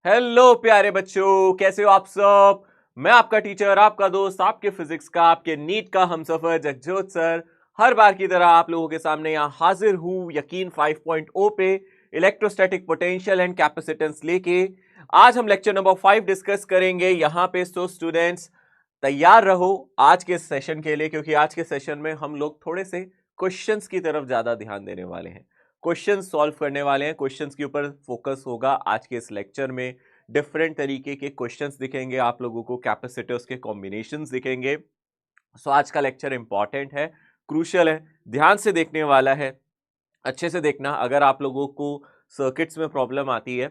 Hello प्यारे बच्चों, कैसे हो आप सब। मैं आपका टीचर, आपका दोस्त, आपके फिजिक्स का, आपके नीट का हमसफर जगजोत सर हर बार की तरह आप लोगों के सामने यहाँ हाजिर हूँ यकीन 5.0 पे इलेक्ट्रोस्टैटिक पोटेंशियल एंड कैपेसिटेंस लेके। आज हम लेक्चर नंबर 5 डिस्कस करेंगे यहाँ पे। सो स्टूडेंट्स तैयार रहो आज के सेशन के लिए, क्योंकि आज के सेशन में हम लोग थोड़े से क्वेश्चंस की तरफ ज्यादा ध्यान देने वाले हैं, क्वेश्चन सॉल्व करने वाले हैं। क्वेश्चंस के ऊपर फोकस होगा आज के इस लेक्चर में। डिफरेंट तरीके के क्वेश्चंस दिखेंगे आप लोगों को, कैपेसिटर्स के कॉम्बिनेशंस दिखेंगे। सो आज का लेक्चर इंपॉर्टेंट है, क्रूशियल है, ध्यान से देखने वाला है। अच्छे से देखना। अगर आप लोगों को सर्किट्स में प्रॉब्लम आती है,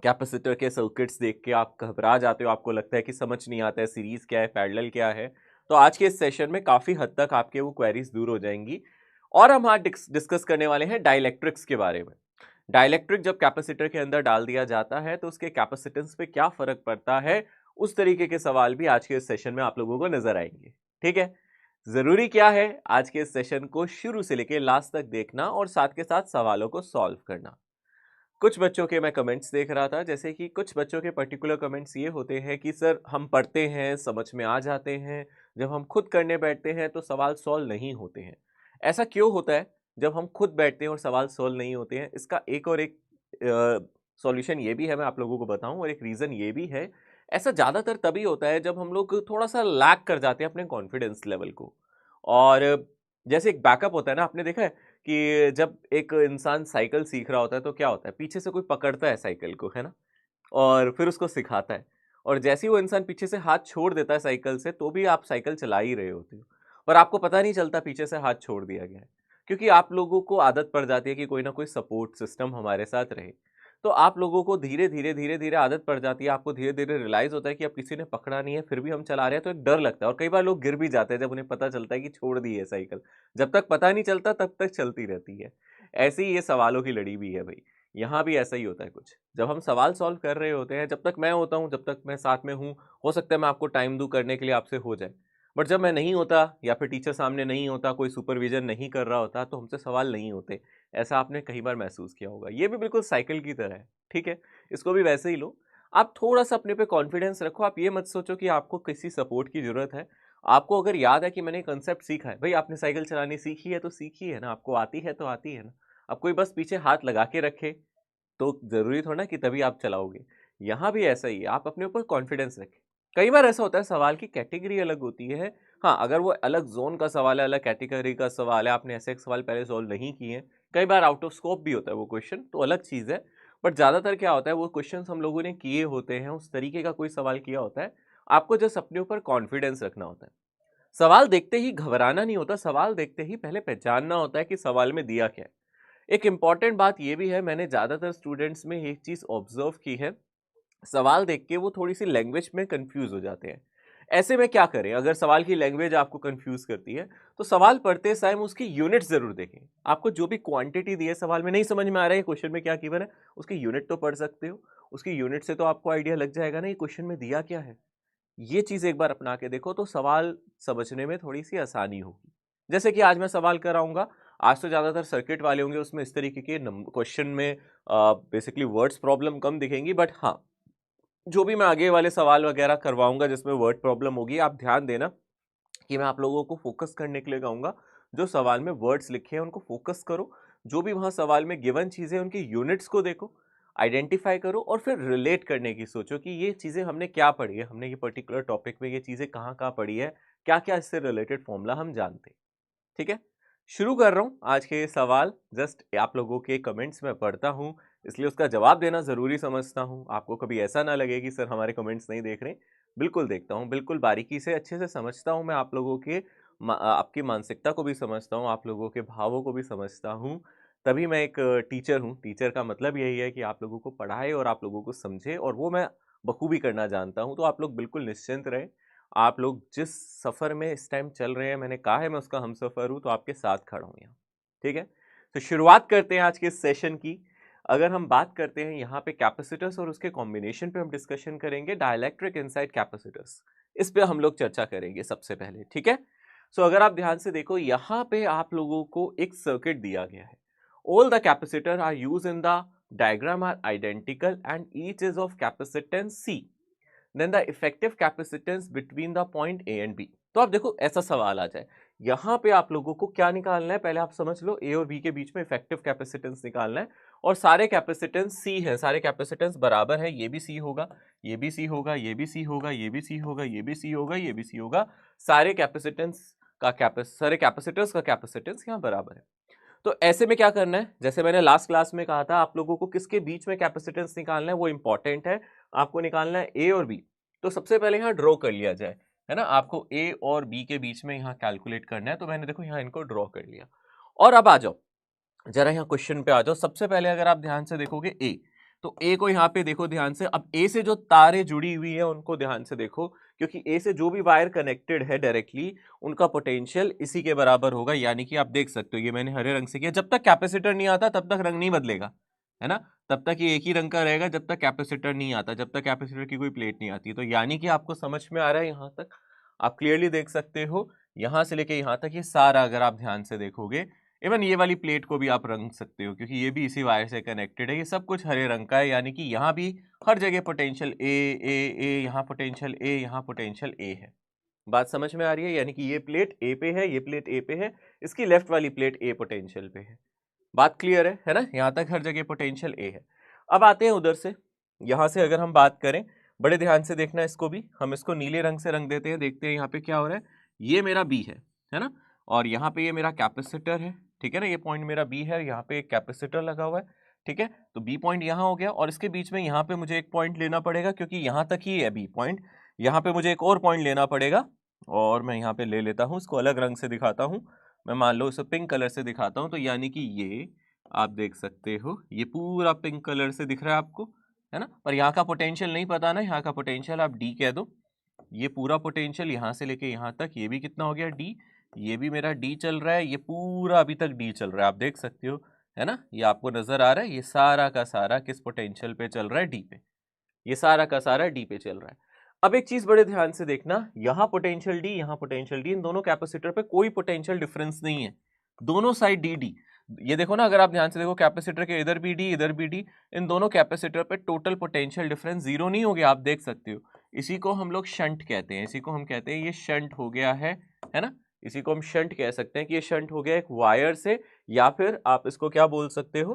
कैपेसिटर के सर्किट्स देख के आप घबरा जाते हो, आपको लगता है कि समझ नहीं आता है सीरीज क्या है, पैरेलल क्या है, तो आज के इस सेशन में काफी हद तक आपके वो क्वेरीज दूर हो जाएंगी। और हम आज डिस्कस करने वाले हैं डाइलेक्ट्रिक्स के बारे में। डाइलेक्ट्रिक जब कैपेसिटर के अंदर डाल दिया जाता है तो उसके कैपेसिटेंस पे क्या फर्क पड़ता है, उस तरीके के सवाल भी आज के इस सेशन में आप लोगों को नजर आएंगे। ठीक है, जरूरी क्या है आज के इस सेशन को शुरू से लेकर लास्ट तक देखना और साथ के साथ सवालों को सॉल्व करना। कुछ बच्चों के मैं कमेंट्स देख रहा था, जैसे कि कुछ बच्चों के पर्टिकुलर कमेंट्स ये होते हैं कि सर हम पढ़ते हैं, समझ में आ जाते हैं, जब हम खुद करने बैठते हैं तो सवाल सॉल्व नहीं होते हैं। ऐसा क्यों होता है जब हम खुद बैठते हैं और सवाल सॉल्व नहीं होते हैं? इसका एक और एक सॉल्यूशन ये भी है, मैं आप लोगों को बताऊं, और एक रीज़न ये भी है। ऐसा ज़्यादातर तभी होता है जब हम लोग थोड़ा सा लैक कर जाते हैं अपने कॉन्फिडेंस लेवल को। और जैसे एक बैकअप होता है ना, आपने देखा है कि जब एक इंसान साइकिल सीख रहा होता है तो क्या होता है, पीछे से कोई पकड़ता है साइकिल को, है ना, और फिर उसको सिखाता है। और जैसे ही वो इंसान पीछे से हाथ छोड़ देता है साइकिल से, तो भी आप साइकिल चला ही रहे होते हो और आपको पता नहीं चलता पीछे से हाथ छोड़ दिया गया है, क्योंकि आप लोगों को आदत पड़ जाती है कि कोई ना कोई सपोर्ट सिस्टम हमारे साथ रहे। तो आप लोगों को धीरे धीरे आदत पड़ जाती है, आपको धीरे धीरे रियलाइज होता है कि अब किसी ने पकड़ा नहीं है, फिर भी हम चला रहे हैं, तो एक डर लगता है। और कई बार लोग गिर भी जाते हैं जब उन्हें पता चलता है कि छोड़ दी है साइकिल। जब तक पता नहीं चलता तब तक चलती रहती है। ऐसे ही ये सवालों की लड़ी भी है भाई, यहाँ भी ऐसा ही होता है कुछ। जब हम सवाल सॉल्व कर रहे होते हैं, जब तक मैं होता हूँ, जब तक मैं साथ में हूँ, हो सकता है मैं आपको टाइम दूँ करने के लिए, आपसे हो जाए। बट जब मैं नहीं होता या फिर टीचर सामने नहीं होता, कोई सुपरविजन नहीं कर रहा होता, तो हमसे सवाल नहीं होते। ऐसा आपने कई बार महसूस किया होगा। ये भी बिल्कुल साइकिल की तरह है, ठीक है, इसको भी वैसे ही लो। आप थोड़ा सा अपने पे कॉन्फिडेंस रखो। आप ये मत सोचो कि आपको किसी सपोर्ट की जरूरत है। आपको अगर याद है कि मैंने कंसेप्ट सीखा है, भाई आपने साइकिल चलानी सीखी है तो सीखी है ना, आपको आती है तो आती है ना। अब कोई बस पीछे हाथ लगा के रखे तो जरूरी थोड़ा ना कि तभी आप चलाओगे। यहाँ भी ऐसा ही है, आप अपने ऊपर कॉन्फिडेंस रखें। कई बार ऐसा होता है सवाल की कैटेगरी अलग होती है। हाँ, अगर वो अलग जोन का सवाल है, अलग कैटेगरी का सवाल है, आपने ऐसे एक सवाल पहले सॉल्व नहीं किए हैं, कई बार आउट ऑफ स्कोप भी होता है वो क्वेश्चन, तो अलग चीज़ है। बट ज़्यादातर क्या होता है, वो क्वेश्चन हम लोगों ने किए होते हैं, उस तरीके का कोई सवाल किया होता है। आपको जस्ट अपने ऊपर कॉन्फिडेंस रखना होता है। सवाल देखते ही घबराना नहीं होता, सवाल देखते ही पहले पहचानना होता है कि सवाल में दिया क्या है। एक इंपॉर्टेंट बात यह भी है, मैंने ज्यादातर स्टूडेंट्स में एक चीज ऑब्जर्व की है, सवाल देख के वो थोड़ी सी लैंग्वेज में कंफ्यूज हो जाते हैं। ऐसे में क्या करें, अगर सवाल की लैंग्वेज आपको कंफ्यूज करती है, तो सवाल पढ़ते समय उसकी यूनिट जरूर देखें। आपको जो भी क्वांटिटी दी है, सवाल में नहीं समझ में आ रहा है क्वेश्चन में क्या गिवन है, उसकी यूनिट तो पढ़ सकते हो। उसकी यूनिट से तो आपको आइडिया लग जाएगा ना ये क्वेश्चन में दिया क्या है। ये चीज एक बार अपना के देखो तो सवाल समझने में थोड़ी सी आसानी होगी। जैसे कि आज मैं सवाल कराऊंगा, आज तो ज्यादातर सर्किट वाले होंगे, उसमें इस तरीके के क्वेश्चन में बेसिकली वर्ड्स प्रॉब्लम कम दिखेंगी। बट हाँ, जो भी मैं आगे वाले सवाल वगैरह करवाऊंगा जिसमें वर्ड प्रॉब्लम होगी, आप ध्यान देना कि मैं आप लोगों को फोकस करने के लिए कहूंगा। जो सवाल में वर्ड्स लिखे हैं उनको फोकस करो, जो भी वहां सवाल में गिवन चीजें उनकी यूनिट्स को देखो, आइडेंटिफाई करो, और फिर रिलेट करने की सोचो कि ये चीजें हमने क्या पढ़ी है, हमने ये पर्टिकुलर टॉपिक में ये चीजें कहाँ कहाँ पढ़ी है, क्या क्या इससे रिलेटेड फॉर्मूला हम जानते हैं। ठीक है, शुरू कर रहा हूं आज के सवाल। जस्ट आप लोगों के कमेंट्स में पढ़ता हूं, इसलिए उसका जवाब देना जरूरी समझता हूं। आपको कभी ऐसा ना लगे कि सर हमारे कमेंट्स नहीं देख रहे, बिल्कुल देखता हूं, बिल्कुल बारीकी से अच्छे से समझता हूं। मैं आप लोगों के आपकी मानसिकता को भी समझता हूं, आप लोगों के भावों को भी समझता हूं। तभी मैं एक टीचर हूं। टीचर का मतलब यही है कि आप लोगों को पढ़ाए और आप लोगों को समझे, और वो मैं बखूबी करना जानता हूं। तो आप लोग बिल्कुल निश्चिंत रहे। आप लोग जिस सफर में इस टाइम चल रहे हैं, मैंने कहा है मैं उसका हम सफर हूं, तो आपके साथ खड़ा हूं यहाँ। ठीक है, तो शुरुआत करते हैं आज के सेशन की। अगर हम बात करते हैं यहाँ पे कैपेसिटर्स और उसके कॉम्बिनेशन पे हम डिस्कशन करेंगे, डाइलेक्ट्रिक इनसाइड कैपेसिटर्स, इस पे हम लोग चर्चा करेंगे सबसे पहले। ठीक है, सो अगर आप ध्यान से देखो, यहाँ पे आप लोगों को एक सर्किट दिया गया है। All the capacitor are use in the diagram are identical and each is of capacitance C, then the effective capacitance between the point A and B. तो आप देखो ऐसा सवाल आ जाए, यहाँ पे आप लोगों को क्या निकालना है, पहले आप समझ लो A और B के बीच में इफेक्टिव कैपेसिटेंस निकालना है और सारे कैपेसिटेंस C है, सारे कैपेसिटेंस बराबर है, ये भी C होगा, ये भी C होगा, ये भी C होगा, ये भी C होगा, ये भी C होगा, ये भी C होगा, सारे कैपेसिटेंस का कैपेसिटेंस यहाँ बराबर है। तो ऐसे में क्या करना है, जैसे मैंने लास्ट क्लास में कहा था आप लोगों को किसके बीच में कैपेसिटेंस निकालना है, वो इंपॉर्टेंट है, आपको निकालना है A और B। तो सबसे पहले यहाँ ड्रॉ कर लिया जाए, है ना, आपको A और B के बीच में यहाँ कैलकुलेट करना है, तो मैंने देखो यहाँ इनको ड्रॉ कर लिया। और अब आ जाओ जरा यहाँ क्वेश्चन पे आ जाओ। सबसे पहले अगर आप ध्यान से देखोगे A, तो A को यहाँ पे देखो ध्यान से। अब A से जो तारें जुड़ी हुई है उनको ध्यान से देखो, क्योंकि A से जो भी वायर कनेक्टेड है डायरेक्टली उनका पोटेंशियल इसी के बराबर होगा। यानी कि आप देख सकते हो, ये मैंने हरे रंग से किया, जब तक कैपेसिटर नहीं आता तब तक रंग नहीं बदलेगा, है ना, तब तक ये एक ही रंग का रहेगा जब तक कैपेसिटर नहीं आता, जब तक कैपेसिटर की कोई प्लेट नहीं आती। तो यानी कि आपको समझ में आ रहा है, यहाँ तक आप क्लियरली देख सकते हो, यहाँ से लेके यहाँ तक ये सारा अगर आप ध्यान से देखोगे, इवन ये वाली प्लेट को भी आप रंग सकते हो क्योंकि ये भी इसी वायर से कनेक्टेड है, ये सब कुछ हरे रंग का है। यानी कि यहाँ भी हर जगह पोटेंशियल ए ए ए, यहाँ पोटेंशियल ए, यहाँ पोटेंशियल ए है। बात समझ में आ रही है? यानी कि ये प्लेट ए पे है, ये प्लेट ए पे है, इसकी लेफ्ट वाली प्लेट ए पोटेंशियल पे है। बात क्लियर है ना? यहाँ तक हर जगह पोटेंशियल ए है। अब आते हैं उधर से, यहाँ से अगर हम बात करें, बड़े ध्यान से देखना इसको भी, हम इसको नीले रंग से रंग देते हैं, देखते हैं यहाँ पे क्या हो रहा है। ये मेरा बी है ना, और यहाँ पे ये मेरा कैपेसिटर है, ठीक है ना, ये पॉइंट मेरा बी है, यहाँ पे एक कैपेसिटर लगा हुआ है, ठीक है। तो बी पॉइंट यहाँ हो गया और इसके बीच में यहाँ पे मुझे एक पॉइंट लेना पड़ेगा क्योंकि यहाँ तक ही है बी पॉइंट, यहाँ पे मुझे एक और पॉइंट लेना पड़ेगा और मैं यहाँ पे ले लेता हूँ, इसको अलग रंग से दिखाता हूँ, मैं मान लो इसे पिंक कलर से दिखाता हूँ। तो यानी कि ये आप देख सकते हो, ये पूरा पिंक कलर से दिख रहा है आपको, है ना, पर यहाँ का पोटेंशियल नहीं पता ना, यहाँ का पोटेंशियल आप डी कह दो। ये पूरा पोटेंशियल यहाँ से लेके यहाँ तक, ये भी कितना हो गया डी, ये भी मेरा डी चल रहा है, ये पूरा अभी तक डी चल रहा है, आप देख सकते हो, है ना, ये आपको नजर आ रहा है, ये सारा का सारा किस पोटेंशियल पे चल रहा है, डी पे, ये सारा का सारा डी पे चल रहा है। अब एक चीज बड़े ध्यान से देखना, यहाँ पोटेंशियल डी, यहाँ पोटेंशियल डी, इन दोनों कैपेसिटर पे कोई पोटेंशियल डिफरेंस नहीं है, दोनों साइड डी डी। ये देखो ना, अगर आप ध्यान से देखो कैपेसिटर के इधर भी डी इधर भी डी, इन दोनों कैपेसिटर पे टोटल पोटेंशियल डिफरेंस जीरो नहीं हो गया, आप देख सकते हो। इसी को हम लोग शंट कहते हैं, इसी को हम कहते हैं ये शंट हो गया है ना, इसी को हम शंट कह सकते हैं कि ये शंट हो गया एक वायर से, या फिर आप इसको क्या बोल सकते हो,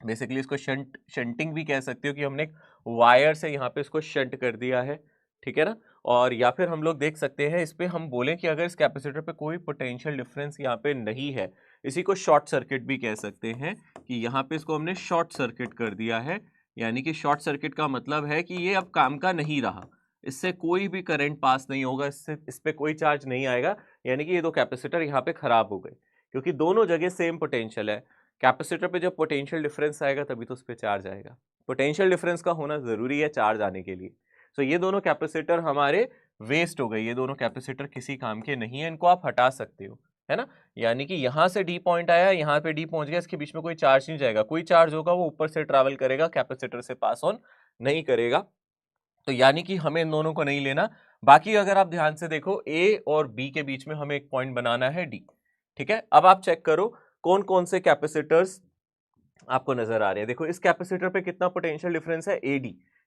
बेसिकली इसको शंटिंग भी कह सकते हो कि हमने एक वायर से यहाँ पे इसको शंट कर दिया है, ठीक है ना। और या फिर हम लोग देख सकते हैं इस पे हम बोलें कि अगर इस कैपेसिटर पे कोई पोटेंशियल डिफरेंस यहाँ पे नहीं है, इसी को शॉर्ट सर्किट भी कह सकते हैं कि यहाँ पे इसको हमने शॉर्ट सर्किट कर दिया है। यानी कि शॉर्ट सर्किट का मतलब है कि ये अब काम का नहीं रहा, इससे कोई भी करंट पास नहीं होगा, इससे इस पे कोई चार्ज नहीं आएगा। यानी कि ये दो कैपेसिटर यहाँ पे खराब हो गए क्योंकि दोनों जगह सेम पोटेंशियल है। कैपेसिटर पे जब पोटेंशियल डिफरेंस आएगा तभी तो उस पर चार्ज आएगा, पोटेंशियल डिफरेंस का होना जरूरी है चार्ज आने के लिए। तो ये दोनों कैपेसिटर हमारे वेस्ट हो गए, ये दोनों कैपेसिटर किसी काम के नहीं है, इनको आप हटा सकते हो, है ना। यानी कि यहाँ से डी पॉइंट आया, यहाँ पे डी पहुंच गया, इसके बीच में कोई चार्ज नहीं जाएगा, कोई चार्ज होगा वो ऊपर से ट्रैवल करेगा, कैपेसिटर से पास ऑन नहीं करेगा। तो यानी कि हमें इन दोनों को नहीं लेना। बाकी अगर आप ध्यान से देखो ए और बी के बीच में हमें एक पॉइंट बनाना है डी, ठीक है। अब आप चेक करो कौन कौन से कैपेसिटर्स आपको नजर आ रहे हैं। देखो इस कैपेसिटर पे कितना पोटेंशियल डिफरेंस है,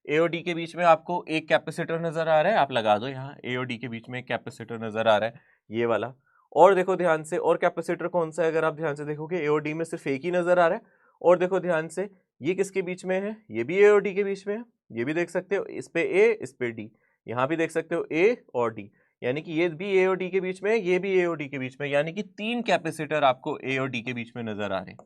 ए और डी के बीच में आपको एक कैपेसिटर नजर आ रहा है, आप लगा दो यहाँ, ए और डी के बीच में एक कैपेसिटर नजर आ रहा है, ये वाला। और देखो ध्यान से, और कैपेसिटर कौन सा है, अगर आप ध्यान से देखोगे ए और डी में सिर्फ एक ही नजर आ रहा है। और देखो ध्यान से, ये किसके बीच में है, ये भी ए और डी के बीच में है, ये भी देख सकते हो, इस पे ए इस पे डी, यहाँ भी देख सकते हो ए और डी, यानी कि ये भी ए और डी के बीच में है, ये भी ए और डी के बीच में, यानी कि तीन कैपेसिटर आपको ए और डी के बीच में नजर आ रहे हैं,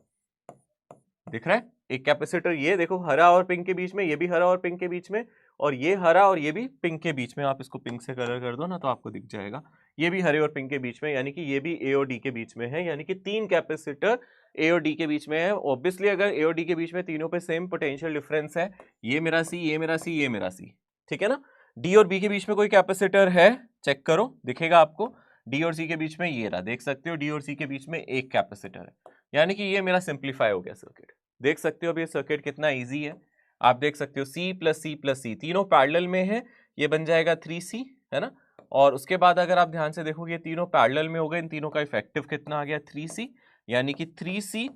दिख रहा है। एक कैपेसिटर ये देखो हरा और पिंक के बीच में, ये भी हरा और पिंक के बीच में, और ये हरा और ये भी पिंक के बीच में, आप इसको पिंक से कलर कर दो ना तो आपको दिख जाएगा, ये भी हरे और पिंक के बीच में, यानी कि ये भी ए और डी के बीच में है, यानी कि तीन कैपेसिटर ए और डी के बीच में है। ऑब्वियसली अगर ए और डी के बीच में तीनों पे सेम पोटेंशियल डिफरेंस है, ये मेरा सी, ये मेरा सी, ये मेरा सी, ठीक है ना। डी और बी के बीच में कोई कैपेसिटर है, चेक करो, दिखेगा आपको, डी और सी के बीच में ये रहा, देख सकते हो, डी और सी के बीच में एक कैपेसिटर है, यानी कि ये मेरा सिंप्लीफाई हो गया सर्किट। देख सकते हो अब ये सर्किट कितना इजी है, आप देख सकते हो सी प्लस सी प्लस सी तीनों पैरेलल में है, ये बन जाएगा 3C, है ना। और उसके बाद अगर आप ध्यान से देखोगे ये तीनों पैरेलल में हो गए, इन तीनों का इफेक्टिव कितना आ गया 3C, यानी कि 3C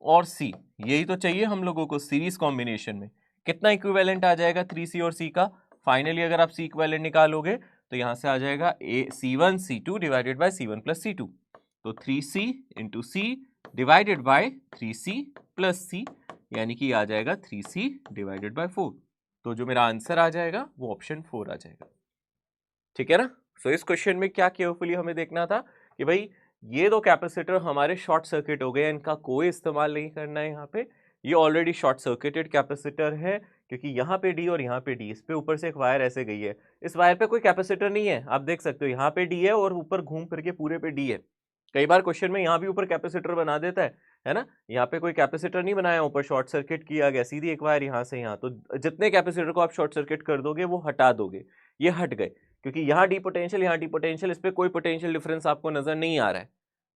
और C, यही तो चाहिए हम लोगों को सीरीज कॉम्बिनेशन में। कितना इक्विवेलेंट आ जाएगा 3C और C का? फाइनली अगर आप C इक्विवेलेंट निकालोगे तो यहां से आ जाएगा C1 C2 divided bye C1 plus C2, तो 3C into C divided by 3C plus C, यानी कि आ जाएगा 3C डिवाइडेड बाय 4। तो जो मेरा आंसर आ जाएगा वो ऑप्शन 4 आ जाएगा। ठीक है ना? सो इस क्वेश्चन में क्या केयरफुली हमें देखना था कि भाई ये दो कैपेसिटर हमारे शॉर्ट सर्किट हो गए, इनका कोई इस्तेमाल नहीं करना है यहाँ पे। ये ऑलरेडी शॉर्ट सर्किटेड कैपेसिटर है, क्योंकि यहाँ पे डी और यहाँ पे डी, इस पे ऊपर से एक वायर ऐसे गई है, इस वायर पे कोई कैपेसिटर नहीं है। आप देख सकते हो यहाँ पे डी है और ऊपर घूम फिर के पूरे पे डी है। कई बार क्वेश्चन में यहाँ भी ऊपर कैपेसिटर बना देता है ना? यहाँ पे कोई कैपेसिटर नहीं बनाया, ऊपर शॉर्ट सर्किट किया गया, सीधी एक वायर यहाँ से यहाँ, तो जितने कैपेसिटर को आप शॉर्ट सर्किट कर दोगे वो हटा दोगे, ये हट गए, क्योंकि यहाँ डी पोटेंशियल यहाँ डी पोटेंशियल, इस पे कोई पोटेंशियल डिफरेंस आपको नजर नहीं आ रहा है,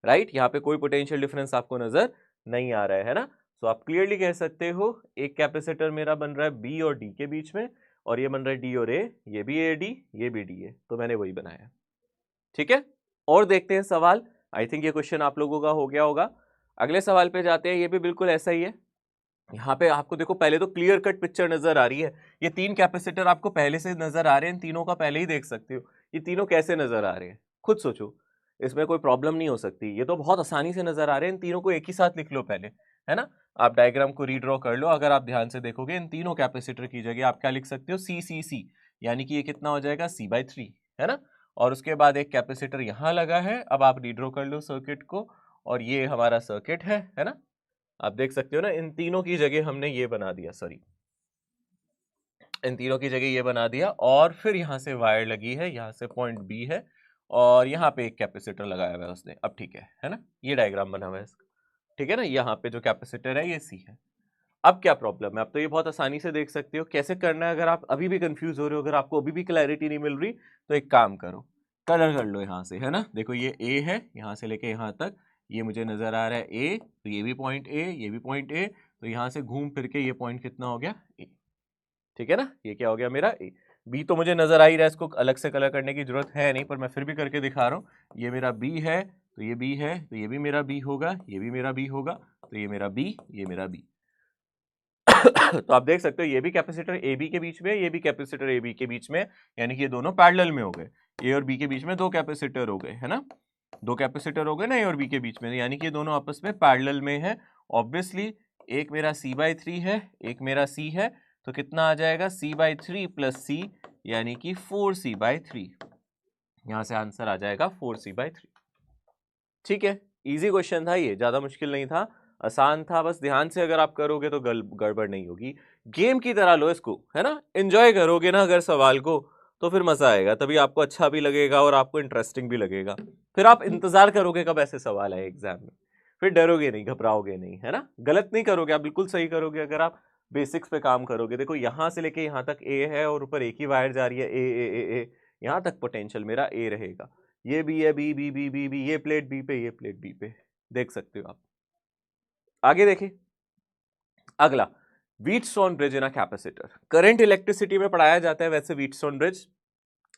राइट? यहाँ पे कोई पोटेंशियल डिफरेंस आपको नजर नहीं आ रहा है ना? तो आप क्लियरली कह सकते हो एक कैपेसिटर मेरा बन रहा है बी और डी के बीच में, और ये बन रहा है डी और ए, ये भी ए डी, ये भी डी ए, तो मैंने वही बनाया। ठीक है, और देखते हैं सवाल। आई थिंक ये क्वेश्चन आप लोगों का हो गया होगा। अगले सवाल पे जाते हैं, ये भी बिल्कुल ऐसा ही है। यहाँ पे आपको देखो पहले तो क्लियर कट पिक्चर नजर आ रही है, ये तीन कैपेसिटर आपको पहले से नजर आ रहे हैं, इन तीनों का पहले ही देख सकते हो ये तीनों कैसे नजर आ रहे हैं, खुद सोचो, इसमें कोई प्रॉब्लम नहीं हो सकती, ये तो बहुत आसानी से नजर आ रहे हैं। इन तीनों को एक ही साथ लिख लो पहले, है ना? आप डायग्राम को रीड्रॉ कर लो, अगर आप ध्यान से देखोगे इन तीनों कैपेसिटर की जगह आप क्या लिख सकते हो, सी सी सी, यानी कि ये कितना हो जाएगा C/3, है ना? और उसके बाद एक कैपेसिटर यहाँ लगा है, अब आप रीड्रॉ कर लो सर्किट को, और ये हमारा सर्किट है ना? आप देख सकते हो ना, इन तीनों की जगह हमने ये बना दिया, सॉरी इन तीनों की जगह ये बना दिया, और फिर यहाँ से वायर लगी है, यहाँ से पॉइंट बी है, और यहाँ पे एक कैपेसिटर लगाया हुआ है उसने। अब ठीक है ना? ये डायग्राम बना हुआ है इसका, ठीक है ना? यहाँ पे जो कैपेसिटर है ये सी है। अब क्या प्रॉब्लम है? अब तो ये बहुत आसानी से देख सकते हो कैसे करना है। अगर आप अभी भी कंफ्यूज हो रहे हो, अगर आपको अभी भी क्लैरिटी नहीं मिल रही, तो एक काम करो, कलर कर लो यहाँ से, है ना? देखो ये ए है, यहाँ से लेके यहाँ तक ये मुझे नजर आ रहा है ए, तो ये भी पॉइंट ए, ये भी पॉइंट ए, तो यहाँ से घूम फिर के ये पॉइंट कितना हो गया, ए। ठीक है ना? ये क्या हो गया मेरा ए। बी तो मुझे नजर आ ही रहा है, इसको अलग से कलर करने की जरूरत है नहीं, पर मैं फिर भी करके दिखा रहा हूँ। ये मेरा बी है, तो ये बी है, तो ये भी मेरा बी होगा, ये भी मेरा बी होगा, तो ये मेरा बी, ये मेरा बी। तो आप देख सकते हो ये भी कैपेसिटर ए बी के बीच में, ये भी कैपेसिटर ए बी के बीच में, यानी कि ये दोनों पैरेलल में हो गए। ए और बी के बीच में दो कैपेसिटर हो गए, है ना? दो कैपेसिटर हो गए ना ए और बी के बीच में, यानी कि ये दोनों आपस में पैरेलल में है। ऑब्वियसली एक मेरा C/3 है, एक मेरा C है, तो कितना आ जाएगा C/3 प्लस C, यानी कि 4C/3। यहां से आंसर आ जाएगा 4C/3। ठीक है, इजी क्वेश्चन था ये, ज्यादा मुश्किल नहीं था, आसान था, बस ध्यान से अगर आप करोगे तो गड़बड़ नहीं होगी। गेम की तरह लो इसको, है ना? एंजॉय करोगे ना अगर सवाल को, तो फिर मजा आएगा, तभी आपको अच्छा भी लगेगा और आपको इंटरेस्टिंग भी लगेगा। फिर आप इंतजार करोगे कब ऐसे सवाल आए एग्जाम में, फिर डरोगे नहीं, घबराओगे नहीं, है ना? गलत नहीं करोगे, आप बिल्कुल सही करोगे अगर आप बेसिक्स पे काम करोगे। देखो यहां से लेके यहां तक ए है और ऊपर एक ही वायर जा रही है, ए ए ए ए, यहां तक पोटेंशियल मेरा ए रहेगा। ये बी है, B B B B B, ये प्लेट बी पे, ये प्लेट बी पे, देख सकते हो आप। आगे देखिए अगला, Wheatstone bridge in a capacitor. Current electricity में पढ़ाया जाता है वैसे व्हीटस्टोन ब्रिज,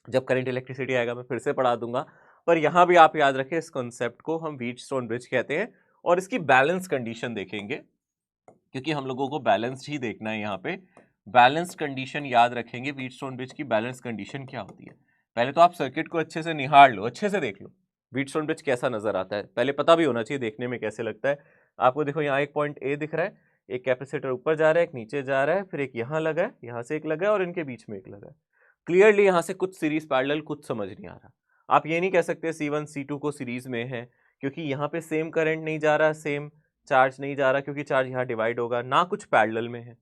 जब करंट इलेक्ट्रिसिटी आएगा मैं फिर से पढ़ा दूंगा, पर यहां भी आप याद रखें इस कॉन्सेप्ट को हम व्हीटस्टोन ब्रिज कहते हैं। और इसकी बैलेंस कंडीशन देखेंगे, क्योंकि हम लोगों को बैलेंस्ड ही देखना है यहाँ पे। बैलेंस्ड कंडीशन याद रखेंगे, व्हीटस्टोन ब्रिज की बैलेंस कंडीशन क्या होती है। पहले तो आप सर्किट को अच्छे से निहार लो, अच्छे से देख लो व्हीटस्टोन ब्रिज कैसा नजर आता है, पहले पता भी होना चाहिए देखने में कैसे लगता है आपको। देखो यहाँ एक पॉइंट ए दिख रहा है, एक कैपेसिटर ऊपर जा रहा है, एक नीचे जा रहा है, फिर एक यहाँ लगा है, यहाँ से एक लगा है, और इनके बीच में एक लगा है। क्लियरली यहाँ से कुछ सीरीज पैरेलल कुछ समझ नहीं आ रहा। आप ये नहीं कह सकते C1 C2 को सीरीज में है, क्योंकि यहाँ पे सेम करंट नहीं जा रहा, सेम चार्ज नहीं जा रहा, क्योंकि चार्ज यहाँ डिवाइड होगा, ना कुछ पैरेलल में है,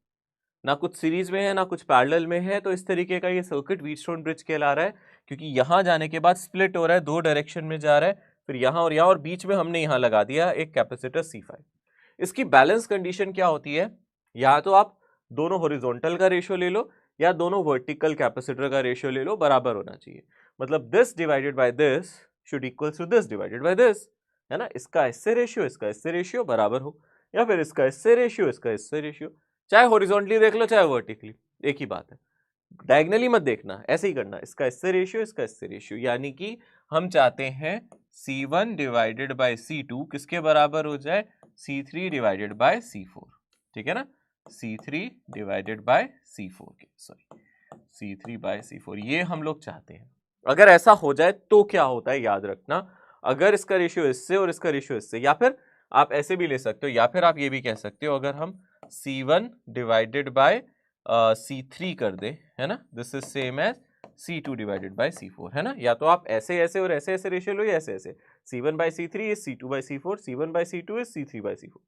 ना कुछ सीरीज में है, ना कुछ पैरेलल में है। तो इस तरीके का ये सर्किट व्हीटस्टोन ब्रिज कहला रहा है, क्योंकि यहाँ जाने के बाद स्प्लिट हो रहा है, दो डायरेक्शन में जा रहा है, फिर यहाँ और यहाँ, और बीच में हमने यहाँ लगा दिया एक कैपेसिटर C5। इसकी बैलेंस कंडीशन क्या होती है, या तो आप दोनों हॉरिजॉन्टल का रेशियो ले लो या दोनों वर्टिकल कैपेसिटर का रेशियो ले लो, बराबर होना चाहिए। मतलब this divided by this should equals to this divided by this, है ना? इसका इससे रेशियो, इसका इससे रेशियो बराबर हो, या फिर इसका इससे रेशियो, इसका इससे रेशियो, चाहे हॉरिजॉन्टली देख लो चाहे वर्टिकली, एक ही बात है। डायगनली मत देखना, ऐसे ही करना, इसका इससे रेशियो, इसका इससे रेशियो, यानी कि हम चाहते हैं C1 डिवाइडेड बाय C2 किसके बराबर हो जाए, C3 डिवाइडेड बाय C4, ठीक है ना, C3 डिवाइडेड बाय C4 के, सॉरी C3 बाय C4, ये हम लोग चाहते हैं। अगर ऐसा हो जाए तो क्या होता है याद रखना, अगर इसका रेशियो इससे और इसका रेशियो इससे, या फिर आप ऐसे भी ले सकते हो, या फिर आप ये भी कह सकते हो अगर हम C1 डिवाइडेड बाय C3 कर दे, है ना, this is same as C2 divided by C4, है ना, या तो आप ऐसे ऐसे और ऐसे ऐसे रेशियो लो या ऐसे ऐसे, C1 by C3 is C2 by C4, C1 by C2 is C3 by C4,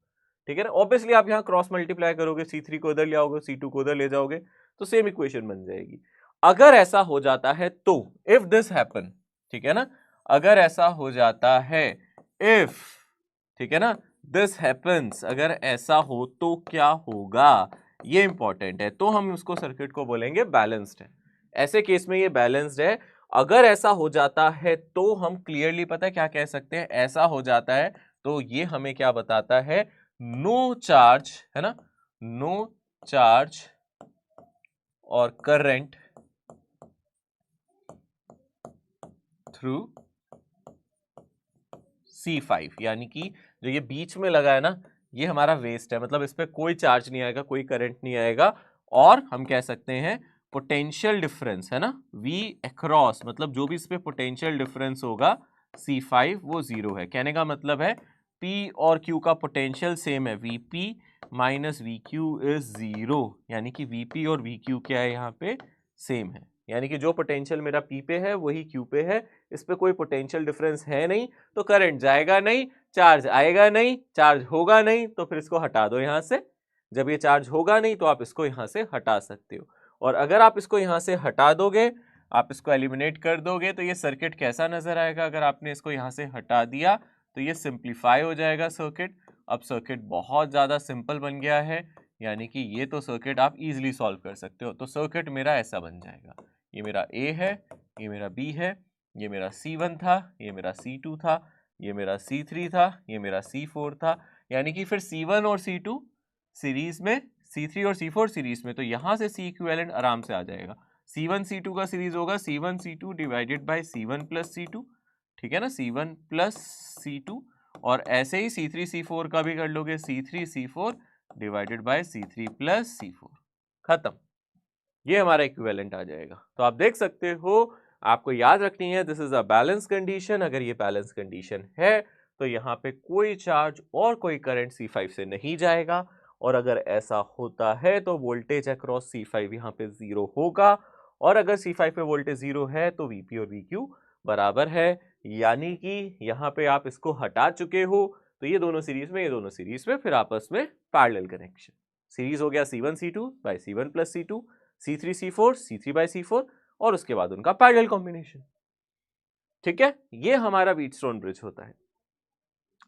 ठीक है ना। ऑब्वियसली आप यहाँ क्रॉस मल्टीप्लाई करोगे, C3 को इधर ले आओगे, C2 को उधर ले जाओगे, तो सेम इक्वेशन बन जाएगी। अगर ऐसा हो जाता है तो, इफ दिस हैपन, ठीक है ना, अगर ऐसा हो जाता है, इफ, ठीक है ना, दिस हैपन्स, अगर ऐसा हो तो क्या होगा, ये इंपॉर्टेंट है। तो हम उसको सर्किट को बोलेंगे बैलेंस्ड है। ऐसे केस में ये बैलेंस्ड है। अगर ऐसा हो जाता है तो हम क्लियरली पता है क्या कह सकते हैं, ऐसा हो जाता है तो ये हमें क्या बताता है, नो चार्ज, है ना, नो चार्ज और करंट थ्रू C5, यानी कि जो ये बीच में लगा है ना, ये हमारा वेस्ट है, मतलब इस पे कोई चार्ज नहीं आएगा, कोई करंट नहीं आएगा, और हम कह सकते हैं पोटेंशियल डिफरेंस, है ना, V अक्रॉस, मतलब जो भी इस पे पोटेंशियल डिफरेंस होगा C5 वो जीरो है। कहने का मतलब है P और Q का पोटेंशियल सेम है, VP minus VQ is zero, यानी कि VP और VQ क्या है यहाँ पे, सेम है, यानी कि जो पोटेंशियल मेरा P पे है वही Q पे है, इस पे कोई पोटेंशियल डिफरेंस है नहीं, तो करंट जाएगा नहीं, चार्ज आएगा नहीं, चार्ज होगा नहीं, तो फिर इसको हटा दो यहां से। जब ये चार्ज होगा नहीं तो आप इसको यहां से हटा सकते हो, और अगर आप इसको यहां से हटा दोगे, आप इसको एलिमिनेट कर दोगे, तो ये सर्किट कैसा नजर आएगा, अगर आपने इसको यहां से हटा दिया तो ये सिंप्लीफाई हो जाएगा सर्किट। अब सर्किट बहुत ज्यादा सिंपल बन गया है, यानी कि ये तो सर्किट आप इजीली सॉल्व कर सकते हो। तो सर्किट मेरा ऐसा बन जाएगा, ये मेरा A है, ये मेरा B है, ये मेरा C1 था, ये मेरा C2 था, ये मेरा C3 था, ये मेरा C4 था, यानी कि फिर C1 और C2 सीरीज में, C3 और C4 सीरीज में, तो यहां से C इक्विवेलेंट आराम से आ जाएगा। C1 C2 का सीरीज होगा C1 C2 divided bye C1 plus C2, ठीक है ना, C1 प्लस C2, और ऐसे ही C3 C4 का भी कर लोगे, C3 C4 divided by C3 plus C4, खत्म, ये हमारा इक्विवेलेंट आ जाएगा। तो आप देख सकते हो, आपको याद रखनी है this is a balance condition. अगर ये बैलेंस कंडीशन है तो यहाँ पे कोई चार्ज और कोई करंट C5 से नहीं जाएगा, और अगर ऐसा होता है तो वोल्टेज अक्रॉस C5 यहाँ पे जीरो होगा, और अगर C5 पे वोल्टेज जीरो है तो VP और VQ बराबर है, यानी कि यहाँ पे आप इसको हटा चुके हो, तो ये दोनों सीरीज में, ये दोनों सीरीज में, फिर आपस में पैरेलल कनेक्शन, सीरीज हो गया C1 C2 bye C1 plus C2, C3 C4 C3 by C4, और उसके बाद उनका पैरेलल कॉम्बिनेशन, ठीक है। ये हमारा व्हीटस्टोन ब्रिज होता है।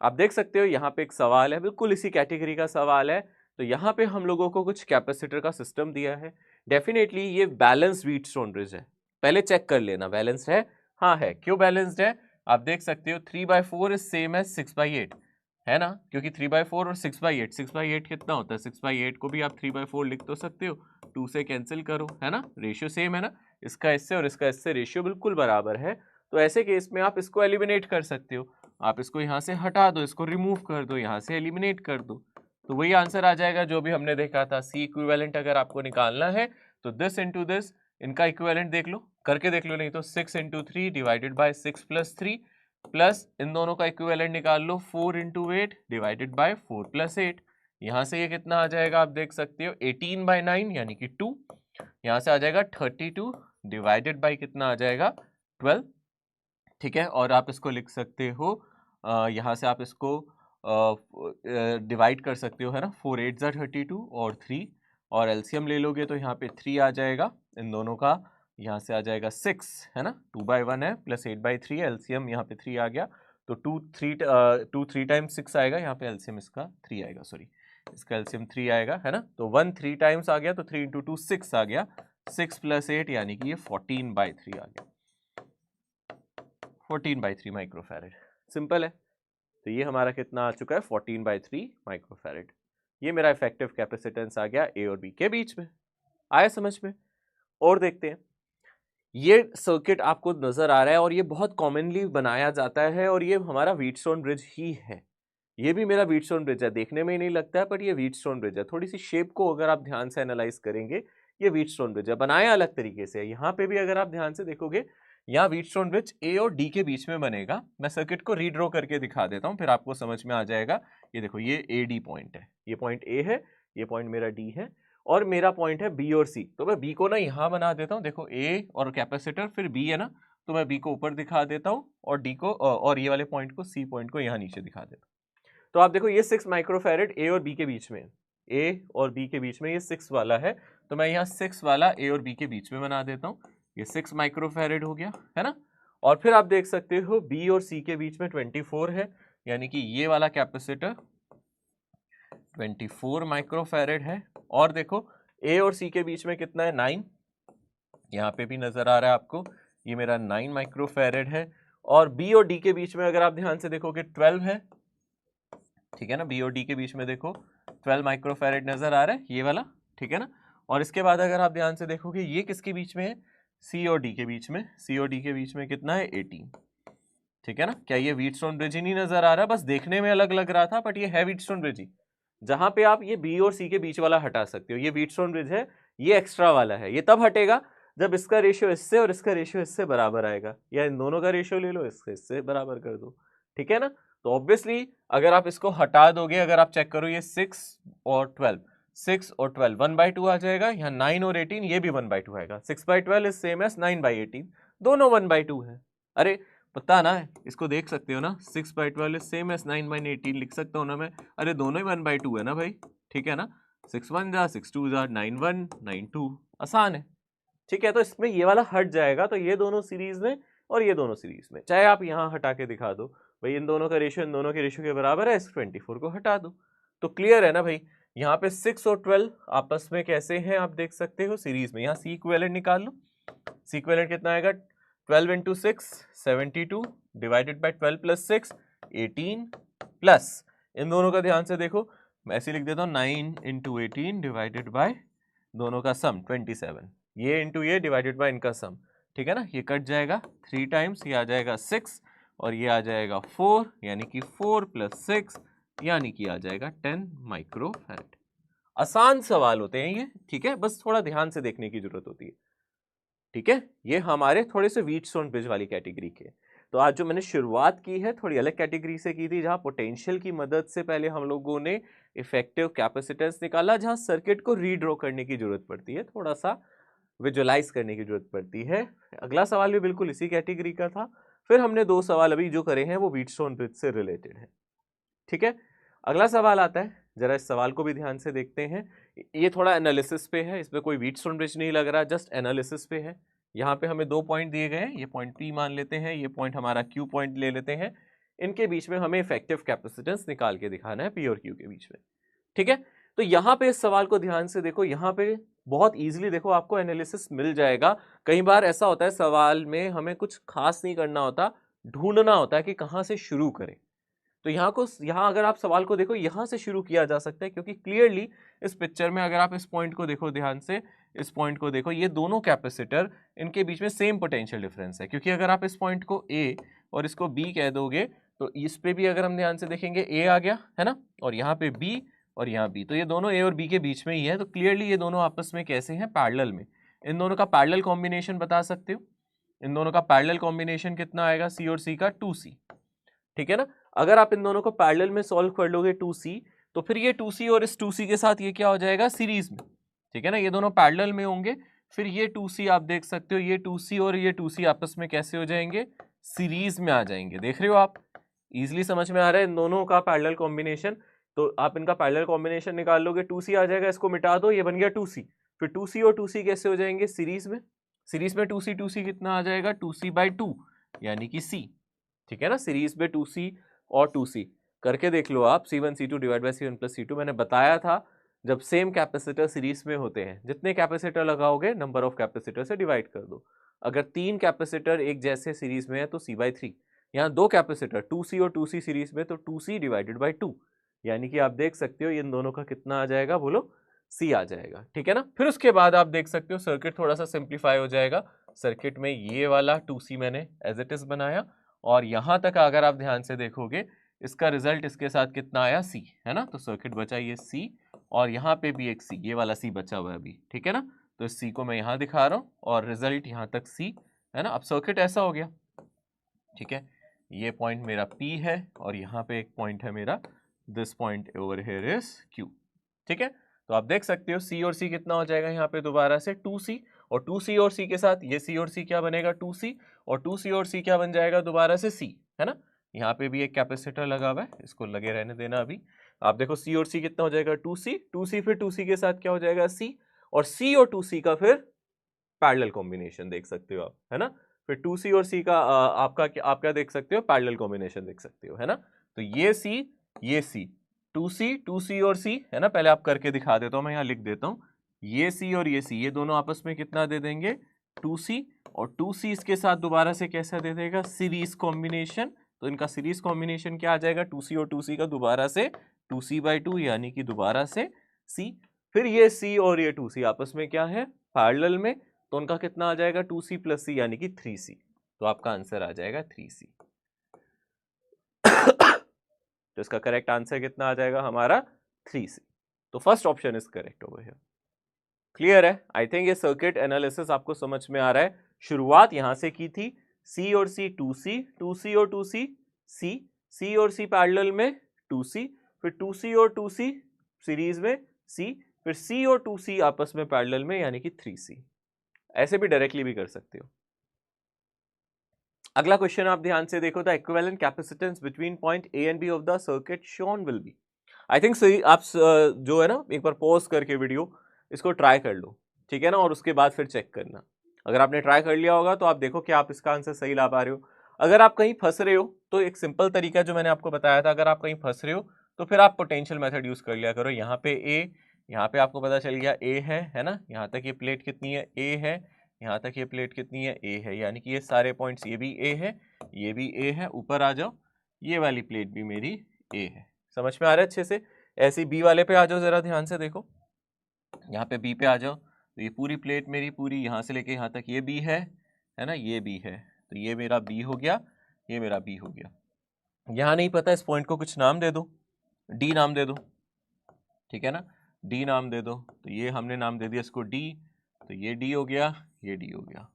आप देख सकते हो यहाँ पे एक सवाल है, बिल्कुल इसी कैटेगरी का सवाल है। तो यहाँ पे हम लोगों को कुछ कैपेसिटर का सिस्टम दिया है, डेफिनेटली ये बैलेंस व्हीटस्टोन ब्रिज है, पहले चेक कर लेना बैलेंस्ड है, हाँ है। क्यों बैलेंस्ड है, आप देख सकते हो 3/4 इज सेम एज 6/8, है ना, क्योंकि 3/4 और 6/8, 6/8 कितना होता है, 6/8 को भी आप 3/4 लिख तो सकते हो, 2 से कैंसिल करो, है ना, रेशियो सेम है ना, इसका इससे और इसका इससे रेशियो बिल्कुल बराबर है। तो ऐसे केस में आप इसको एलिमिनेट कर सकते हो, आप इसको यहाँ से हटा दो, इसको रिमूव कर दो, यहाँ से एलिमिनेट कर दो, तो वही आंसर आ जाएगा जो भी हमने देखा था। C इक्विवेलेंट अगर आपको निकालना है तो दिस इंटू दिस, इनका इक्विवेलेंट देख लो, करके देख लो, नहीं तो 6 into 3 divided by 6 plus 3, plus इन दोनों का इक्विवेलेंट निकाल लो 4 इंटू 8 डिवाइडेड बाय 4 प्लस 8, यहाँ से ये कितना आ जाएगा, आप देख सकते हो 18/9 यानी कि 2, यहाँ से आ जाएगा 32 डिवाइडेड बाय कितना आ जाएगा 12, ठीक है। और आप इसको लिख सकते हो, यहाँ से आप इसको डिवाइड कर सकते हो, है ना, 4 8 32 और 3, और एलसीएम ले लोगे तो यहाँ पे 3 आ जाएगा इन दोनों का, यहाँ से आ जाएगा 6, है ना, 2/1 है प्लस 8/3 है, एलसीएम यहाँ पे 3 आ गया, तो 2 3 टाइम्स 6 आएगा, यहाँ पे एलसीएम इसका 3 आएगा, सॉरी इसका एलसीएम 3 आएगा, है ना, तो 1 3 टाइम्स आ गया, तो 3 इंटू 2 6 आ गया, 6 प्लस 8 यानी कि ये 14/3 आ गया, 14/3 माइक्रोफैरेड, सिंपल है। तो ये हमारा कितना आ चुका है, 14/3 माइक्रोफैरेड, ये मेरा इफेक्टिव कैपेसिटेंस आ गया ए और बी के बीच में, आया समझ में। और देखते हैं, ये सर्किट आपको नजर आ रहा है और ये बहुत कॉमनली बनाया जाता है, और ये हमारा व्हीटस्टोन ब्रिज ही है। ये भी मेरा व्हीटस्टोन ब्रिज है, देखने में ही नहीं लगता है, बट ये व्हीटस्टोन ब्रिज है। थोड़ी सी शेप को अगर आप ध्यान से एनालाइज करेंगे, ये व्हीटस्टोन ब्रिज है, बनाया अलग तरीके से। यहाँ पे भी अगर आप ध्यान से देखोगे, यहाँ व्हीटस्टोन ब्रिज ए और डी के बीच में बनेगा। मैं सर्किट को रीड्रॉ करके दिखा देता हूँ, फिर आपको समझ में आ जाएगा। ये देखो, ये ए डी पॉइंट है, ये पॉइंट ए है, ये पॉइंट मेरा डी है, और मेरा पॉइंट है बी और सी। तो मैं बी को ना यहाँ बना देता हूँ, देखो ए और कैपेसिटर, फिर बी है ना, तो मैं बी को ऊपर दिखा देता हूँ और डी को और ये वाले पॉइंट को, सी पॉइंट को यहाँ नीचे दिखा देता हूँ। तो आप देखो, ये 6 माइक्रोफैरेड ए और बी के बीच में, ए और बी के बीच में ये 6 वाला है, तो मैं यहाँ 6 वाला ए और बी के बीच में बना देता हूँ। ये 6 माइक्रोफैरेड हो गया, है ना। और फिर आप देख सकते हो बी और सी के बीच में 24 है, यानी कि ये वाला कैपेसिटर 24 माइक्रोफैरेड है। और देखो ए और सी के बीच में कितना है, 9, यहाँ पे भी नजर आ रहा है आपको, ये मेरा 9 माइक्रोफैरेड है। और बी और डी के बीच में अगर आप ध्यान से देखोगे 12 है, ठीक है ना। बी और डी के बीच में देखो 12 माइक्रोफैरेड नजर आ रहा है, ये वाला, ठीक है ना। और इसके बाद अगर आप ध्यान से देखोगे, ये किसके बीच में है, सी और डी के बीच में। सी और डी के बीच में कितना है, 18, ठीक है ना। क्या ये व्हीटस्टोन ब्रिज ही नहीं नजर आ रहा, बस देखने में अलग लग रहा था, बट ये है व्हीटस्टोन ब्रिज ही। जहां पे आप ये बी और सी के बीच वाला हटा सकते हो, ये व्हीटस्टोन ब्रिज है, ये एक्स्ट्रा वाला है। ये तब हटेगा जब इसका रेशियो इससे और इसका रेशियो इससे बराबर आएगा, या इन दोनों का रेशियो ले लो, इससे बराबर कर दो, ठीक है ना। तो ऑब्वियसली अगर आप इसको हटा दोगे, अगर आप चेक करो, ये 6 और 12, 6 और 12 1/2 आ जाएगा। यहाँ 9 और 18, ये भी 1/2 आएगा। 6/12 इज सेम एज 9/18, दोनों 1/2 है। अरे पता ना है, इसको देख सकते हो ना, 6/12 इज सेम एज 9/18 लिख सकता हूँ ना मैं। अरे दोनों ही 1/2 है ना भाई, ठीक है ना। 6 1 जा 6 2 जा 9 1 9 2, आसान है, ठीक है। तो इसमें ये वाला हट जाएगा, तो ये दोनों सीरीज में और ये दोनों सीरीज में, चाहे आप यहाँ हटा के दिखा दो भाई, इन दोनों का रेशियो इन दोनों के रेशियो के बराबर है, इस 24 को हटा दो, तो क्लियर है ना भाई। यहाँ पे 6 और 12 आपस में कैसे हैं आप देख सकते हो, सीरीज में। यहाँ सी इक्विवेलेंट निकाल लो, सी इक्विवेलेंट कितना आएगा, 12 into 6 72 divided by 12 plus 6 18 plus, इन दोनों का ध्यान से देखो, मैं ऐसे लिख देता हूँ 9 इंटू 18 डिवाइडेड बाई दोनों का सम 27, ये इंटू ये डिवाइडेड बाई इनका सम, ठीक है ना। ये कट जाएगा 3 टाइम्स, ये आ जाएगा 6 और ये आ जाएगा 4, यानी कि 4 प्लस 6 यानी कि आ जाएगा 10 माइक्रोफैरेड। आसान सवाल होते हैं ये, ठीक है, बस थोड़ा ध्यान से देखने की जरूरत होती है, ठीक है। ये हमारे थोड़े से व्हीटस्टोन ब्रिज वाली कैटेगरी के। तो आज जो मैंने शुरुआत की है थोड़ी अलग कैटेगरी से की थी, जहां पोटेंशियल की मदद से पहले हम लोगों ने इफेक्टिव कैपेसिटेंस निकाला, जहां सर्किट को रीड्रॉ करने की जरूरत पड़ती है, थोड़ा सा विजुअलाइज करने की जरूरत पड़ती है। अगला सवाल भी बिल्कुल इसी कैटेगरी का था। फिर हमने 2 सवाल अभी जो करे हैं वो व्हीटस्टोन ब्रिज से रिलेटेड है, ठीक है। अगला सवाल आता है, जरा इस सवाल को भी ध्यान से देखते हैं। ये थोड़ा एनालिसिस पे है, इसमें कोई व्हीटस्टोन ब्रिज नहीं लग रहा, जस्ट एनालिसिस पे है। यहाँ पे हमें 2 पॉइंट दिए गए हैं, ये पॉइंट P मान लेते हैं, ये पॉइंट हमारा Q पॉइंट ले लेते हैं। इनके बीच में हमें इफेक्टिव कैपेसिटेंस निकाल के दिखाना है P और Q के बीच में, ठीक है। तो यहाँ पे इस सवाल को ध्यान से देखो, यहाँ पे बहुत इजीली देखो आपको एनालिसिस मिल जाएगा। कई बार ऐसा होता है सवाल में हमें कुछ खास नहीं करना होता, ढूंढना होता है कि कहाँ से शुरू करें। तो यहाँ अगर आप सवाल को देखो, यहाँ से शुरू किया जा सकता है, क्योंकि क्लियरली इस पिक्चर में अगर आप इस पॉइंट को देखो ध्यान से, इस पॉइंट को देखो, ये दोनों कैपेसिटर, इनके बीच में सेम पोटेंशियल डिफरेंस है। क्योंकि अगर आप इस पॉइंट को A और इसको B कह दोगे, तो इस पे भी अगर हम ध्यान से देखेंगे A आ गया है ना, और यहाँ पे B और यहाँ B, तो ये दोनों A और B के बीच में ही है। तो क्लियरली ये दोनों आपस में कैसे हैं, पैरेलल में। इन दोनों का पैरेलल कॉम्बिनेशन बता सकते हो, इन दोनों का पैरेलल कॉम्बिनेशन कितना आएगा, C और C का 2C, ठीक है ना। अगर आप इन दोनों को पैरेलल में सॉल्व कर लोगे 2C, तो फिर ये 2C और इस 2C के साथ ये क्या हो जाएगा, सीरीज में, ठीक है ना। ये दोनों पैरेलल में होंगे, फिर ये 2C आप देख सकते हो, ये 2C और ये 2C आपस में कैसे हो जाएंगे, सीरीज में आ जाएंगे। देख रहे हो आप, इजीली समझ में आ रहा है इन दोनों का पैरेलल कॉम्बिनेशन। तो आप इनका पैरेलल कॉम्बिनेशन निकाल लोगे, 2C आ जाएगा, इसको मिटा दो, ये बन गया 2C। फिर 2C और 2C कैसे हो जाएंगे, सीरीज में। सीरीज में 2C कितना आ जाएगा, 2C/2 यानी कि C, ठीक है ना। सीरीज में 2C और 2C करके देख लो आप, C1 C2 divide by C1 plus C2। मैंने बताया था जब सेम कैपेसिटर सीरीज में होते हैं, जितने कैपेसिटर लगाओगे नंबर ऑफ कैपेसिटर से डिवाइड कर दो। अगर 3 कैपेसिटर एक जैसे सीरीज में है तो C/3, यहाँ 2 कैपेसिटर 2C और 2C सीरीज में, तो 2C डिवाइडेड बाई 2, यानी कि आप देख सकते हो इन दोनों का कितना आ जाएगा, बोलो C आ जाएगा, ठीक है ना। फिर उसके बाद आप देख सकते हो सर्किट थोड़ा सा सिंप्लीफाई हो जाएगा। सर्किट में ये वाला 2C मैंने एज इट इज बनाया, और यहाँ तक अगर आप ध्यान से देखोगे, इसका रिजल्ट इसके साथ कितना आया C, है ना। तो सर्किट बचा ये C और यहाँ पे भी एक C, ये वाला C बचा हुआ है अभी, ठीक है ना। तो इस C को मैं यहाँ दिखा रहा हूँ और रिजल्ट यहाँ तक C, है ना। अब सर्किट ऐसा हो गया, ठीक है। ये पॉइंट मेरा P है और यहाँ पे एक पॉइंट है मेरा, this point over here is Q, ठीक है। तो आप देख सकते हो C और C कितना हो जाएगा यहाँ पे दोबारा से 2C, और 2C और C के साथ ये C और C क्या बनेगा 2C, और 2C और C क्या बन जाएगा दोबारा से C, है ना। यहाँ पे भी एक कैपेसिटर लगा हुआ है, इसको लगे रहने देना अभी। आप देखो C और C कितना हो जाएगा 2C, 2C फिर 2C के साथ क्या हो जाएगा C, और C और 2C का फिर पैरेलल कॉम्बिनेशन देख सकते हो आप, है ना। फिर 2C और C का आप क्या देख सकते हो, पैरेलल कॉम्बिनेशन देख सकते हो, है ना। तो ये C, ये C, 2C और C, है ना। पहले आप करके दिखा देता हूं, मैं यहाँ लिख देता हूँ, ये C और ये C, ये दोनों आपस में कितना दे देंगे 2C, और 2C इसके साथ दोबारा से कैसा दे देगा सीरीज कॉम्बिनेशन। तो इनका सीरीज कॉम्बिनेशन क्या आ जाएगा 2C और 2C का दोबारा से 2C/2, यानी कि दोबारा से C। फिर ये C और ये 2C आपस में क्या है पैरेलल में, तो उनका कितना आ जाएगा 2C + C, यानी कि 3C। तो आपका आंसर आ जाएगा 3C। तो इसका करेक्ट आंसर कितना आ जाएगा हमारा 3C। तो first option is correct over here. Clear है। आई थिंक ये सर्किट एनालिसिस आपको समझ में आ रहा है। शुरुआत यहां से की थी, C और C 2C, 2C और 2C C, C और C पैरेलल में 2C, फिर 2C और 2C सीरीज में C, फिर C और 2C आपस में पैरेलल में, यानी कि 3C। ऐसे भी डायरेक्टली भी कर सकते हो। अगला क्वेश्चन आप ध्यान से देखो, the equivalent capacitance between point A and B of the circuit shown will be. I think सही आप जो है ना एक बार पॉज करके वीडियो इसको ट्राई कर लो, ठीक है ना, और उसके बाद फिर चेक करना। अगर आपने ट्राई कर लिया होगा तो आप देखो कि आप इसका आंसर सही ला पा रहे हो। अगर आप कहीं फंस रहे हो तो एक सिंपल तरीका जो मैंने आपको बताया था, अगर आप कहीं फंस रहे हो तो फिर आप पोटेंशियल मेथड यूज कर लिया करो। यहाँ पे A, यहाँ पे आपको पता चल गया A है ना। यहाँ तक ये प्लेट कितनी है A है, यहाँ तक ये प्लेट कितनी है A है, यानी कि ये सारे पॉइंट्स, ये भी A है, ये भी A है। ऊपर आ जाओ, ये वाली प्लेट भी मेरी A है। समझ में आ रहा है अच्छे से। ऐसे B वाले पे आ जाओ, जरा ध्यान से देखो, यहाँ पे B पे आ जाओ, तो ये पूरी प्लेट मेरी पूरी यहाँ से लेके यहाँ तक ये B है ना, ये B है। तो ये मेरा B हो गया, ये मेरा B हो गया। यहाँ नहीं पता, इस पॉइंट को कुछ नाम दे दो, D नाम दे दो, ठीक है ना, D नाम दे दो। तो ये हमने नाम दे दिया इसको D, तो ये D हो गया, ये D हो गया,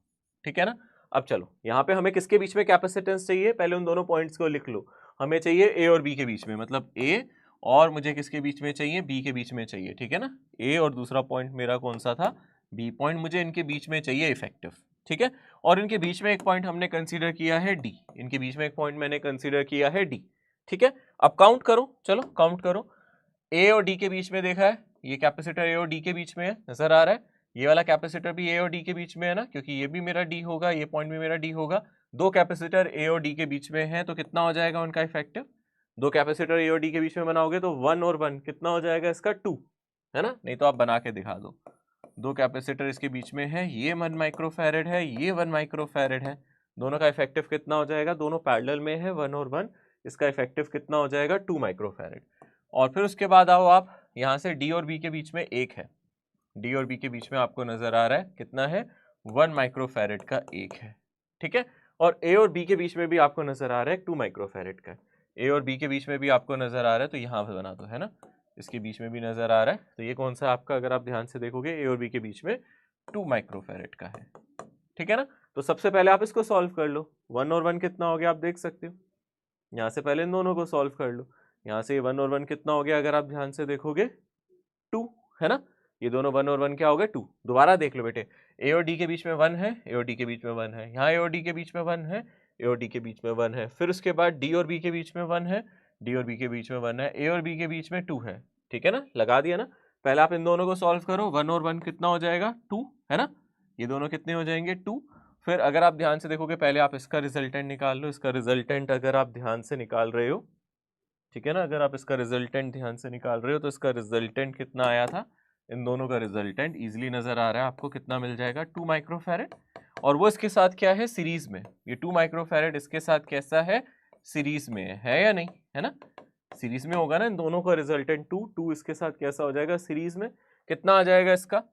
ठीक है ना। अब चलो, यहाँ पे हमें किसके बीच में कैपेसिटेंस चाहिए, पहले उन दोनों पॉइंट्स को लिख लो। हमें चाहिए A और B के बीच में, मतलब A और मुझे किसके बीच में चाहिए, B के बीच में चाहिए, ठीक है ना। A और दूसरा पॉइंट मेरा कौन सा था, B पॉइंट, मुझे इनके बीच में चाहिए इफेक्टिव, ठीक है। और इनके बीच में एक पॉइंट हमने कंसीडर किया है D, इनके बीच में एक पॉइंट मैंने कंसीडर किया है D, ठीक है। अब काउंट करो, चलो काउंट करो। A और D के बीच में देखा है, ये कैपेसिटर A और D के बीच में है, नजर आ रहा है। ये वाला कैपेसिटर भी A और D के बीच में है ना, क्योंकि ये भी मेरा D होगा, ये पॉइंट भी मेरा D होगा। दो कैपेसिटर A और D के बीच में है, तो कितना हो जाएगा उनका इफेक्टिव, दो कैपेसिटर A और D के बीच में बनाओगे तो 1 और 1 कितना हो जाएगा इसका 2, है ना। नहीं तो आप बना के दिखा दो, दो कैपेसिटर इसके बीच में है, ये 1 माइक्रोफैरेड है, ये 1 माइक्रोफैरेड है, दोनों का इफेक्टिव कितना हो जाएगा, दोनों पैरेलल में है 1 और 1, इसका इफेक्टिव कितना हो जाएगा 2 माइक्रोफैरेड। और फिर उसके बाद आओ आप यहाँ से D और B के बीच में एक है, D और B के बीच में आपको नजर आ रहा है कितना है 1 माइक्रोफैरेड का एक है, ठीक है। और A और B के बीच में भी आपको नजर आ रहा है 2 माइक्रोफैरेड का, A और B के बीच में भी आपको नजर आ रहा है, तो यहाँ पे बना दो, है ना, इसके बीच में भी नजर आ रहा है। तो ये कौन सा आपका, अगर आप ध्यान से देखोगे A और B के बीच में 2 माइक्रोफैरेड का है, ठीक है ना। तो सबसे पहले आप इसको सॉल्व कर लो, 1 और 1 कितना हो गया आप देख सकते हो। यहाँ से पहले इन दोनों को सॉल्व कर लो, यहाँ से 1 और 1 कितना हो गया, अगर आप ध्यान से देखोगे 2, है ना। ये दोनों 1 और 1 क्या हो गए 2। दोबारा देख लो बेटे, A और D के बीच में 1 है, A और D के बीच में 1 है, यहाँ A और D के बीच में 1 है, A और D के बीच में 1 है, फिर उसके बाद D और B के बीच में 1 है, D और B के बीच में 1 है, A और B के बीच में 2 है, ठीक है ना, लगा दिया ना। पहले आप इन दोनों को सॉल्व करो, 1 और 1 कितना हो जाएगा 2, है ना, ये दोनों कितने हो जाएंगे 2। फिर अगर आप ध्यान से देखोगे, पहले आप इसका रिजल्टेंट निकाल लो, इसका रिजल्टेंट अगर आप ध्यान से निकाल रहे हो, ठीक है ना, अगर आप इसका रिजल्टेंट ध्यान से निकाल रहे हो तो इसका रिजल्टेंट कितना आया था, इन दोनों का रिजल्टेंट इजीली नजर आ रहा है आपको, कितना मिल जाएगा 2 माइक्रोफैरेड। और वो इसके साथ क्या है सीरीज में, ये 2 माइक्रोफैरेड इसके साथ कैसा है सीरीज में है या नहीं, है ना, सीरीज में होगा ना, इन दोनों का रिजल्टेंट 2 इसके साथ कैसा हो जाएगा सीरीज में, कितना आ जाएगा इसका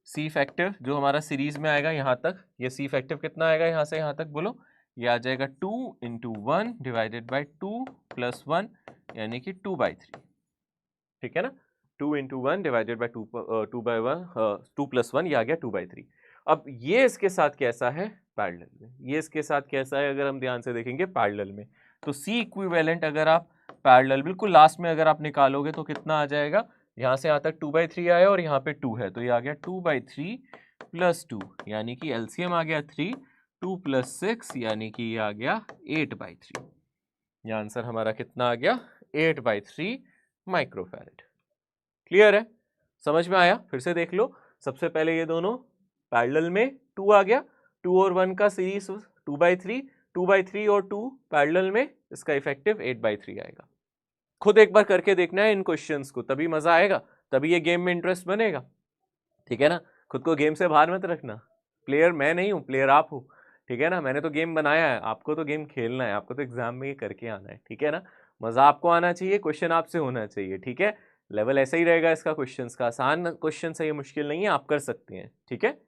सी फैक्टिव जो हमारा सीरीज में आएगा यहाँ तक, ये सी फैक्टिव कितना आएगा यहाँ से यहाँ तक बोलो, ये आ जाएगा 2 इंटू 1 डिवाइडेड बाई 2 प्लस 1 यानी कि 2/3, ठीक है ना। 2 इंटू 1 डिवाइडेड बाई 2 प्लस 1 ये आ गया 2/3। अब ये इसके साथ कैसा है, पैरेलल में। ये इसके साथ कैसा है अगर हम ध्यान से देखेंगे, पैरेलल में। तो C इक्विवेलेंट अगर आप पैरेलल बिल्कुल लास्ट में अगर आप निकालोगे तो कितना आ जाएगा, यहाँ से यहाँ तक 2/3 आया और यहाँ पे 2 है तो ये आ गया 2/3 प्लस 2 यानी कि एलसीएम आ गया 3, 2 प्लस 6 यानी कि ये आ गया 8/3। ये आंसर हमारा कितना आ गया, 8/3 माइक्रोफैरेड। क्लियर है, समझ में आया। फिर से देख लो, सबसे पहले ये दोनों पैरेलल में 2 आ गया, 2 और 1 का सीरीज 2/3, 2/3 और 2 पैरेलल में, इसका इफेक्टिव 8/3 आएगा। खुद एक बार करके देखना है इन क्वेश्चंस को, तभी मजा आएगा, तभी ये गेम में इंटरेस्ट बनेगा, ठीक है ना। खुद को गेम से बाहर मत रखना। प्लेयर मैं नहीं हूँ, प्लेयर आप हो, ठीक है ना। मैंने तो गेम बनाया है, आपको तो गेम खेलना है, आपको तो एग्जाम में ये करके आना है, ठीक है ना। मजा आपको आना चाहिए, क्वेश्चन आपसे होना चाहिए, ठीक है। लेवल ऐसा ही रहेगा इसका क्वेश्चंस का, आसान क्वेश्चन है, ये मुश्किल नहीं है, आप कर सकते हैं, ठीक है।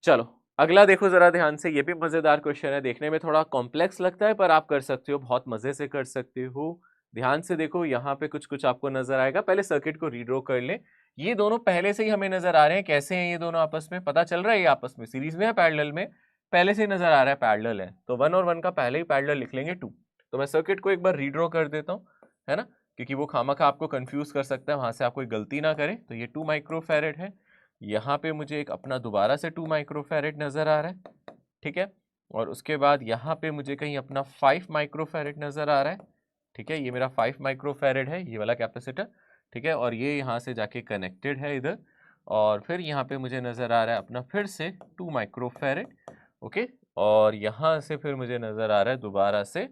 चलो अगला देखो जरा ध्यान से, ये भी मजेदार क्वेश्चन है, देखने में थोड़ा कॉम्प्लेक्स लगता है पर आप कर सकते हो, बहुत मजे से कर सकते हो। ध्यान से देखो, यहाँ पे कुछ कुछ आपको नजर आएगा। पहले सर्किट को रीड्रॉ कर लें। ये दोनों पहले से ही हमें नजर आ रहे हैं, कैसे हैं ये दोनों आपस में, पता चल रहा है ये आपस में सीरीज में है पैरेलल में, पहले से ही नजर आ रहा है पैरेलल है, तो 1 और 1 का पहले ही पैरेलल लिख लेंगे 2। तो मैं सर्किट को एक बार रीड्रॉ कर देता हूँ, है ना, क्योंकि वो खामखा आपको कंफ्यूज कर सकता है, वहां से आप कोई गलती ना करें। तो ये 2 माइक्रोफैरेड है, यहाँ पे मुझे एक अपना दोबारा से 2 माइक्रोफैरेड नजर आ रहा है, ठीक है। और उसके बाद यहाँ पे मुझे कहीं अपना 5 माइक्रोफैरेड नजर आ रहा है, ठीक है। ये मेरा 5 माइक्रोफैरेड है, ये वाला कैपेसिटर, ठीक है। और ये यहाँ से जाके कनेक्टेड है इधर, और फिर यहाँ पे मुझे नजर आ रहा है अपना फिर से 2 माइक्रोफैरेड, ओके। और यहाँ से फिर मुझे नजर आ रहा है दोबारा से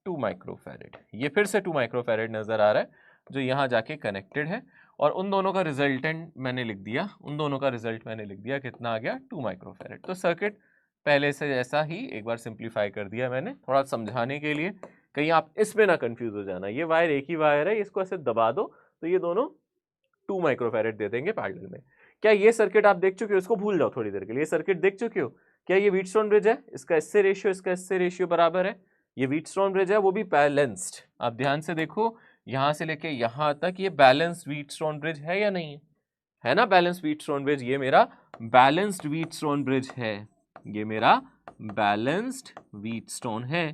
2 माइक्रोफैरेड, ये फिर से 2 माइक्रोफैरेड नजर आ रहा है जो यहाँ जाके कनेक्टेड है। और उन दोनों का रिजल्टेंट मैंने लिख दिया, उन दोनों का रिजल्ट मैंने लिख दिया, कितना आ गया 2 माइक्रोफैरेड। तो सर्किट पहले से जैसा ही एक बार सिंप्लीफाई कर दिया मैंने, थोड़ा समझाने के लिए, कहीं आप इसमें ना कंफ्यूज हो जाना। ये वायर एक ही वायर है, इसको ऐसे दबा दो तो ये दोनों 2 माइक्रोफैरेड दे देंगे पैरेलल में। क्या ये सर्किट आप देख चुके हो, इसको भूल जाओ थोड़ी देर के लिए, सर्किट देख चुके हो। क्या ये व्हीटस्टोन ब्रिज है, इसका इससे रेशियो इसका इससे रेशियो बराबर है, ये व्हीटस्टोन ब्रिज है, वो भी बैलेंस्ड। आप ध्यान से देखो, यहां से लेके यहां तक ये बैलेंस्ड व्हीटस्टोन ब्रिज है या नहीं है ना, बैलेंस्ड व्हीटस्टोन ब्रिज। ये मेरा बैलेंस्ड व्हीटस्टोन ब्रिज है, ये मेरा बैलेंस्ड व्हीटस्टोन है।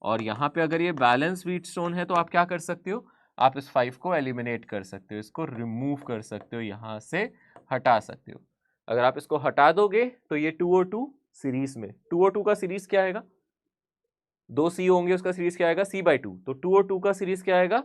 और यहाँ पे अगर ये बैलेंस व्हीटस्टोन है तो आप क्या कर सकते हो, आप इस 5 को एलिमिनेट कर सकते हो, इसको रिमूव कर सकते हो, यहाँ से हटा सकते हो। अगर आप इसको हटा दोगे तो ये 2 और 2 सीरीज में, 2 और 2 का सीरीज क्या आएगा, 2 C होंगे, उसका सीरीज क्या आएगा C/2। तो 2 और 2 का सीरीज क्या आएगा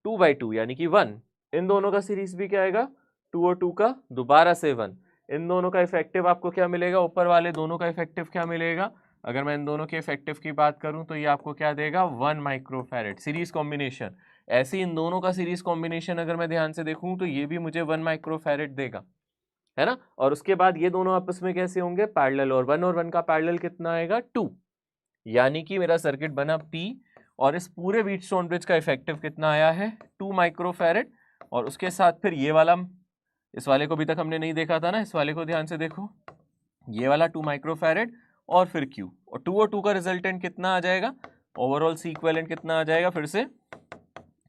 2/2 यानी कि 1। इन दोनों का सीरीज भी क्या आएगा 2 और 2 का दोबारा से 1। इन दोनों का इफेक्टिव आपको क्या मिलेगा, ऊपर वाले दोनों का इफेक्टिव क्या मिलेगा, अगर मैं इन दोनों के इफेक्टिव की बात करूं तो ये आपको क्या देगा 1 माइक्रोफैरेड सीरीज कॉम्बिनेशन। ऐसे इन दोनों का सीरीज कॉम्बिनेशन अगर मैं ध्यान से देखूं तो ये भी मुझे 1 माइक्रोफैरेड देगा, है ना। और उसके बाद ये दोनों आपस में कैसे होंगे पैरेलल, और 1 और 1 का पैरेलल कितना आएगा 2, यानी कि मेरा सर्किट बना P। और इस पूरे व्हीटस्टोन ब्रिज का इफेक्टिव कितना आया है 2 माइक्रोफैरेड। और उसके साथ फिर ये वाला, इस वाले को अभी तक हमने नहीं देखा था ना, इस वाले को ध्यान से देखो, ये वाला 2 माइक्रोफैरेड और फिर Q, और 2 और 2 का रिजल्टेंट कितना आ जाएगा, ओवरऑल C इक्विवेलेंट कितना आ जाएगा फिर से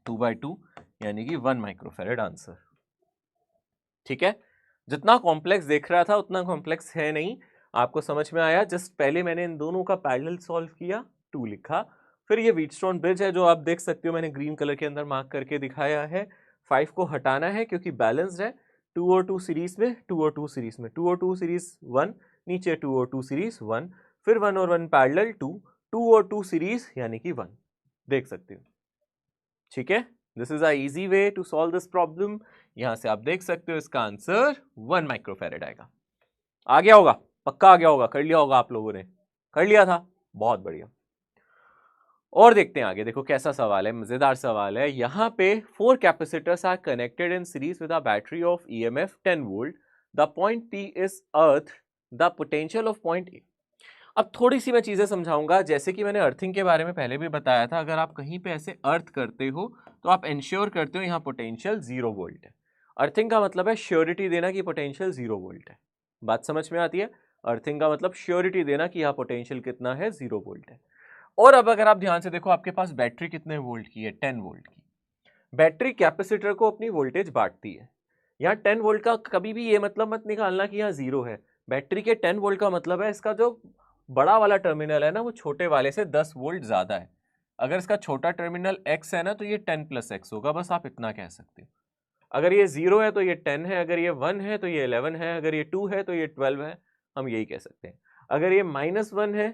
2/2 यानी कि 1 माइक्रोफैरेड आंसर, ठीक है। जितना कॉम्प्लेक्स देख रहा था उतना कॉम्प्लेक्स है नहीं, आपको समझ में आया। जस्ट पहले मैंने इन दोनों का पैरेलल सॉल्व किया, 2 लिखा, फिर ये व्हीटस्टोन ब्रिज है जो आप देख सकते हो मैंने ग्रीन कलर के अंदर मार्क करके दिखाया है। 5 को हटाना है क्योंकि बैलेंस्ड है, 2 और 2 सीरीज में, 2 और 2 सीरीज में, 2 और 2 सीरीज 1, नीचे 2 और 2 सीरीज 1, फिर 1 और 1 पैरेलल 2, 2 और 2 सीरीज यानी कि 1, देख सकते हो, ठीक है। This is a easy way to solve this problem. यहां से आप देख सकते हो इसका आंसर 1 माइक्रोफैरेड आएगा। आ गया होगा, पक्का आ गया होगा, कर लिया होगा आप लोगों ने, कर लिया था, बहुत बढ़िया। और देखते हैं आगे, देखो कैसा सवाल है, मजेदार सवाल है। यहाँ पे 4 capacitors are connected in series with a battery of EMF 10 volt. The point P is earth, the potential of point A। अब थोड़ी सी मैं चीजें समझाऊंगा, जैसे कि मैंने अर्थिंग के बारे में पहले भी बताया था, अगर आप कहीं पे ऐसे अर्थ करते हो तो आप इंश्योर करते हो यहाँ पोटेंशियल 0 वोल्ट है। अर्थिंग का मतलब है श्योरिटी देना कि पोटेंशियल 0 वोल्ट है। बात समझ में आती है। अर्थिंग का मतलब श्योरिटी देना कि यहाँ पोटेंशियल कितना है, 0 वोल्ट है। और अब अगर आप ध्यान से देखो, आपके पास बैटरी कितने वोल्ट की है, 10 वोल्ट की। बैटरी कैपेसिटर को अपनी वोल्टेज बांटती है। यहाँ 10 वोल्ट का कभी भी ये मतलब मत निकालना कि यहाँ 0 है। बैटरी के 10 वोल्ट का मतलब है इसका जो बड़ा वाला टर्मिनल है ना, वो छोटे वाले से 10 वोल्ट ज्यादा है। अगर इसका छोटा टर्मिनल X है ना, तो ये 10 + X होगा, बस आप इतना कह सकते हो। अगर ये 0 है तो ये 10 है, अगर ये 1 है तो ये 11 है, अगर ये 2 है तो ये 12 है, हम यही कह सकते हैं। अगर ये -1 है,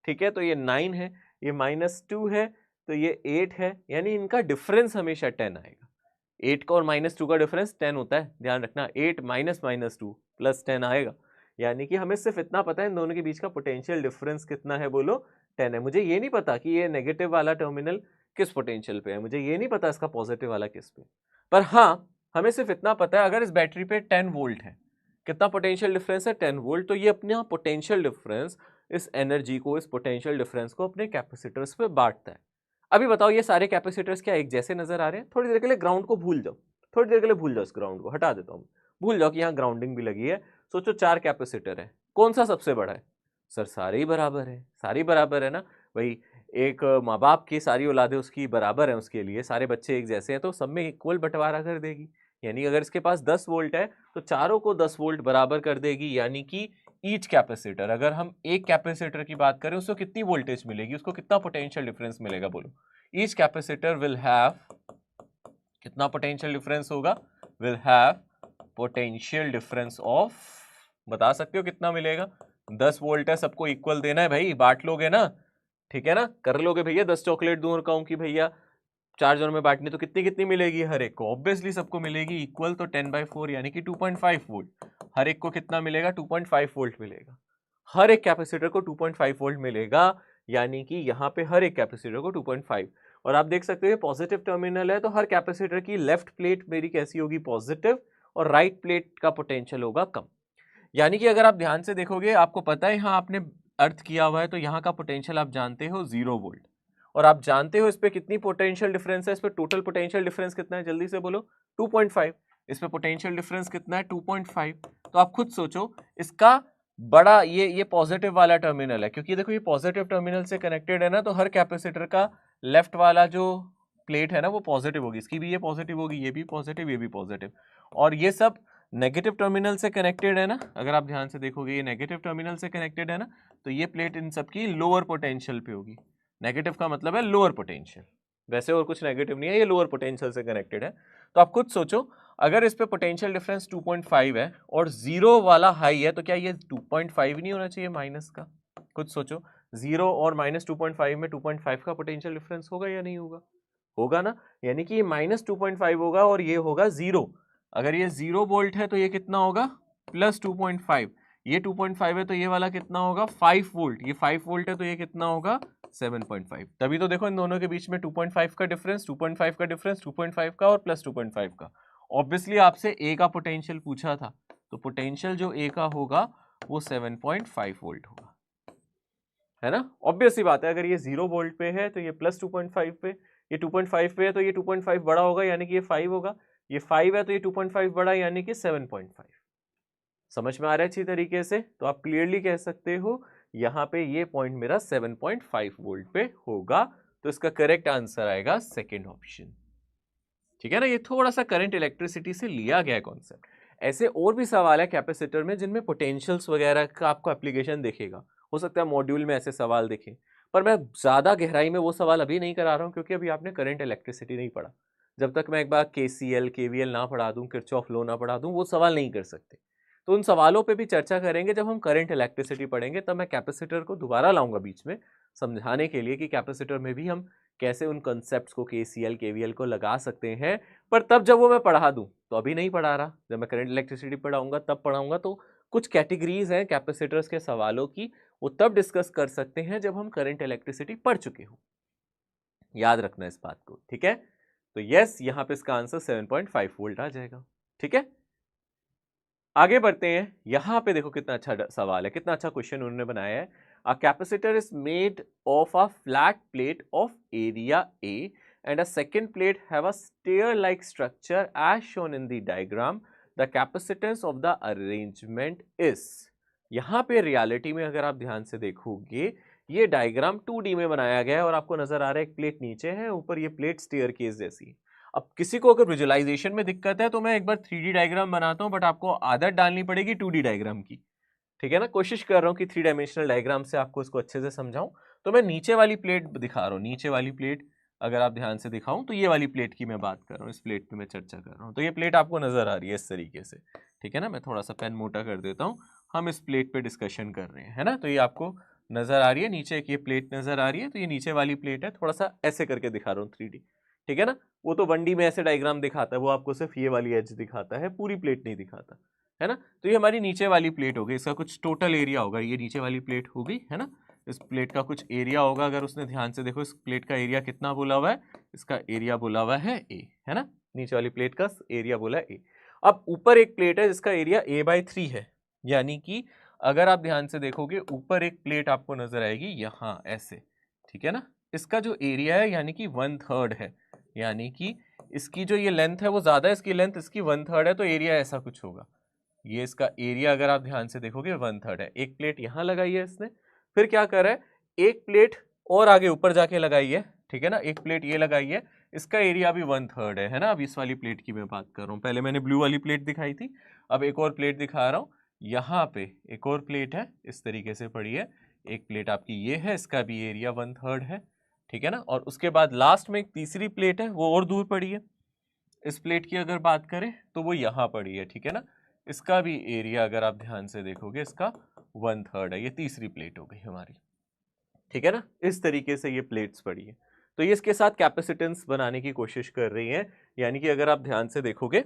ठीक है, तो ये 9 है, ये -2 है तो ये 8 है, यानी इनका डिफरेंस हमेशा 10 आएगा। 8 का और -2 का डिफरेंस 10 होता है, ध्यान रखना। 8 -2 + 10 आएगा, यानी कि हमें सिर्फ इतना पता है इन दोनों के बीच का पोटेंशियल डिफरेंस कितना है, बोलो 10 है। मुझे ये नहीं पता कि ये नेगेटिव वाला टर्मिनल किस पोटेंशियल पे है, मुझे ये नहीं पता इसका पॉजिटिव वाला किस पे, पर हाँ हमें सिर्फ इतना पता है अगर इस बैटरी पे 10 वोल्ट है, कितना पोटेंशियल डिफरेंस है, 10 वोल्ट, तो ये अपना पोटेंशियल डिफरेंस इस एनर्जी को, इस पोटेंशियल डिफरेंस को अपने कैपेसिटर्स पे बांटता है। अभी बताओ ये सारे कैपेसिटर्स क्या एक जैसे नजर आ रहे हैं? थोड़ी देर के लिए ग्राउंड को भूल जाओ, थोड़ी देर के लिए भूल जाओ, इस ग्राउंड को हटा देता हूँ, भूल जाओ कि यहाँ ग्राउंडिंग भी लगी है। सोचो 4 कैपेसिटर है, कौन सा सबसे बड़ा है? सर सारे ही बराबर है, सारे ही बराबर है ना भाई। एक माँ बाप की सारी औलादें उसकी बराबर है, उसके लिए सारे बच्चे एक जैसे हैं, तो सब में इक्वल बंटवारा कर देगी। यानी अगर इसके पास 10 वोल्ट है तो चारों को 10 वोल्ट बराबर कर देगी, यानी कि ईच कैपेसिटर, अगर हम एक कैपेसिटर की बात करें उसको कितनी वोल्टेज मिलेगी, उसको कितना पोटेंशियल डिफरेंस मिलेगा, बोलो। ईच कैपेसिटर विल हैव, कितना पोटेंशियल डिफरेंस होगा, will have potential difference of, बता सकते हो कितना मिलेगा? 10 वोल्ट है, सबको इक्वल देना है भाई, बांट लोगे ना, ठीक है ना, कर लोगे भैया। 10 चॉकलेट दूं और कहूं कि भैया 4 जनों में बांटनी, तो कितनी कितनी मिलेगी हर एक को? ऑब्वियसली सबको मिलेगी इक्वल, तो 10/4 यानी कि 2.5 वोल्ट। हर एक को कितना मिलेगा? 2.5 वोल्ट मिलेगा। हर एक कैपेसिटर को 2.5 वोल्ट मिलेगा, यानी कि यहाँ पे हर एक कैपेसिटर को 2.5। और आप देख सकते हो ये पॉजिटिव टर्मिनल है, तो हर कैपेसिटर की लेफ्ट प्लेट मेरी कैसी होगी? पॉजिटिव, और राइट प्लेट का पोटेंशियल होगा कम। यानी कि अगर आप ध्यान से देखोगे, आपको पता है यहाँ आपने अर्थ किया हुआ है, तो यहाँ का पोटेंशियल आप जानते हो 0 वोल्ट, और आप जानते हो इस पे कितनी पोटेंशियल डिफरेंस है, इस पे टोटल पोटेंशियल डिफरेंस कितना है, जल्दी से बोलो। 2.5। इस पे पोटेंशियल डिफरेंस कितना है? 2.5। तो आप खुद सोचो, इसका बड़ा ये पॉजिटिव वाला टर्मिनल है, क्योंकि देखो ये पॉजिटिव टर्मिनल से कनेक्टेड है ना, तो हर कैपेसिटर का लेफ्ट वाला जो प्लेट है ना वो पॉजिटिव होगी, इसकी भी ये पॉजिटिव होगी, ये भी पॉजिटिव, ये भी पॉजिटिव, और ये सब नेगेटिव टर्मिनल से कनेक्टेड है ना। अगर आप ध्यान से देखोगे ये नेगेटिव टर्मिनल से कनेक्टेड है ना, तो ये प्लेट इन सब की लोअर पोटेंशियल पे होगी। नेगेटिव का मतलब है लोअर पोटेंशियल, वैसे और कुछ नेगेटिव नहीं है, ये लोअर पोटेंशियल से कनेक्टेड है। तो आप खुद सोचो, अगर इस पे पोटेंशियल डिफरेंस 2.5 है और 0 वाला हाई है, तो क्या ये 2.5 नहीं होना चाहिए माइनस का? खुद सोचो, 0 और -2.5 में 2.5 का पोटेंशियल डिफरेंस होगा या नहीं होगा? होगा ना, यानी कि ये -2.5 होगा और ये होगा 0। अगर ये 0 वोल्ट है तो ये कितना होगा? +2.5। ये 2.5 है तो ये वाला कितना होगा? 5 वोल्ट। ये 5 वोल्ट है तो ये कितना होगा? 7.5। तभी तो देखो इन दोनों के बीच में 2.5 का डिफरेंस, 2.5 का डिफरेंस, 2.5 का और +2.5 का। ऑब्वियसली आपसे ए का पोटेंशियल पूछा था, तो पोटेंशियल जो ए का होगा वो 7.5 वोल्ट होगा, है ना। ऑब्वियस सी बात है, अगर ये 0 वोल्ट पे है तो ये +2.5 पे, ये 2.5 पे है तो ये 2.5 बड़ा होगा, यानी कि ये 5 होगा। ये 5 है तो ये 2.5 बड़ा, यानी कि 7.5। समझ में आ रहा है अच्छी तरीके से? तो आप क्लियरली कह सकते हो यहाँ पे ये पॉइंट मेरा 7.5 वोल्ट पे होगा, तो इसका करेक्ट आंसर आएगा सेकेंड ऑप्शन। ठीक है ना, ये थोड़ा सा करंट इलेक्ट्रिसिटी से लिया गया कॉन्सेप्ट। ऐसे और भी सवाल है कैपेसिटर में जिनमें पोटेंशियल्स वगैरह का आपको एप्लीकेशन दिखेगा, हो सकता है मॉड्यूल में ऐसे सवाल दिखे, पर मैं ज्यादा गहराई में वो सवाल अभी नहीं करा रहा हूँ, क्योंकि अभी आपने करंट इलेक्ट्रिसिटी नहीं पढ़ा। जब तक मैं एक बार KCL KVL ना पढ़ा दूं, किरचॉफ लॉ ना पढ़ा दूं, वो सवाल नहीं कर सकते। तो उन सवालों पे भी चर्चा करेंगे जब हम करंट इलेक्ट्रिसिटी पढ़ेंगे, तब मैं कैपेसिटर को दोबारा लाऊंगा बीच में समझाने के लिए कि कैपेसिटर में भी हम कैसे उन कॉन्सेप्ट्स को, KCL KVL को लगा सकते हैं। पर तब जब वो मैं पढ़ा दूं, तो अभी नहीं पढ़ा रहा, जब मैं करंट इलेक्ट्रिसिटी पढ़ाऊंगा तब पढ़ाऊंगा। तो कुछ कैटेगरीज हैं कैपेसिटर्स के सवालों की, वो तब डिस्कस कर सकते हैं जब हम करंट इलेक्ट्रिसिटी पढ़ चुके हो। याद रखना इस बात को, ठीक है। तो यस, यहां पे इसका आंसर 7.5 वोल्ट आ जाएगा। ठीक है, आगे बढ़ते हैं। यहां पे देखो कितना अच्छा सवाल है, कितना अच्छा क्वेश्चन उन्होंने बनाया है। A capacitor is made of a flat plate of area A and a second plate have a stair-like structure as shown in the diagram. The capacitance of the arrangement is, यहाँ पे reality में अगर आप ध्यान से देखोगे ये diagram 2D में बनाया गया है और आपको नजर आ रहा है एक प्लेट नीचे है, ऊपर ये प्लेट स्टेयरकेस जैसी है। अब किसी को अगर विजुअलाइजेशन में दिक्कत है तो मैं एक बार 3D डायग्राम बनाता हूँ, बट आपको आदत डालनी पड़ेगी 2D डायग्राम की, ठीक है ना। कोशिश कर रहा हूँ कि 3 डायमेंशनल डायग्राम से आपको इसको अच्छे से समझाऊं। तो मैं नीचे वाली प्लेट दिखा रहा हूँ, नीचे वाली प्लेट अगर आप ध्यान से दिखाऊं तो ये वाली प्लेट की मैं बात कर रहा हूँ, इस प्लेट पे मैं चर्चा कर रहा हूँ। तो ये प्लेट आपको नजर आ रही है इस तरीके से, ठीक है ना। मैं थोड़ा सा पेन मोटा कर देता हूँ, हम इस प्लेट पे डिस्कशन कर रहे हैं, है ना। तो ये आपको नजर आ रही है, नीचे एक ये प्लेट नजर आ रही है, तो ये नीचे वाली प्लेट है, थोड़ा सा ऐसे करके दिखा रहा हूँ 3D, ठीक है ना। वो तो 1D में ऐसे डायग्राम दिखाता है, वो आपको सिर्फ ये वाली एज दिखाता है, पूरी प्लेट नहीं दिखाता, है ना। तो ये हमारी नीचे वाली प्लेट हो गई, इसका कुछ टोटल एरिया होगा, ये नीचे वाली प्लेट हो गई, है ना। इस प्लेट का कुछ एरिया होगा, अगर उसने ध्यान से देखो, इस प्लेट का एरिया कितना बोला हुआ है, इसका एरिया बोला हुआ है ए, है ना। नीचे वाली प्लेट का एरिया बोला है ए। अब ऊपर एक प्लेट है जिसका एरिया a/3 है, यानी कि अगर आप ध्यान से देखोगे ऊपर एक प्लेट आपको नजर आएगी यहाँ ऐसे, ठीक है ना। इसका जो एरिया है यानी कि 1/3 है, यानी कि इसकी जो ये लेंथ है वो ज्यादा है, इसकी लेंथ इसकी 1/3 है, तो एरिया ऐसा कुछ होगा। ये इसका एरिया अगर आप ध्यान से देखोगे 1/3 है। एक प्लेट यहाँ लगाई है इसने, फिर क्या कर रहा है, एक प्लेट और आगे ऊपर जाके लगाई है, ठीक है ना। एक प्लेट ये लगाई है, इसका एरिया भी 1/3 है ना। अब इस वाली प्लेट की मैं बात कर रहा हूँ, पहले मैंने ब्लू वाली प्लेट दिखाई थी, अब एक और प्लेट दिखा रहा हूँ। यहाँ पे एक और प्लेट है, इस तरीके से पड़ी है, एक प्लेट आपकी ये है, इसका भी एरिया 1/3 है, ठीक है ना। और उसके बाद लास्ट में एक तीसरी प्लेट है, वो और दूर पड़ी है। इस प्लेट की अगर बात करें तो वो यहाँ पड़ी है, ठीक है ना। इसका भी एरिया अगर आप ध्यान से देखोगे इसका 1/3 है। ये तीसरी प्लेट हो गई हमारी, ठीक है ना। इस तरीके से ये प्लेट्स पड़ी है, तो ये इसके साथ कैपेसिटेंस बनाने की कोशिश कर रही है। यानी कि अगर आप ध्यान से देखोगे,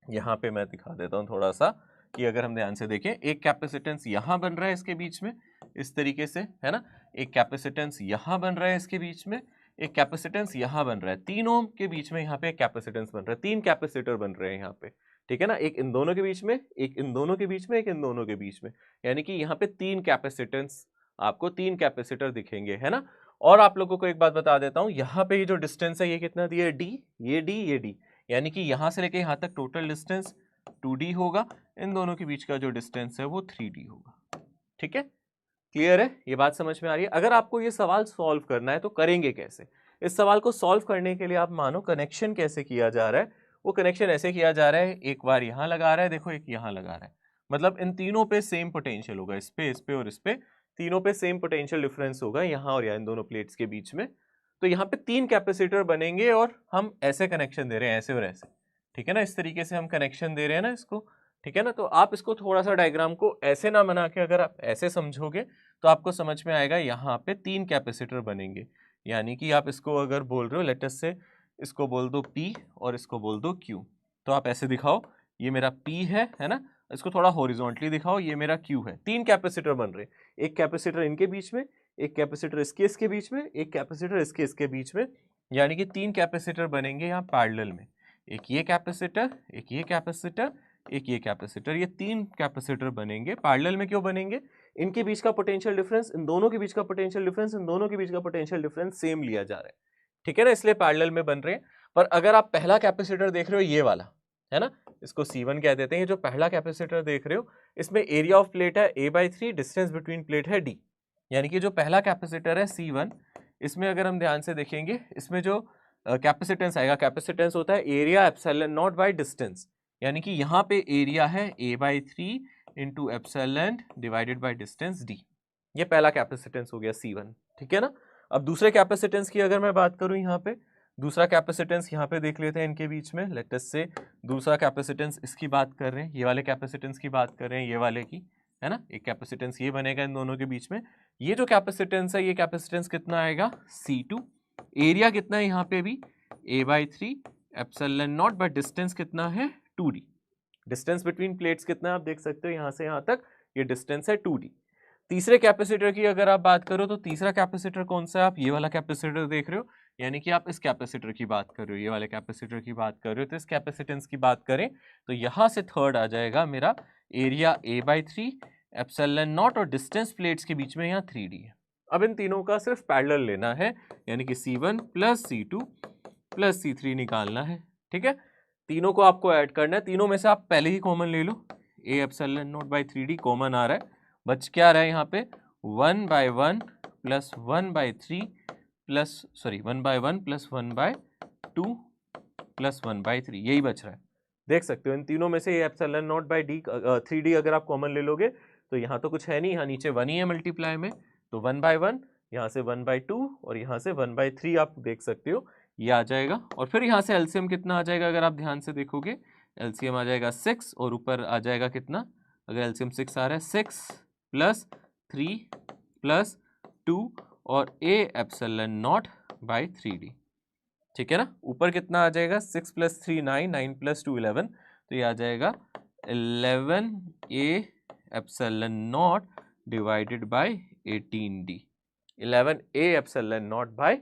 यहाँ पे मैं दिखा देता हूँ थोड़ा सा, कि अगर हम ध्यान से देखें, एक कैपेसिटेंस यहाँ बन रहा है इसके बीच में इस तरीके से, है ना। एक कैपेसिटेंस यहाँ बन रहा है इसके बीच में, एक कैपेसिटेंस यहाँ बन रहा है, तीनों के बीच में यहाँ पे एक कैपेसिटेंस बन रहा है, 3 कैपेसिटर बन रहे हैं यहाँ पे, ठीक है ना। एक इन दोनों के बीच में, एक इन दोनों के बीच में, एक इन दोनों के बीच में, यानी कि यहाँ पे 3 कैपेसिटेंस, आपको 3 कैपेसिटर दिखेंगे, है ना। और आप लोगों को एक बात बता देता हूँ, यहाँ पे ये जो डिस्टेंस है ये कितना दिया है, डी, ये डी, ये डी, यानी कि यहाँ से लेके यहाँ तक टोटल डिस्टेंस 2D होगा, इन दोनों के बीच का जो डिस्टेंस है वो 3D होगा, ठीक है। क्लियर है, ये बात समझ में आ रही है। अगर आपको ये सवाल सॉल्व करना है तो करेंगे कैसे। इस सवाल को सॉल्व करने के लिए आप मानो कनेक्शन कैसे किया जा रहा है, वो कनेक्शन ऐसे किया जा रहा है, एक बार यहाँ लगा रहा है, देखो एक यहाँ लगा रहा है, मतलब इन तीनों पे सेम पोटेंशियल होगा, इस पे और इस पे, तीनों पे सेम पोटेंशियल डिफरेंस होगा, यहाँ और यहाँ इन दोनों प्लेट्स के बीच में। तो यहाँ पे 3 कैपेसिटर बनेंगे और हम ऐसे कनेक्शन दे रहे हैं, ऐसे और ऐसे, ठीक है ना। इस तरीके से हम कनेक्शन दे रहे हैं ना इसको, ठीक है ना। तो आप इसको थोड़ा सा डायग्राम को ऐसे ना बना के अगर आप ऐसे समझोगे तो आपको समझ में आएगा, यहाँ पे 3 कैपेसिटर बनेंगे। यानी कि आप इसको अगर बोल रहे हो, लेट अस से इसको बोल दो P और इसको बोल दो Q, तो आप ऐसे दिखाओ, ये मेरा P है ना। इसको थोड़ा हॉरिजॉन्टली दिखाओ, ये मेरा Q है। 3 कैपेसिटर बन रहे हैं, एक कैपेसिटर इनके बीच में, एक कैपेसिटर इसके बीच में, एक कैपेसिटर इसके बीच में, यानी कि 3 कैपेसिटर बनेंगे यहाँ पैरेलल में, एक ये कैपेसिटर, एक ये कैपेसिटर, एक ये कैपेसिटर, ये 3 कैपेसिटर बनेंगे। पैरेलल में क्यों बनेंगे, इनके बीच का पोटेंशियल डिफरेंस, इन दोनों के बीच का पोटेंशियल डिफरेंस, इन दोनों के बीच का पोटेंशियल डिफरेंस सेम लिया जा रहा है, ठीक है ना, इसलिए पैरेलल में बन रहे हैं। पर अगर आप पहला कैपेसिटर देख रहे हो, ये वाला है ना, इसको C1 कह देते हैं, जो पहला कैपेसिटर देख रहे हो, इसमें एरिया ऑफ प्लेट है a/3, डिस्टेंस बिटवीन प्लेट है d, यानी कि जो पहला कैपेसिटर है C1, इसमें अगर हम ध्यान से देखेंगे, इसमें जो कैपेसिटेंस आएगा, कैपेसिटेंस होता है area epsilon not by distance, यानी कि यहाँ पे एरिया है a/3 into epsilon divided by distance d, ये पहला कैपेसिटेंस हो गया C1, ठीक है ना। अब दूसरे कैपेसिटेंस की अगर मैं बात करूं, यहाँ पे दूसरा कैपेसिटेंस यहाँ पे देख लेते हैं इनके बीच में, लेट अस से दूसरा कैपेसिटेंस इसकी बात कर रहे हैं, ये वाले कैपेसिटेंस की बात कर रहे हैं, ये वाले की, है ना। एक कैपेसिटेंस ये बनेगा इन दोनों के बीच में, ये जो कैपेसिटेंस है, ये कैपेसिटेंस कितना आएगा C2, एरिया कितना है यहाँ पे भी a/3 epsilon not, but distance कितना है 2d, डिस्टेंस बिटवीन प्लेट्स कितना है आप देख सकते हो, यहाँ से यहाँ तक ये डिस्टेंस है 2d। तीसरे कैपेसिटर की अगर आप बात करो तो तीसरा कैपेसिटर कौन सा है, आप ये वाला कैपेसिटर देख रहे हो, यानी कि आप इस कैपेसिटर की बात कर रहे हो, ये वाले कैपेसिटर की बात कर रहे हो। तो इस कैपेसिटेंस की बात करें तो यहाँ से थर्ड आ जाएगा मेरा एरिया a/3 एप्सिलॉन नॉट, और डिस्टेंस प्लेट्स के बीच में यहाँ 3d है। अब इन तीनों का सिर्फ पैरेलल लेना है, यानी कि C1 plus C2 plus C3 निकालना है, ठीक है। तीनों को आपको ऐड करना है, तीनों में से आप पहले ही कॉमन ले लो, a epsilon naught by 3d common आ रहा है, बच क्या रहा है यहाँ पे 1/1 प्लस 1/3 प्लस 1/1 प्लस 1/2 प्लस 1/3, यही बच रहा है। देख सकते हो इन तीनों में से epsilon naught by D 3d अगर आप कॉमन ले लोगे तो यहाँ तो कुछ है नहीं, यहाँ नीचे 1 ही है मल्टीप्लाई में, तो 1/1, यहाँ से 1/2 और यहाँ से 1/3 आप देख सकते हो ये आ जाएगा। और फिर यहाँ से एलसीएम कितना आ जाएगा अगर आप ध्यान से देखोगे, एलसीएम आ जाएगा 6 और ऊपर आ जाएगा कितना, अगर एलसीएम 6 आ रहा है 6 प्लस 3 प्लस 2 और ए एप्सिलॉन नॉट बाई 3d, ठीक है ना। ऊपर कितना आ जाएगा 6 प्लस 3 9, 9 प्लस 2 11, तो ये आ जाएगा 11 ए epsilon naught divided by 18d, 11 A epsilon naught by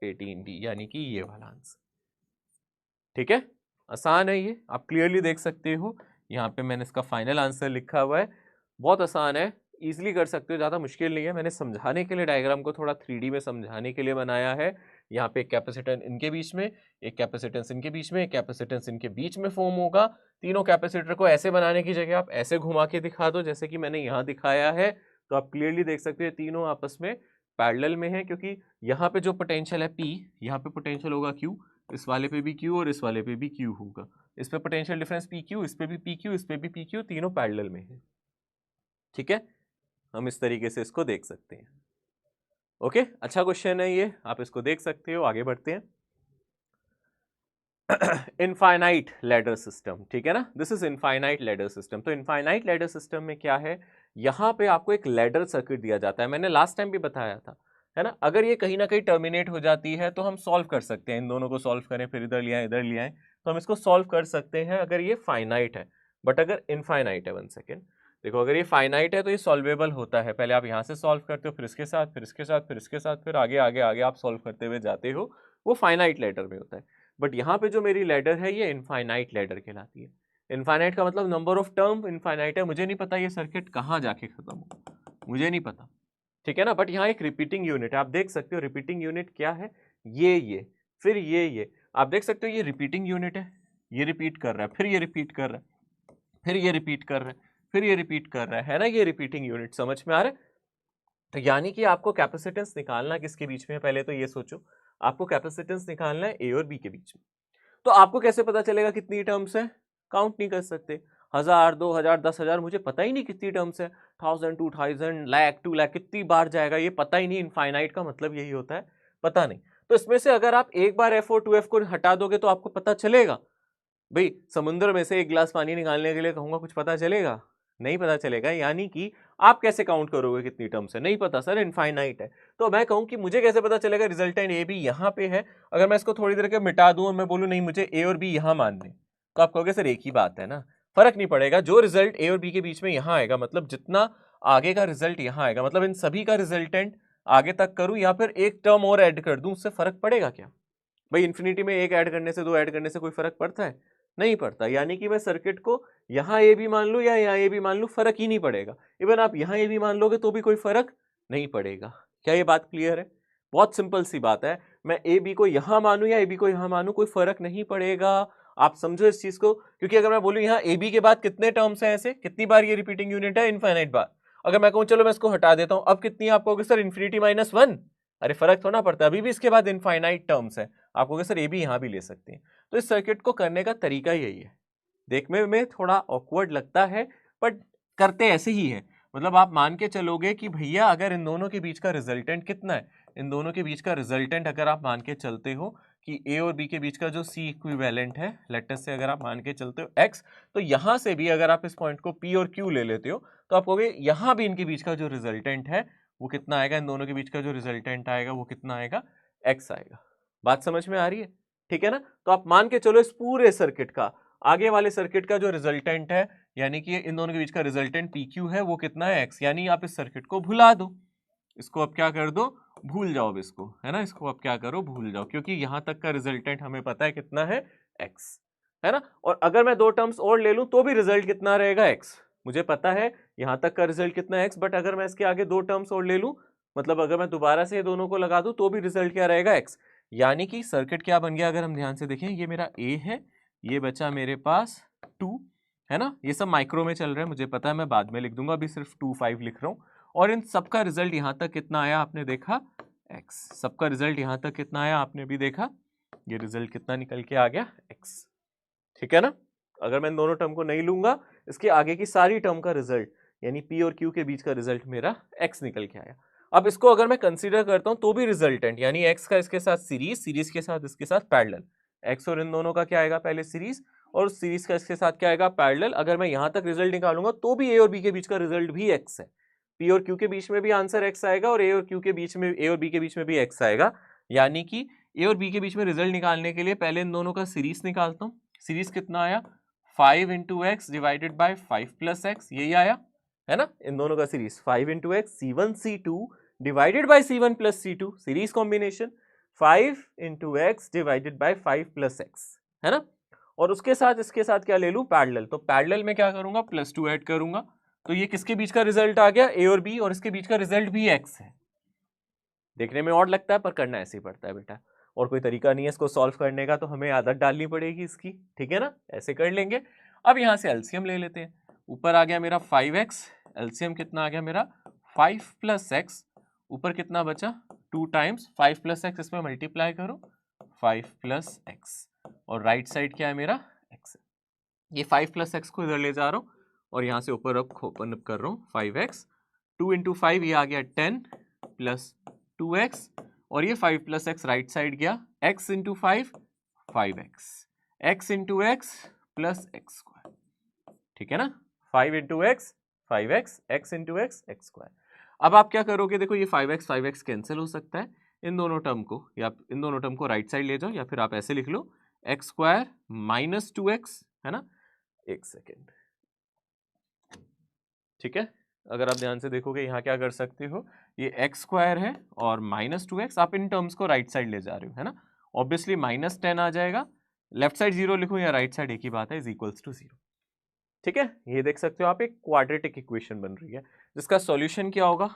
18d, यानी कि ये वाला आंसर। ठीक है, आसान है ये, आप क्लियरली देख सकते हो। यहाँ पे मैंने इसका फाइनल आंसर लिखा हुआ है, बहुत आसान है, इजीली कर सकते हो, ज़्यादा मुश्किल नहीं है। मैंने समझाने के लिए डायग्राम को थोड़ा 3D में समझाने के लिए बनाया है। यहाँ पे एक कैपेसिटेंस इनके बीच में, एक कैपेसिटेंस इनके बीच में, एक कैपेसिटेंस इनके बीच में फॉर्म होगा। तीनों कैपेसिटर को ऐसे बनाने की जगह आप ऐसे घुमा के दिखा दो जैसे कि मैंने यहाँ दिखाया है, तो आप क्लियरली देख सकते हो तीनों आपस में पैरेलल में है, क्योंकि यहाँ पे जो पोटेंशियल है P, यहाँ पे पोटेंशियल होगा Q, इस वाले पे भी Q और इस वाले पे भी Q होगा। इस पे पोटेंशियल डिफरेंस PQ, इस पे भी PQ, इस पे भी PQ, तीनों पैरेलल में है। ठीक है, हम इस तरीके से इसको देख सकते हैं। ओके, अच्छा क्वेश्चन है ये, आप इसको देख सकते हो। आगे बढ़ते हैं। इनफाइनाइट लैडर सिस्टम, ठीक है ना, this is infinite ladder system. तो इनफाइनाइट लैडर सिस्टम में क्या है, यहाँ पे आपको एक लैडर सर्किट दिया जाता है, मैंने लास्ट टाइम भी बताया था, है ना। अगर ये कहीं ना कहीं टर्मिनेट हो जाती है तो हम सॉल्व कर सकते हैं, इन दोनों को सॉल्व करें, फिर इधर ले आए इधर ले आए, तो हम इसको सॉल्व कर सकते हैं अगर ये फाइनाइट है। बट अगर इनफाइनाइट है, 1 सेकेंड देखो, अगर ये फाइनाइट है तो ये सॉल्वेबल होता है। पहले आप यहाँ से सॉल्व करते हो, फिर इसके साथ, फिर इसके साथ, फिर इसके साथ, फिर आगे आगे आगे आप सॉल्व करते हुए जाते हो, वो फाइनाइट लैडर में होता है। बट यहाँ पे जो मेरी लैडर है ये इनफाइनाइट लैडर कहलाती है। इनफाइनाइट का मतलब नंबर ऑफ टर्म इनफाइनाइट है। मुझे नहीं पता ये सर्किट कहाँ जाके खत्म हो, मुझे नहीं पता, ठीक है ना। बट यहाँ एक रिपीटिंग यूनिट है, आप देख सकते हो रिपीटिंग यूनिट क्या है, ये फिर ये आप देख सकते हो ये रिपीटिंग यूनिट है, ये रिपीट कर रहा है, फिर ये रिपीट कर रहा है, फिर ये रिपीट कर रहा है, फिर ये रिपीट कर रहा है ना, ये रिपीटिंग यूनिट, समझ में आ रहा है। तो यानी कि आपको कैपेसिटेंस निकालना किसके बीच में है, पहले तो ये सोचो, आपको कैपेसिटेंस निकालना है ए और बी के बीच में। तो आपको कैसे पता चलेगा कितनी टर्म्स है, काउंट नहीं कर सकते, 1000 2000 10,000, मुझे पता ही नहीं कितनी टर्म्स है, 1000 2000 लाख 2 लाख कितनी बार जाएगा ये पता ही नहीं। इनफाइनाइट का मतलब यही होता है, पता नहीं। तो इसमें से अगर आप एक बार F और 2F को हटा दोगे तो आपको पता चलेगा। भाई समुद्र में से एक गिलास पानी निकालने के लिए कहूंगा, कुछ पता चलेगा? नहीं पता चलेगा। यानी कि आप कैसे काउंट करोगे कितनी टर्म्स है, नहीं पता सर, इनफाइनाइट है। तो मैं कहूं कि मुझे कैसे पता चलेगा रिजल्टेंट ए बी यहाँ पे है, अगर मैं इसको थोड़ी देर के मिटा दूं और मैं बोलूं नहीं मुझे ए और बी यहाँ मानने, तो आप कहोगे सर एक ही बात है ना, फर्क नहीं पड़ेगा। जो रिजल्ट ए और बी के बीच में यहाँ आएगा, मतलब जितना आगे का रिजल्ट यहाँ आएगा, मतलब इन सभी का रिजल्टेंट आगे तक करूं या फिर एक टर्म और ऐड कर दूं, उससे फर्क पड़ेगा क्या? भाई इन्फिनिटी में एक ऐड करने से, दो ऐड करने से कोई फर्क पड़ता है? नहीं पड़ता। यानी कि मैं सर्किट को यहाँ ए भी मान लूँ या यहाँ ए भी मान लूँ, फर्क ही नहीं पड़ेगा। इवन आप यहाँ ए भी मान लोगे तो भी कोई फर्क नहीं पड़ेगा। क्या ये बात क्लियर है? बहुत सिंपल सी बात है, मैं ए बी को यहाँ मानूं या ए बी को यहाँ मानूं, कोई फर्क नहीं पड़ेगा। आप समझो इस चीज को, क्योंकि अगर मैं बोलूँ यहाँ ए बी के बाद कितने टर्म्स हैं, ऐसे कितनी बार ये रिपीटिंग यूनिट है, इनफाइनाइट बार। अगर मैं कहूँ चलो मैं इसको हटा देता हूँ, अब कितनी आप कहोगे सर इन्फिनिटी -1, अरे फर्क थोड़ा पड़ता है, अभी भी इसके बाद इनफाइनाइट टर्म्स है, आप कहोगे सर ए बी यहाँ भी ले सकते हैं। तो इस सर्किट को करने का तरीका यही है। देखने में थोड़ा ऑकवर्ड लगता है बट करते ऐसे ही है। मतलब आप मान के चलोगे कि भैया अगर इन दोनों के बीच का रिजल्टेंट कितना है, इन दोनों के बीच का रिजल्टेंट अगर आप मान के चलते हो कि ए और बी के बीच का जो सी इक्विवेलेंट है, लेटस से अगर आप मान के चलते हो एक्स, तो यहाँ से भी अगर आप इस पॉइंट को पी और क्यू ले लेते हो तो आप कहोगे यहाँ भी इनके बीच का जो रिजल्टेंट है वो कितना आएगा, इन दोनों के बीच का जो रिजल्टेंट आएगा वो कितना आएगा, एक्स आएगा। बात समझ में आ रही है? ठीक है ना। तो आप मान के चलो इस पूरे सर्किट का, आगे वाले सर्किट का जो रिजल्टेंट है, यानी कि इन दोनों के बीच का रिजल्टेंट पी क्यू है, वो कितना है, एक्स। यानी आप इस सर्किट को भुला दो, इसको अब क्या कर दो, भूल जाओ अब इसको, है ना, इसको अब क्या करो, भूल जाओ, क्योंकि यहां तक का रिजल्टेंट हमें पता है कितना है, एक्स, है ना। और अगर मैं दो टर्म्स और ले लूं तो भी रिजल्ट कितना रहेगा, एक्स। मुझे पता है यहां तक का रिजल्ट कितना है, एक्स, बट अगर मैं इसके आगे दो टर्म्स और ले लूं, मतलब अगर मैं दोबारा से दोनों को लगा दूं तो भी रिजल्ट क्या रहेगा, एक्स। यानी कि सर्किट क्या बन गया, अगर हम ध्यान से देखें, ये मेरा ए है, ये बचा मेरे पास 2, है ना, ये सब माइक्रो में चल रहा है, मुझे पता है, मैं बाद में लिख दूंगा, अभी सिर्फ 2 5 लिख रहा हूँ। और इन सबका रिजल्ट यहाँ तक कितना आया आपने देखा, x। सबका रिजल्ट यहाँ तक कितना आया आपने भी देखा, ये रिजल्ट कितना निकल के आ गया, x। ठीक है ना। अगर मैं इन दोनों टर्म को नहीं लूंगा, इसके आगे की सारी टर्म का रिजल्ट यानी p और q के बीच का रिजल्ट मेरा x निकल के आया। अब इसको अगर मैं कंसीडर करता हूं तो भी रिजल्टेंट यानी x का इसके साथ सीरीज, सीरीज के साथ इसके साथ पैरेलल, x और इन दोनों का क्या आएगा पहले सीरीज, और सीरीज का इसके साथ क्या आएगा पैरेलल। अगर मैं यहां तक रिजल्ट निकालूंगा तो भी a और b के बीच का रिजल्ट भी x है, p और q के बीच में भी आंसर x आएगा और a और q के बीच में, a और b के बीच में भी x आएगा। यानी कि a और b के बीच में रिजल्ट निकालने के लिए पहले इन दोनों का सीरीज निकालता हूँ। सीरीज कितना आया, 5 into x divided by 5 plus x, यही आया है ना। इन दोनों का series 5 into x C1 C2 divided by C1 plus C2, series combination 5 into x divided by 5 plus x, है ना। और उसके साथ इसके साथ क्या ले लूं, पैरेलल। तो पैरेलल में क्या करूंगा, +2 ऐड करूंगा, तो ये किसके बीच का रिजल्ट आ गया, a और b, और इसके बीच का रिजल्ट भी x है। देखने में और लगता है पर करना ऐसे ही पड़ता है बेटा, और कोई तरीका नहीं है इसको सॉल्व करने का, तो हमें आदत डालनी पड़ेगी इसकी, ठीक है ना, ऐसे कर लेंगे। अब यहाँ से एलसीएम ले लेते हैं। ऊपर आ गया मेरा 5x, एलसीएम कितना आ गया मेरा 5 प्लस एक्स, ऊपर कितना बचा 2 टाइम्स 5 प्लस एक्स, इसमें मल्टीप्लाई करो 5 प्लस एक्स, और राइट साइड क्या है मेरा x है। ये 5 प्लस एक्स को इधर ले जा रहा हूँ और यहाँ से ऊपर अब ओपन अप कर रहा हूँ 5x, 2 इंटू 5 ये आ गया 10 प्लस 2x, और ये 5 प्लस एक्स राइट साइड गया, x into 5 5x, x into x plus x square, ठीक है ना, 5 into x 5x, x into x x square. अब आप क्या करोगे, देखो ये 5x कैंसिल हो सकता है, इन दोनों टर्म को, या इन दोनों टर्म को राइट साइड ले जाओ, या फिर आप ऐसे लिख लो एक्स स्क्वायर माइनस 2x, है ना। एक सेकेंड, ठीक है। अगर आप ध्यान से देखोगे यहाँ क्या कर सकते हो, ये एक्स स्क्वायर है और -2x, आप इन टर्म्स को राइट साइड ले जा रहे हो, है ना। ऑब्वियसली -10 आ जाएगा, लेफ्ट साइड 0 लिखूं या राइट साइड एक ही बात है, इज इक्वल्स टू 0, ठीक है। ये देख सकते हो आप, एक क्वाड्रेटिक इक्वेशन बन रही है जिसका सॉल्यूशन क्या होगा,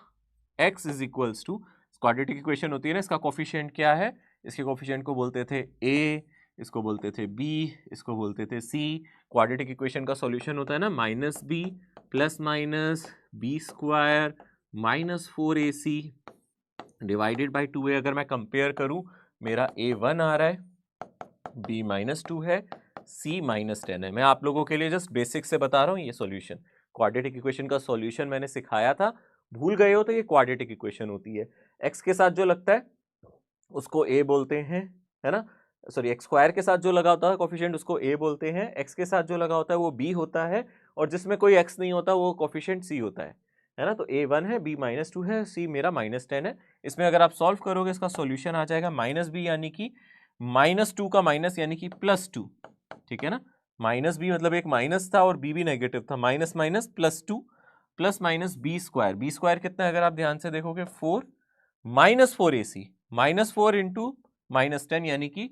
x is equals to, quadratic equation होती है ना, इसका कोफिशिएंट क्या है, इसके कोफिशिएंट को बोलते थे a, इसको बोलते थे b, इसको बोलते थे c। क्वाड्रेटिक इक्वेशन का सॉल्यूशन होता है ना -b plus minus b square minus 4ac divided by 2a। अगर मैं कंपेयर करूं, मेरा a1 आ रहा है, b -2 है, c -10 है। मैं आप लोगों के लिए जस्ट बेसिक से बता रहा हूँ ये सॉल्यूशन, क्वाड्रेटिक इक्वेशन का सॉल्यूशन मैंने सिखाया था, भूल गए हो तो ये क्वाड्रेटिक इक्वेशन होती है। x के साथ जो लगता है उसको a बोलते हैं, है ना, सॉरी एक्स स्क्वायर के साथ जो लगा होता है कोफिशिएंट उसको a बोलते हैं, x के साथ जो लगा होता है वो b होता है, और जिसमें कोई x नहीं होता वो कोफिशिएंट c होता है ना। तो a1 है, b -2 है, c मेरा -10 है। इसमें अगर आप सॉल्व करोगे इसका सॉल्यूशन आ जाएगा -b यानी कि -2 का माइनस यानी कि +2, ठीक है ना। -b मतलब एक माइनस था और b भी नेगेटिव था, minus minus +2 plus minus b square, b square कितना है अगर आप ध्यान से देखोगे 4 -4ac, -4 इंटू -10 यानी कि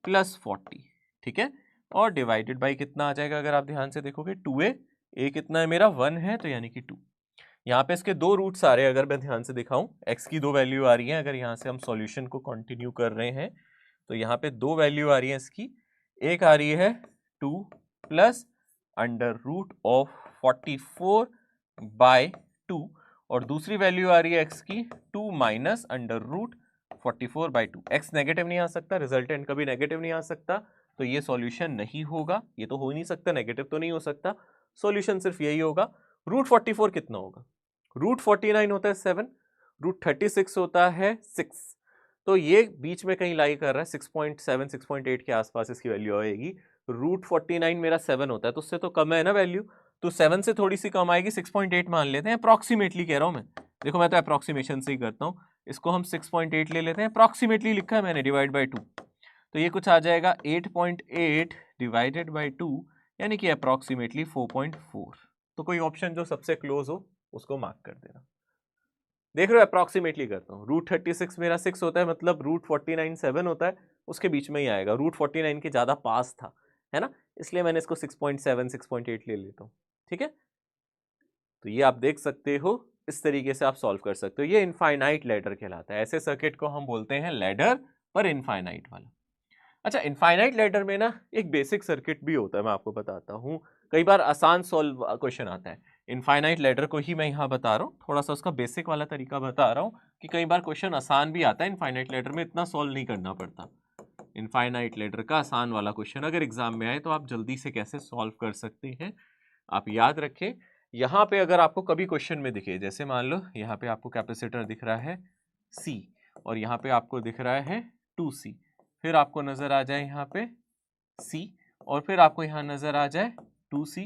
+40, ठीक है। और डिवाइडेड बाई कितना आ जाएगा अगर आप ध्यान से देखोगे 2a, a कितना है मेरा 1 है तो यानी कि 2। यहाँ पे इसके दो रूट्स आ रहे हैं, अगर मैं ध्यान से दिखाऊं x की 2 वैल्यू आ रही है, अगर यहाँ से हम सॉल्यूशन को कंटिन्यू कर रहे हैं तो यहाँ पे 2 वैल्यू आ रही है इसकी, एक आ रही है 2 प्लस √44/2 और दूसरी वैल्यू आ रही है x की 2 माइनस √44/2। x नेगेटिव नहीं आ सकता, रिजल्टेंट कभी नेगेटिव नहीं आ सकता, तो ये सॉल्यूशन नहीं होगा, ये तो हो ही नहीं सकता, नेगेटिव तो नहीं हो सकता, सॉल्यूशन सिर्फ यही होगा। √44 कितना होगा, √49 होता है 7, √36 होता है 6, तो ये बीच में कहीं लाई कर रहा है, 6.7 6.8 के आसपास इसकी वैल्यू आएगी। √49 मेरा 7 होता है तो उससे तो कम है ना वैल्यू, तो 7 से थोड़ी सी कम आएगी, 6.8 मान लेते हैं, अप्रॉक्सीमेटली कह रहा हूं मैं, देखो मैं तो अप्रॉक्सीमेशन से ही करता हूं, इसको हम 6.8 ले लेते हैं, अप्रॉक्सीमेटली लिखा है मैंने, डिवाइड बाई 2, तो ये कुछ आ जाएगा 8.8 डिवाइडेड बाई 2 यानी कि अप्रॉक्सीमेटली 4.4। तो कोई ऑप्शन जो सबसे क्लोज हो उसको मार्क कर देना। देख रहे हो अप्रॉक्सीमेटली करता हूँ, √36 मेरा 6 होता है, मतलब √49 7 होता है, उसके बीच में ही आएगा, √49 के ज्यादा पास था, है ना, इसलिए मैंने इसको 6.7 6.8 ले लेता हूँ, ठीक है। तो ये आप देख सकते हो, इस तरीके से आप सॉल्व कर सकते हो, ये इनफाइनाइट लैडर कहलाता है, ऐसे सर्किट को हम बोलते हैं लैडर पर इनफाइनाइट वाला। अच्छा, इनफाइनाइट लैडर में ना एक बेसिक सर्किट भी होता है, मैं आपको बताता हूँ, कई बार आसान सॉल्व क्वेश्चन आता है। इनफाइनाइट लैडर को ही मैं यहाँ बता रहा हूँ, थोड़ा सा उसका बेसिक वाला तरीका बता रहा हूँ कि कई बार क्वेश्चन आसान भी आता है इनफाइनाइट लैडर में, इतना सॉल्व नहीं करना पड़ता। इनफाइनाइट लैडर का आसान वाला क्वेश्चन अगर एग्जाम में आए तो आप जल्दी से कैसे सॉल्व कर सकते हैं आप याद रखें। यहाँ पे अगर आपको कभी क्वेश्चन में दिखे, जैसे मान लो यहाँ पे आपको कैपेसिटर दिख रहा है C और यहाँ पे आपको दिख रहा है 2C, फिर आपको नजर आ जाए यहाँ पे C और फिर आपको यहाँ नजर आ जाए 2C,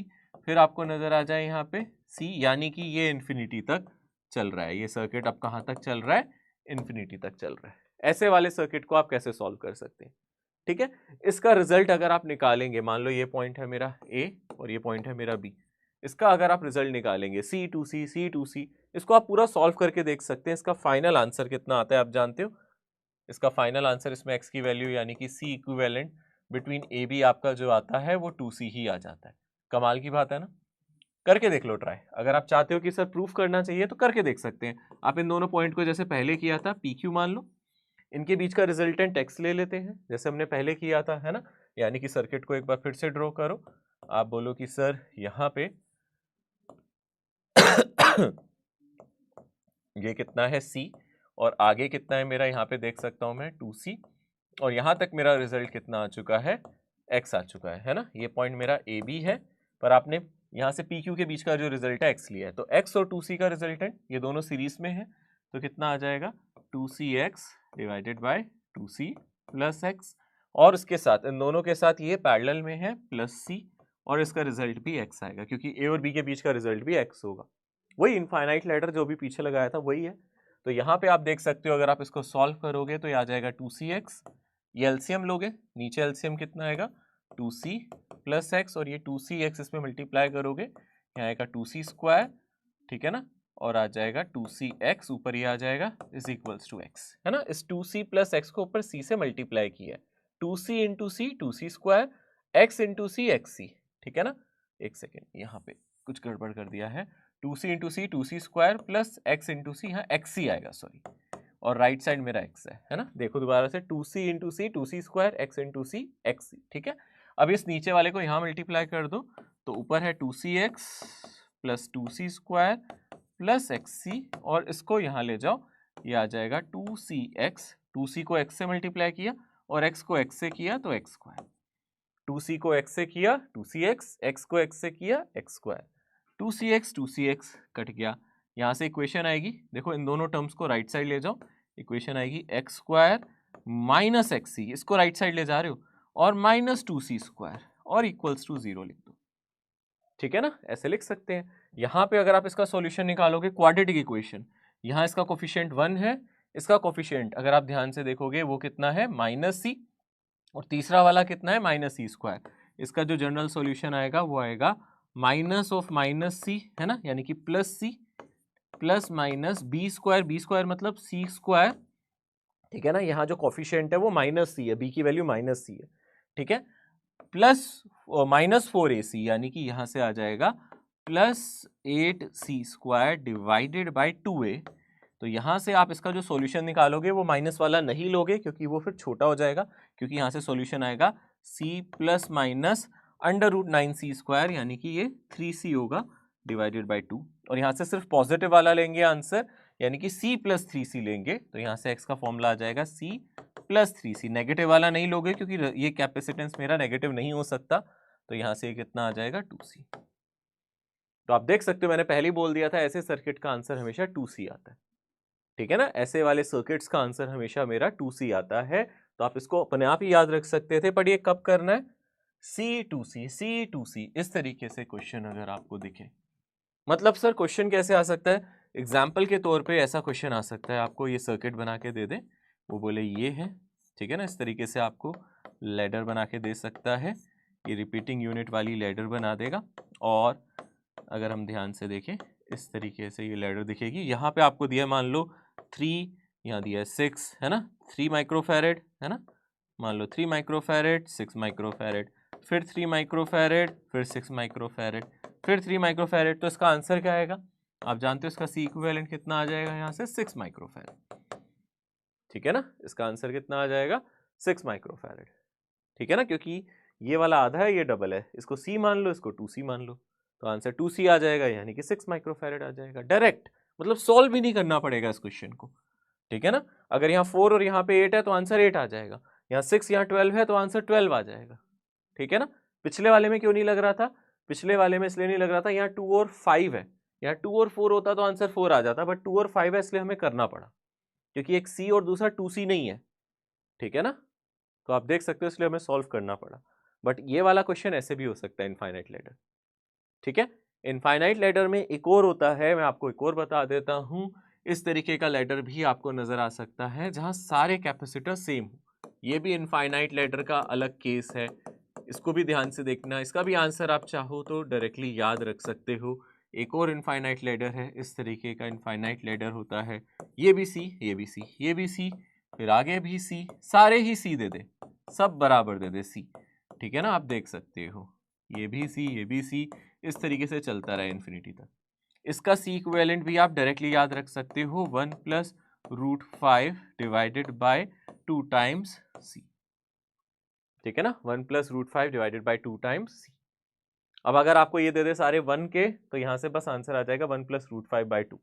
फिर आपको नजर आ जाए यहाँ पे C, यानी कि ये इन्फिनिटी तक चल रहा है। ये सर्किट अब कहाँ तक चल रहा है? इन्फिनिटी तक चल रहा है। ऐसे वाले सर्किट को आप कैसे सॉल्व कर सकते हैं? ठीक है, इसका रिजल्ट अगर आप निकालेंगे, मान लो ये पॉइंट है मेरा A और ये पॉइंट है मेरा B, इसका अगर आप रिजल्ट निकालेंगे C2C C2C, इसको आप पूरा सॉल्व करके देख सकते हैं। इसका फाइनल आंसर कितना आता है आप जानते हो? इसका फाइनल आंसर, इसमें x की वैल्यू यानी कि C इक्विवेलेंट बिटवीन AB आपका जो आता है वो 2C ही आ जाता है। कमाल की बात है ना? करके देख लो ट्राई। अगर आप चाहते हो कि सर प्रूफ करना चाहिए तो करके देख सकते हैं आप। इन दोनों पॉइंट को जैसे पहले किया था PQ मान लो, इनके बीच का रिजल्टेंट x ले लेते हैं जैसे हमने पहले किया था, है ना? यानी कि सर्किट को एक बार फिर से ड्रॉ करो। आप बोलो कि सर यहाँ पे ये कितना है C और आगे कितना है मेरा, यहाँ पे देख सकता हूं मैं 2C, और यहाँ तक मेरा रिजल्ट कितना आ चुका है? x आ चुका है ना? ये पॉइंट मेरा AB है, पर आपने यहाँ से PQ के बीच का जो रिजल्ट है x लिया है, तो x और 2C का रिजल्टेंट ये दोनों सीरीज में है, तो कितना आ जाएगा? 2CX divided by 2C plus x, और इसके साथ इन दोनों के साथ ये पैरेलल में है प्लस C, और इसका रिजल्ट भी x आएगा क्योंकि A और B के बीच का रिजल्ट भी x होगा। वही इनफाइनाइट लैडर जो भी पीछे लगाया था वही है। तो यहाँ पे आप देख सकते हो, अगर आप इसको सॉल्व करोगे तो ये आ जाएगा 2CX, ये एलसीएम लोगे, नीचे एलसीएम कितना आएगा? 2C प्लस x, और ये 2CX इसमें मल्टीप्लाई करोगे यहाँ आएगा 2C स्क्वायर, ठीक है ना? और आ जाएगा 2CX, ऊपर ये आ जाएगा इज इक्वल्स टू x, है ना? इस 2C प्लस x को ऊपर C से मल्टीप्लाई किया है, 2C into C 2C square, x into C XC, ठीक है ना? एक सेकेंड, यहाँ पे कुछ गड़बड़ कर दिया है। 2C into C 2C square plus x into C, यहाँ XC आएगा सॉरी, और राइट साइड मेरा x है ना? देखो दोबारा से 2C into C 2C square x into C XC, ठीक है? अब इस नीचे वाले को यहाँ मल्टीप्लाई कर दो, तो ऊपर है 2CX plus 2C square plus XC, और इसको यहाँ ले जाओ, ये आ जाएगा 2CX, 2C को x से मल्टीप्लाई किया और x को x से किया तो x स्क्वायर, 2C को x से किया 2CX, x को x से किया x स्क्वायर, 2CX कट गया। यहाँ से इक्वेशन आएगी, देखो इन दोनों टर्म्स को राइट साइड ले जाओ, इक्वेशन आएगी x स्क्वायर माइनस XC, इसको राइट साइड ले जा रहे हो, और माइनस 2C स्क्वायर, और इक्वल्स टू 0 लिख दो, ठीक है ना? ऐसे लिख सकते हैं। यहाँ पे अगर आप इसका सॉल्यूशन निकालोगे क्वाड्रेटिक इक्वेशन, यहाँ इसका कोफिशिएंट 1 है, इसका कोफिशिएंट अगर आप ध्यान से देखोगे वो कितना है? -C, और तीसरा वाला कितना है? -C square. इसका जो जनरल सॉल्यूशन आएगा वो आएगा माइनस ऑफ -C, है ना? यानी कि plus C plus minus B square मतलब C स्क्वायर, ठीक है ना? यहाँ जो कोफिशिएंट है वो -C है, B की वैल्यू -C है, ठीक है? प्लस -4AC, यानी कि यहाँ से आ जाएगा plus 8C square divided by 2A। तो यहाँ से आप इसका जो सॉल्यूशन निकालोगे वो माइनस वाला नहीं लोगे क्योंकि वो फिर छोटा हो जाएगा, क्योंकि यहाँ से सॉल्यूशन आएगा C plus minus √9C square, यानी कि ये 3C होगा डिवाइडेड बाई 2, और यहाँ से सिर्फ पॉजिटिव वाला लेंगे आंसर, यानी कि C प्लस 3C लेंगे, तो यहाँ से x का फॉर्मूला आ जाएगा C प्लस 3C। नेगेटिव वाला नहीं लोगे क्योंकि ये कैपेसिटेंस मेरा नेगेटिव नहीं हो सकता, तो यहाँ से कितना आ जाएगा? 2C। तो आप देख सकते हो मैंने पहले ही बोल दिया था ऐसे सर्किट का आंसर हमेशा 2C आता है, ठीक है ना? ऐसे वाले सर्किट्स का आंसर हमेशा मेरा 2C आता है, तो आप इसको अपने आप ही याद रख सकते थे। पर ये कब करना है? C2C इस तरीके से क्वेश्चन अगर आपको दिखे, मतलब सर क्वेश्चन कैसे आ सकता है? एग्जाम्पल के तौर पे ऐसा क्वेश्चन आ सकता है, आपको ये सर्किट बना के दे दे, वो बोले ये है, ठीक है ना? इस तरीके से आपको लैडर बना के दे सकता है, ये रिपीटिंग यूनिट वाली लैडर बना देगा, और अगर हम ध्यान से देखें इस तरीके से ये लैडर दिखेगी। यहाँ पे आपको दिया मान लो 3, यहाँ दिया है 6, है ना? 3 माइक्रोफैरेड, है ना? मान लो 3 माइक्रोफैरेड 6 माइक्रोफैरेड, फिर 3 माइक्रोफैरेड, फिर 6 माइक्रोफैरेड, फिर 3 माइक्रोफैरेड। तो इसका आंसर क्या आएगा? आप जानते हो इसका C इक्विवेलेंट कितना आ जाएगा? यहाँ से 6 माइक्रोफैरेड, ठीक है ना? इसका आंसर कितना आ जाएगा? 6 माइक्रोफैरेड, ठीक है ना? क्योंकि ये वाला आधा है, ये डबल है, इसको C मान लो, इसको 2C मान लो, तो आंसर 2C आ जाएगा, यानी कि 6 माइक्रोफैरेड आ जाएगा डायरेक्ट, मतलब सॉल्व भी नहीं करना पड़ेगा इस क्वेश्चन को, ठीक है ना। अगर यहाँ 4 और यहाँ पे 8 है तो आंसर 8 आ जाएगा, यहाँ 6 यहाँ 12 है तो आंसर 12 आ जाएगा, ठीक है ना। पिछले वाले में क्यों नहीं लग रहा था, पिछले वाले में इसलिए नहीं लग रहा था, यहाँ 2 और 5 है, यहाँ 2 और 4 होता तो आंसर 4 आ जाता, बट 2 और 5 है इसलिए हमें करना पड़ा, क्योंकि एक C और दूसरा 2C नहीं है, ठीक है ना। तो आप देख सकते हो इसलिए हमें सॉल्व करना पड़ा, बट ये वाला क्वेश्चन ऐसे भी हो सकता है इनफाइनाइट लैडर, ठीक है। इनफाइनाइट लैडर में एक और होता है, मैं आपको एक और बता देता हूं, इस तरीके का लैडर भी आपको नजर आ सकता है जहां सारे कैपेसिटर सेम हो, ये भी इनफाइनाइट लैडर का अलग केस है, इसको भी ध्यान से देखना, इसका भी आंसर आप चाहो तो डायरेक्टली याद रख सकते हो। एक और इनफाइनाइट लैडर है, इस तरीके का इनफाइनाइट लैडर होता है, ये भी सी, ये भी सी, ये भी सी, फिर आगे भी सी, सारे ही सी दे दे, सब बराबर दे दे सी, ठीक है ना। आप देख सकते हो ये भी सी, ये भी सी, इस तरीके से चलता रहा इन्फिनिटी तक। इसका सी इक्विवेलेंट भी आप डायरेक्टली याद रख सकते हो, 1 plus root 5 divided by 2 times C, ठीक है ना, 1 plus root 5 divided by 2 times C. अब अगर आपको ये दे दे सारे 1 के, तो यहां से बस आंसर आ जाएगा 1 प्लस रूट 5 बाय 2।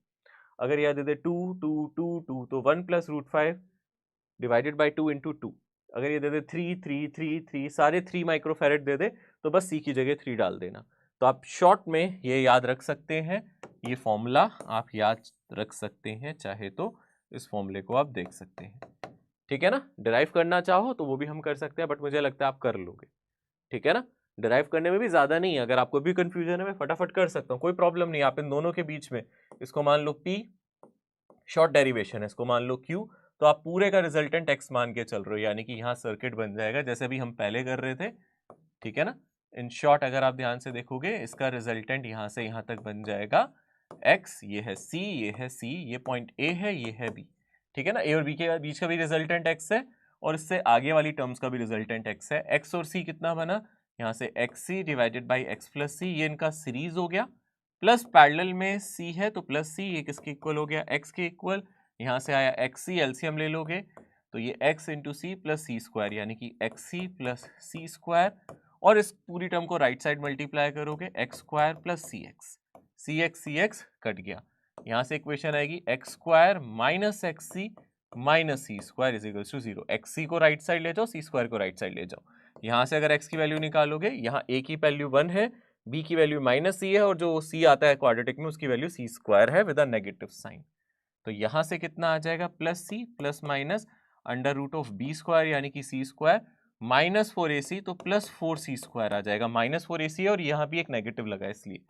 अगर यह दे दे 2 2 2 2, तो 1 plus root 5 divided by 2 into 2। अगर ये दे दे 3 3 3 3, सारे 3 माइक्रोफैरेड दे दे, तो बस सी की जगह 3 डाल देना। तो आप शॉर्ट में ये याद रख सकते हैं, ये फॉर्मूला आप याद रख सकते हैं, चाहे तो इस फॉर्मूले को आप देख सकते हैं, ठीक है ना। डिराइव करना चाहो तो वो भी हम कर सकते हैं, बट मुझे लगता है आप कर लोगे, ठीक है ना। डिराइव करने में भी ज्यादा नहीं है, अगर आपको भी कंफ्यूजन है मैं फटाफट कर सकता हूँ, कोई प्रॉब्लम नहीं। आप इन दोनों के बीच में इसको मान लो P, शॉर्ट डेरिवेशन है, इसको मान लो Q, तो आप पूरे का रिजल्टेंट X मान के चल रहे हो, यानी कि यहाँ सर्किट बन जाएगा जैसे भी हम पहले कर रहे थे, ठीक है ना। इन शॉर्ट अगर आप ध्यान से देखोगे, इसका रिजल्टेंट यहाँ से यहाँ तक बन जाएगा X, ये है C, ये है C, ये पॉइंट A है, ये है B, ठीक है ना। A और B के बीच का भी रिजल्टेंट X है, और इससे आगे वाली टर्म्स का भी रिजल्टेंट X है। X और C कितना बना, यहाँ से XC divided by X plus C, ये इनका सीरीज हो गया, प्लस पैरेलल में C है तो प्लस C, ये किसके इक्वल हो गया, X के इक्वल, यहाँ से आया XC, एलसीएम ले लोगे तो ये X इंटू सी प्लस सी स्क्वायर, यानी कि XC प्लस सी स्क्वायर, और इस पूरी टर्म को राइट साइड मल्टीप्लाई करोगे, x square plus c x cut गया, यहाँ से इक्वेशन आएगी x square minus x c minus c square is equal to 0। X c को राइट साइड ले जाओ, सी स्क्वायर को राइट साइड ले जाओ, यहाँ से अगर एक्स की वैल्यू निकालोगे, यहाँ ए की वैल्यू 1 है, बी की वैल्यू माइनस सी है, और जो सी आता है क्वाड्रेटिक में उसकी वैल्यू सी स्क्वायर है विद अ नेगेटिव साइन। तो यहाँ से कितना आ जाएगा, plus C plus minus under root of B square, यानी कि सी स्क्वायर माइनस 4ac, तो प्लस 4c स्क्वायर आ जाएगा, माइनस 4ac है और यहाँ भी एक नेगेटिव लगा इसलिए,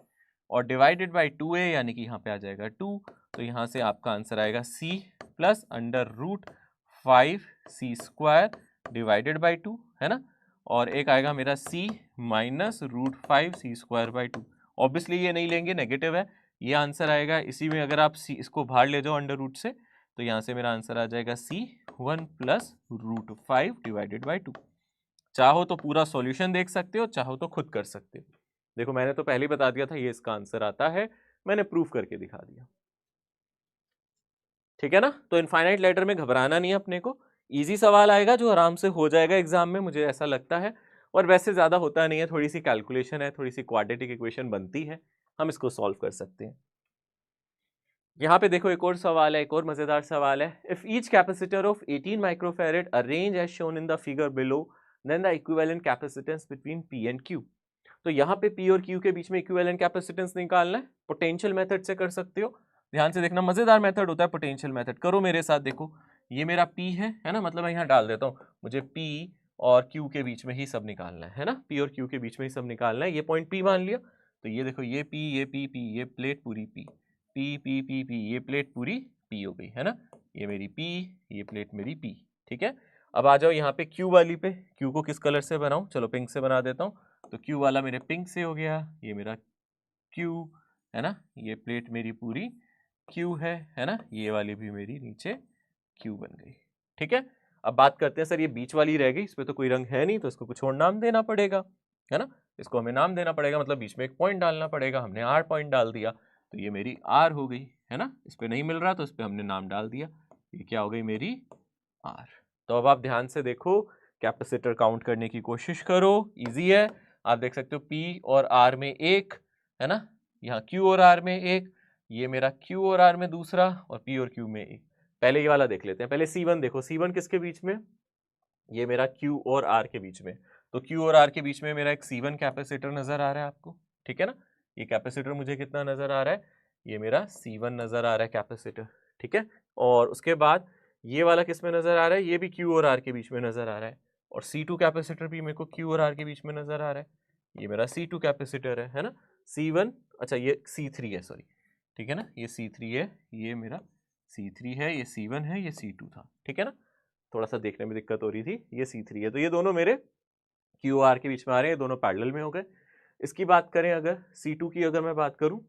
और डिवाइडेड बाई 2a, यानी कि यहाँ पे आ जाएगा 2, तो यहाँ से आपका आंसर आएगा c plus under root 5c square divided by 2, है ना, और एक आएगा मेरा c minus root 5c square by 2। Obviously ये नहीं लेंगे, नेगेटिव है, ये आंसर आएगा, इसी में अगर आप c इसको बाहर ले जाओ अंडर रूट से, तो यहाँ से मेरा आंसर आ जाएगा c 1 plus root 5 divided by 2। चाहो तो पूरा सॉल्यूशन देख सकते हो, चाहो तो खुद कर सकते हो। देखो मैंने तो पहले ही बता दिया था ये इसका आंसर आता है, मैंने प्रूफ करके दिखा दिया, ठीक है ना। तो इनफाइनाइट लैडर में घबराना नहीं है अपने को, इजी सवाल आएगा जो आराम से हो जाएगा एग्जाम में, मुझे ऐसा लगता है, और वैसे ज्यादा होता नहीं है, थोड़ी सी कैलकुलेशन है, थोड़ी सी क्वाड्रेटिक इक्वेशन बनती है, हम इसको सॉल्व कर सकते हैं। यहाँ पे देखो एक और सवाल है, एक और मजेदार सवाल है, if each capacitor of 18 microfarad arrange as shown in the figure below, then the equivalent capacitance between P and Q। तो यहाँ पे P और Q के बीच में इक्विवेलेंट कैपेसिटेंस निकालना है, पोटेंशियल मेथड से कर सकते हो, ध्यान से देखना, मजेदार मेथड होता है पोटेंशियल मेथड, करो मेरे साथ। देखो ये मेरा P है ना, मतलब मैं यहाँ डाल देता हूँ, मुझे P और Q के बीच में ही सब निकालना है ना, P और Q के बीच में ही सब निकालना है, ये पॉइंट P मान लिया, तो ये देखो ये P, ये P, P, ये प्लेट पूरी P, P P P P, ये प्लेट पूरी P हो गई, है ना, ये मेरी P, ये प्लेट मेरी P, ठीक है। अब आ जाओ यहाँ पे Q वाली पे, Q को किस कलर से बनाऊं, चलो पिंक से बना देता हूँ, तो Q वाला मेरे पिंक से हो गया, ये मेरा Q है ना, ये प्लेट मेरी पूरी Q है ना, ये वाली भी मेरी नीचे Q बन गई, ठीक है। अब बात करते हैं, सर ये बीच वाली रह गई, इस पे तो कोई रंग है नहीं, तो इसको कुछ और नाम देना पड़ेगा, है ना, इसको हमें नाम देना पड़ेगा, मतलब बीच में एक पॉइंट डालना पड़ेगा, हमने R पॉइंट डाल दिया, तो ये मेरी R हो गई, है ना, इस पे नहीं मिल रहा तो इस पे हमने नाम डाल दिया, ये क्या हो गई मेरी R। तो अब आप ध्यान से देखो कैपेसिटर काउंट करने की कोशिश करो, इजी है। आप देख सकते हो P और R में एक है ना, यहाँ Q और R में एक, ये मेरा Q और R में दूसरा, और P और Q में एक। पहले ये वाला देख लेते हैं। पहले C1 देखो, C1 किसके बीच में, ये मेरा Q और R के बीच में। तो Q और R के बीच में मेरा एक C1 कैपेसिटर नजर आ रहा है आपको, ठीक है ना। ये कैपेसिटर मुझे कितना नजर आ रहा है, ये मेरा C1 नजर आ रहा है कैपेसिटर, ठीक है। और उसके बाद ये वाला किस में नजर आ रहा है, ये भी Q और R के बीच में नजर आ रहा है। और C2 कैपेसिटर भी मेरे को Q और R के बीच में नजर आ रहा है, ये मेरा C2 कैपेसिटर है ना। C1, अच्छा ये C3 है, सॉरी, ठीक है ना, ये C3 है, ये मेरा C3 है, ये C1 है, ये C2 था, ठीक है ना। थोड़ा सा देखने में दिक्कत हो रही थी, ये C3 है। तो ये दोनों मेरे Q R के बीच में आ रहे हैं, दोनों पैरेलल में हो गए। इसकी बात करें अगर C2 की, अगर मैं बात करूं,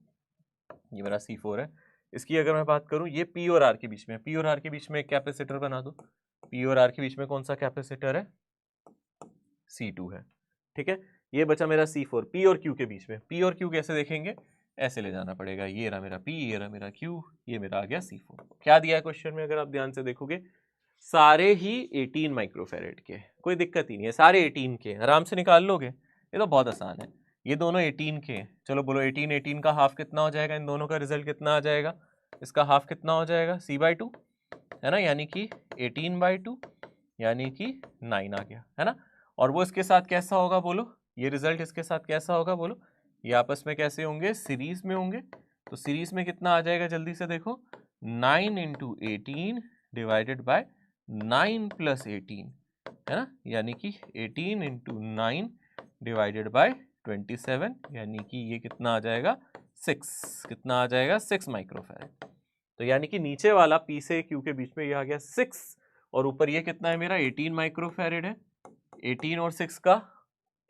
ये मेरा C4 है, इसकी अगर मैं बात करूं, ये P और R के बीच में, P और R के बीच में एक कैपेसिटर बना दो। P और R के बीच में कौन सा कैपेसिटर है, C2 है, ठीक है। ये बचा मेरा C4, P और Q के बीच में। P और Q कैसे देखेंगे, ऐसे ले जाना पड़ेगा, ये रहा मेरा P, ये रहा मेरा Q, ये मेरा आ गया C4। क्या दिया है क्वेश्चन में, अगर आप ध्यान से देखोगे, सारे ही 18 माइक्रोफेरेड के, कोई दिक्कत ही नहीं है, सारे 18 के, आराम से निकाल लोगे, ये तो बहुत आसान है। ये दोनों 18 के, चलो बोलो 18, 18 का हाफ कितना हो जाएगा, इन दोनों का रिजल्ट कितना आ जाएगा, इसका हाफ कितना हो जाएगा, C/2 है ना, यानी कि 18/2, यानी कि 9 आ गया, है ना। और वो इसके साथ कैसा होगा बोलो, ये रिजल्ट इसके साथ कैसा होगा बोलो, ये आपस में कैसे होंगे, सीरीज में होंगे। तो सीरीज में कितना आ जाएगा, जल्दी से देखो, 9 × 18 डिवाइडेड बाय 9 + 18 है ना, यानी कि 18 × 9 डिवाइडेड बाय 27, यानी कि ये कितना आ जाएगा, 6, कितना आ जाएगा, 6 माइक्रोफैरेड। तो यानी कि नीचे वाला P से Q के बीच में ये आ गया 6, और ऊपर ये कितना है मेरा, 18 माइक्रोफैरेड है। 18 और 6 का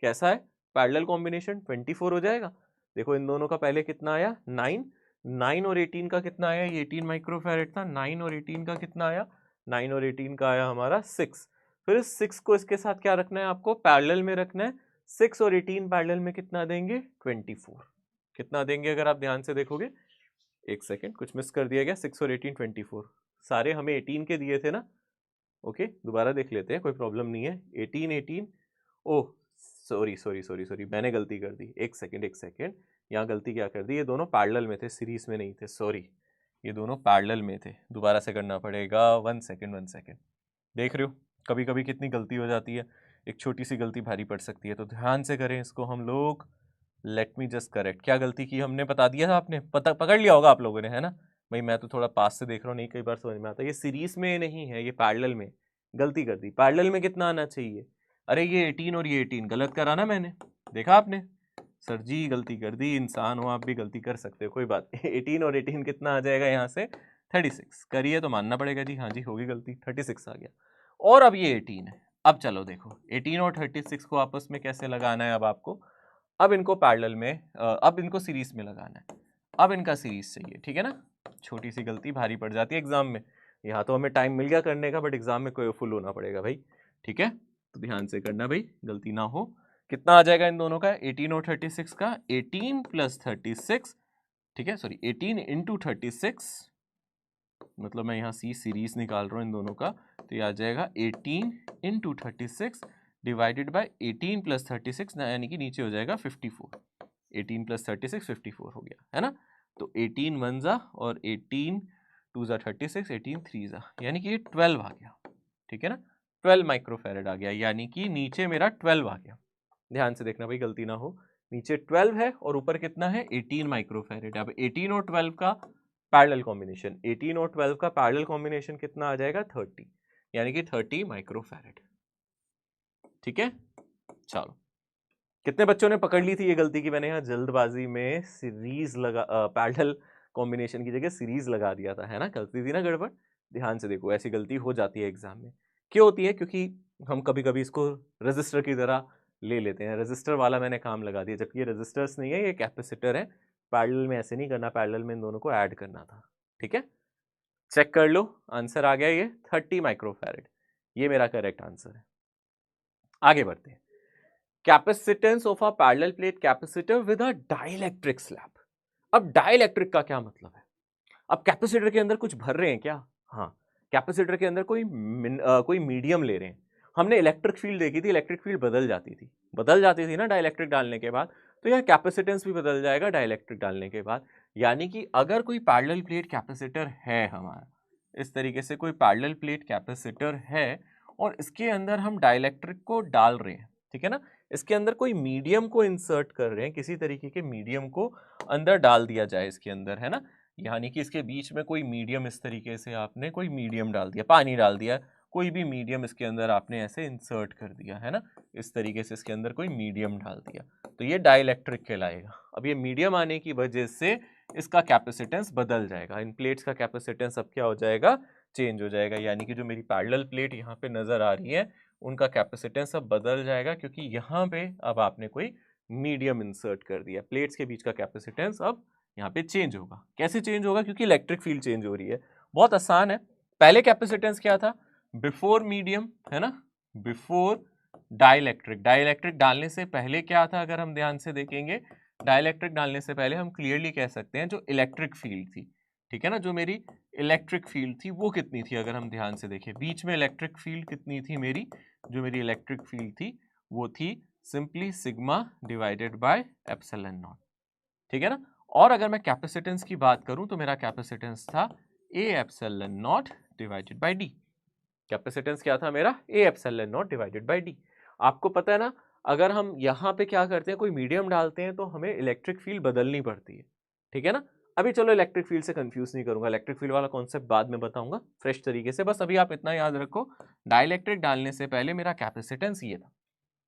कैसा है, पैरेलल कॉम्बिनेशन, 24 हो जाएगा। देखो इन दोनों का पहले कितना आया, 9, 9 और 18 का कितना आया, ये 18 माइक्रोफैरेड था, 9 और 18 का कितना आया, 9 और 18 का आया हमारा 6। फिर इस 6 को इसके साथ क्या रखना है आपको, पैरेलल में रखना है। 6 और 18 पैरेलल में कितना देंगे, 24, कितना देंगे, अगर आप ध्यान से देखोगे, एक सेकेंड, कुछ मिस कर दिया गया, 6 और 18 24, सारे हमें 18 के दिए थे ना, ओके, दोबारा देख लेते हैं, कोई प्रॉब्लम नहीं है। 18, 18, oh sorry sorry sorry sorry, मैंने गलती कर दी, एक सेकेंड एक सेकेंड, यहाँ गलती क्या कर दी, ये दोनों पैरेलल में थे, सीरीज में नहीं थे, सॉरी, ये दोनों पैरेलल में थे, दोबारा से करना पड़ेगा, 1 सेकेंड 1 सेकेंड। देख रहे हो कभी कभी कितनी गलती हो जाती है, एक छोटी सी गलती भारी पड़ सकती है, तो ध्यान से करें इसको हम लोग। लेट मी जस्ट करेक्ट, क्या गलती की हमने, बता दिया था आपने, पता पकड़ लिया होगा आप लोगों ने, है ना भाई, मैं तो थोड़ा पास से देख रहा हूँ, नहीं कई बार समझ में आता है, ये सीरीज में नहीं है, ये पैरेलल में, गलती कर दी। पैरेलल में कितना आना चाहिए, अरे ये 18 और ये 18, गलत करा ना मैंने, देखा आपने, सर जी गलती कर दी, इंसान हो आप भी गलती कर सकते हो, कोई बात नहीं। 18 और 18 कितना आ जाएगा यहाँ से, 36, करिए तो मानना पड़ेगा जी, हाँ जी होगी गलती, 36 आ गया। और अब ये 18 है, अब चलो देखो 18 और 36 को आपस में कैसे लगाना है अब आपको, अब इनको पैरेलल में, अब इनको सीरीज में लगाना है, अब इनका सीरीज चाहिए, ठीक है ना। छोटी सी गलती भारी पड़ जाती है एग्जाम में, यहाँ तो हमें टाइम मिल गया करने का, बट एग्जाम में कोई फुल होना पड़ेगा भाई, ठीक है, तो ध्यान से करना भाई, गलती ना हो। कितना आ जाएगा इन दोनों का, 18 और 36 का, 18 + 36, ठीक है, सॉरी 18 × 36, मतलब मैं यहाँ सी सीरीज निकाल रहा हूँ इन दोनों का, तो ये आ जाएगा 18 × 36 डिवाइडेड बाय 18 + 36, यानी कि नीचे हो जाएगा 54, 18 + 36 54 हो गया, है ना। तो 18 1 जा और 18 2 जा 36, 18 3 जा, यानी कि ये 12 आ गया, ठीक है ना, 12 माइक्रोफैरेड आ गया, यानी कि नीचे मेरा 12 आ गया। ध्यान से देखना भाई गलती ना हो, नीचे 12 है और ऊपर कितना है, 18 माइक्रोफैरेड। अब 18 और 12 का पैरेलल कॉम्बिनेशन, 18 और 12 का पैरेलल कॉम्बिनेशन कितना आ जाएगा, 30, यानी कि 30 माइक्रोफैरेड, ठीक है। चलो, कितने बच्चों ने पकड़ ली थी ये गलती की, मैंने यहाँ जल्दबाजी में सीरीज लगा, पैरेलल कॉम्बिनेशन की जगह सीरीज लगा दिया था, है ना, गलती थी ना गड़बड़। ध्यान से देखो, ऐसी गलती हो जाती है एग्जाम में, क्यों होती है, क्योंकि हम कभी कभी इसको रजिस्टर की तरह ले लेते हैं, रजिस्टर वाला मैंने काम लगा दिया, जबकि ये रजिस्टर्स नहीं है, ये कैपेसिटर है। पैरेलल में ऐसे नहीं करना, पैरेलल में इन दोनों को ऐड करना था, ठीक है। चेक कर लो, आंसर आ गया ये 30 माइक्रोफैरेड, ये मेरा करेक्ट आंसर है। आगे बढ़ते हैं, capacitance of a parallel plate capacitor with a dielectric slab. अब डाइलेक्ट्रिक का क्या मतलब है, अब कैपेसिटर के अंदर कुछ भर रहे हैं क्या, हाँ, कैपेसिटर के अंदर कोई मीडियम ले रहे हैं, हमने इलेक्ट्रिक फील्ड देखी थी, इलेक्ट्रिक फील्ड बदल जाती थी ना डाइलेक्ट्रिक डालने के बाद, तो यार कैपेसिटेंस भी बदल जाएगा डाइलेक्ट्रिक डालने के बाद। यानी कि अगर कोई पैरेलल प्लेट कैपेसिटर है हमारा, इस तरीके से कोई पैरेलल प्लेट कैपेसिटर है और इसके अंदर हम डाइलेक्ट्रिक को डाल रहे हैं, ठीक है ना, इसके अंदर कोई मीडियम को इंसर्ट कर रहे हैं, किसी तरीके के मीडियम को अंदर डाल दिया जाए इसके अंदर, है ना, यानी कि इसके बीच में कोई मीडियम, इस तरीके से आपने कोई मीडियम डाल दिया, पानी डाल दिया, कोई भी मीडियम इसके अंदर आपने ऐसे इंसर्ट कर दिया, है ना, इस तरीके से इसके अंदर कोई मीडियम डाल दिया, तो ये डाइलेक्ट्रिक कहलाएगा। अब ये मीडियम आने की वजह से इसका कैपेसिटेंस बदल जाएगा, इन प्लेट्स का कैपेसिटेंस अब क्या हो जाएगा, चेंज हो जाएगा। यानी कि जो मेरी पैरेलल प्लेट यहाँ पे नजर आ रही है उनका कैपेसिटेंस अब बदल जाएगा, क्योंकि यहाँ पे अब आपने कोई मीडियम इंसर्ट कर दिया, प्लेट्स के बीच का कैपेसिटेंस अब यहाँ पे चेंज होगा। कैसे चेंज होगा, क्योंकि इलेक्ट्रिक फील्ड चेंज हो रही है। बहुत आसान है, पहले कैपेसिटेंस क्या था, बिफोर मीडियम, है ना, बिफोर डाइलेक्ट्रिक, डाइलेक्ट्रिक डालने से पहले क्या था, अगर हम ध्यान से देखेंगे, डाइलेक्ट्रिक डालने से पहले हम क्लियरली कह सकते हैं जो इलेक्ट्रिक फील्ड थी, ठीक है ना, जो मेरी इलेक्ट्रिक फील्ड थी वो कितनी थी, अगर हम ध्यान से देखें बीच में इलेक्ट्रिक फील्ड कितनी थी मेरी, जो मेरी इलेक्ट्रिक फील्ड थी वो थी simply sigma divided by epsilon not, ठीक है ना। और अगर मैं कैपेसिटेंस की बात करूं तो मेरा कैपेसिटेंस था ए epsilon naught divided by D, capacitance क्या था मेरा, ए epsilon naught divided by D. आपको पता है ना, अगर हम यहाँ पे क्या करते हैं, कोई मीडियम डालते हैं तो हमें इलेक्ट्रिक फील्ड बदलनी पड़ती है, ठीक है ना। अभी चलो इलेक्ट्रिक फील्ड से कंफ्यूज नहीं करूंगा, इलेक्ट्रिक फील्ड वाला कॉन्सेप्ट बाद में बताऊंगा फ्रेश तरीके से, बस अभी आप इतना याद रखो, डाइलेक्ट्रिक डालने से पहले मेरा कैपेसिटेंस ये था,